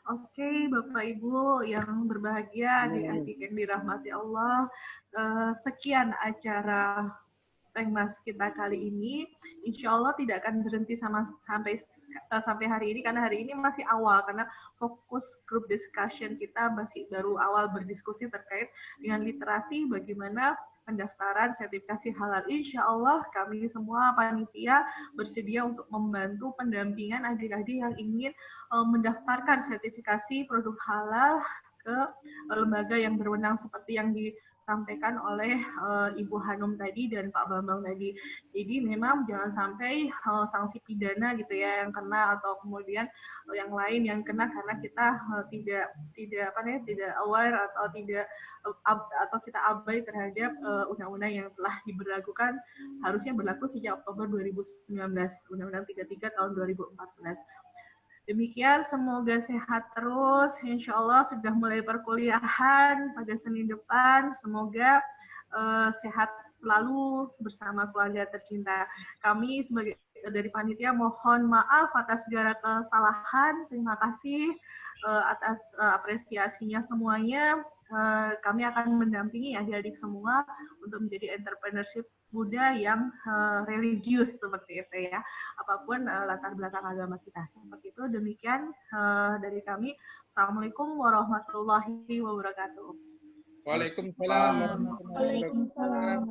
Oke, Bapak Ibu yang berbahagia, adik-adik yang dirahmati Allah, sekian acara Pengmas kita kali ini. Insya Allah tidak akan berhenti sampai hari ini, karena hari ini masih awal, karena fokus grup discussion kita masih baru awal berdiskusi terkait dengan literasi, bagaimana pendaftaran sertifikasi halal. Insya Allah kami semua panitia bersedia untuk membantu pendampingan adik-adik yang ingin mendaftarkan sertifikasi produk halal ke lembaga yang berwenang seperti yang disampaikan oleh Ibu Hanum tadi dan Pak Bambang tadi. Jadi memang jangan sampai sanksi pidana gitu ya yang kena, atau kemudian yang lain yang kena karena kita tidak aware atau kita abai terhadap undang-undang yang telah diberlakukan, harusnya berlaku sejak Oktober 2019, Undang-Undang 33 tahun 2014. Demikian, semoga sehat terus. Insya Allah sudah mulai perkuliahan pada Senin depan. Semoga sehat selalu bersama keluarga tercinta. Kami sebagai dari panitia mohon maaf atas segala kesalahan. Terima kasih atas apresiasinya semuanya. Kami akan mendampingi adik-adik semua untuk menjadi entrepreneurship muda yang religius seperti itu ya, apapun latar belakang agama kita seperti itu. Demikian dari kami. Assalamualaikum warahmatullahi wabarakatuh. Waalaikumsalam. Waalaikumsalam.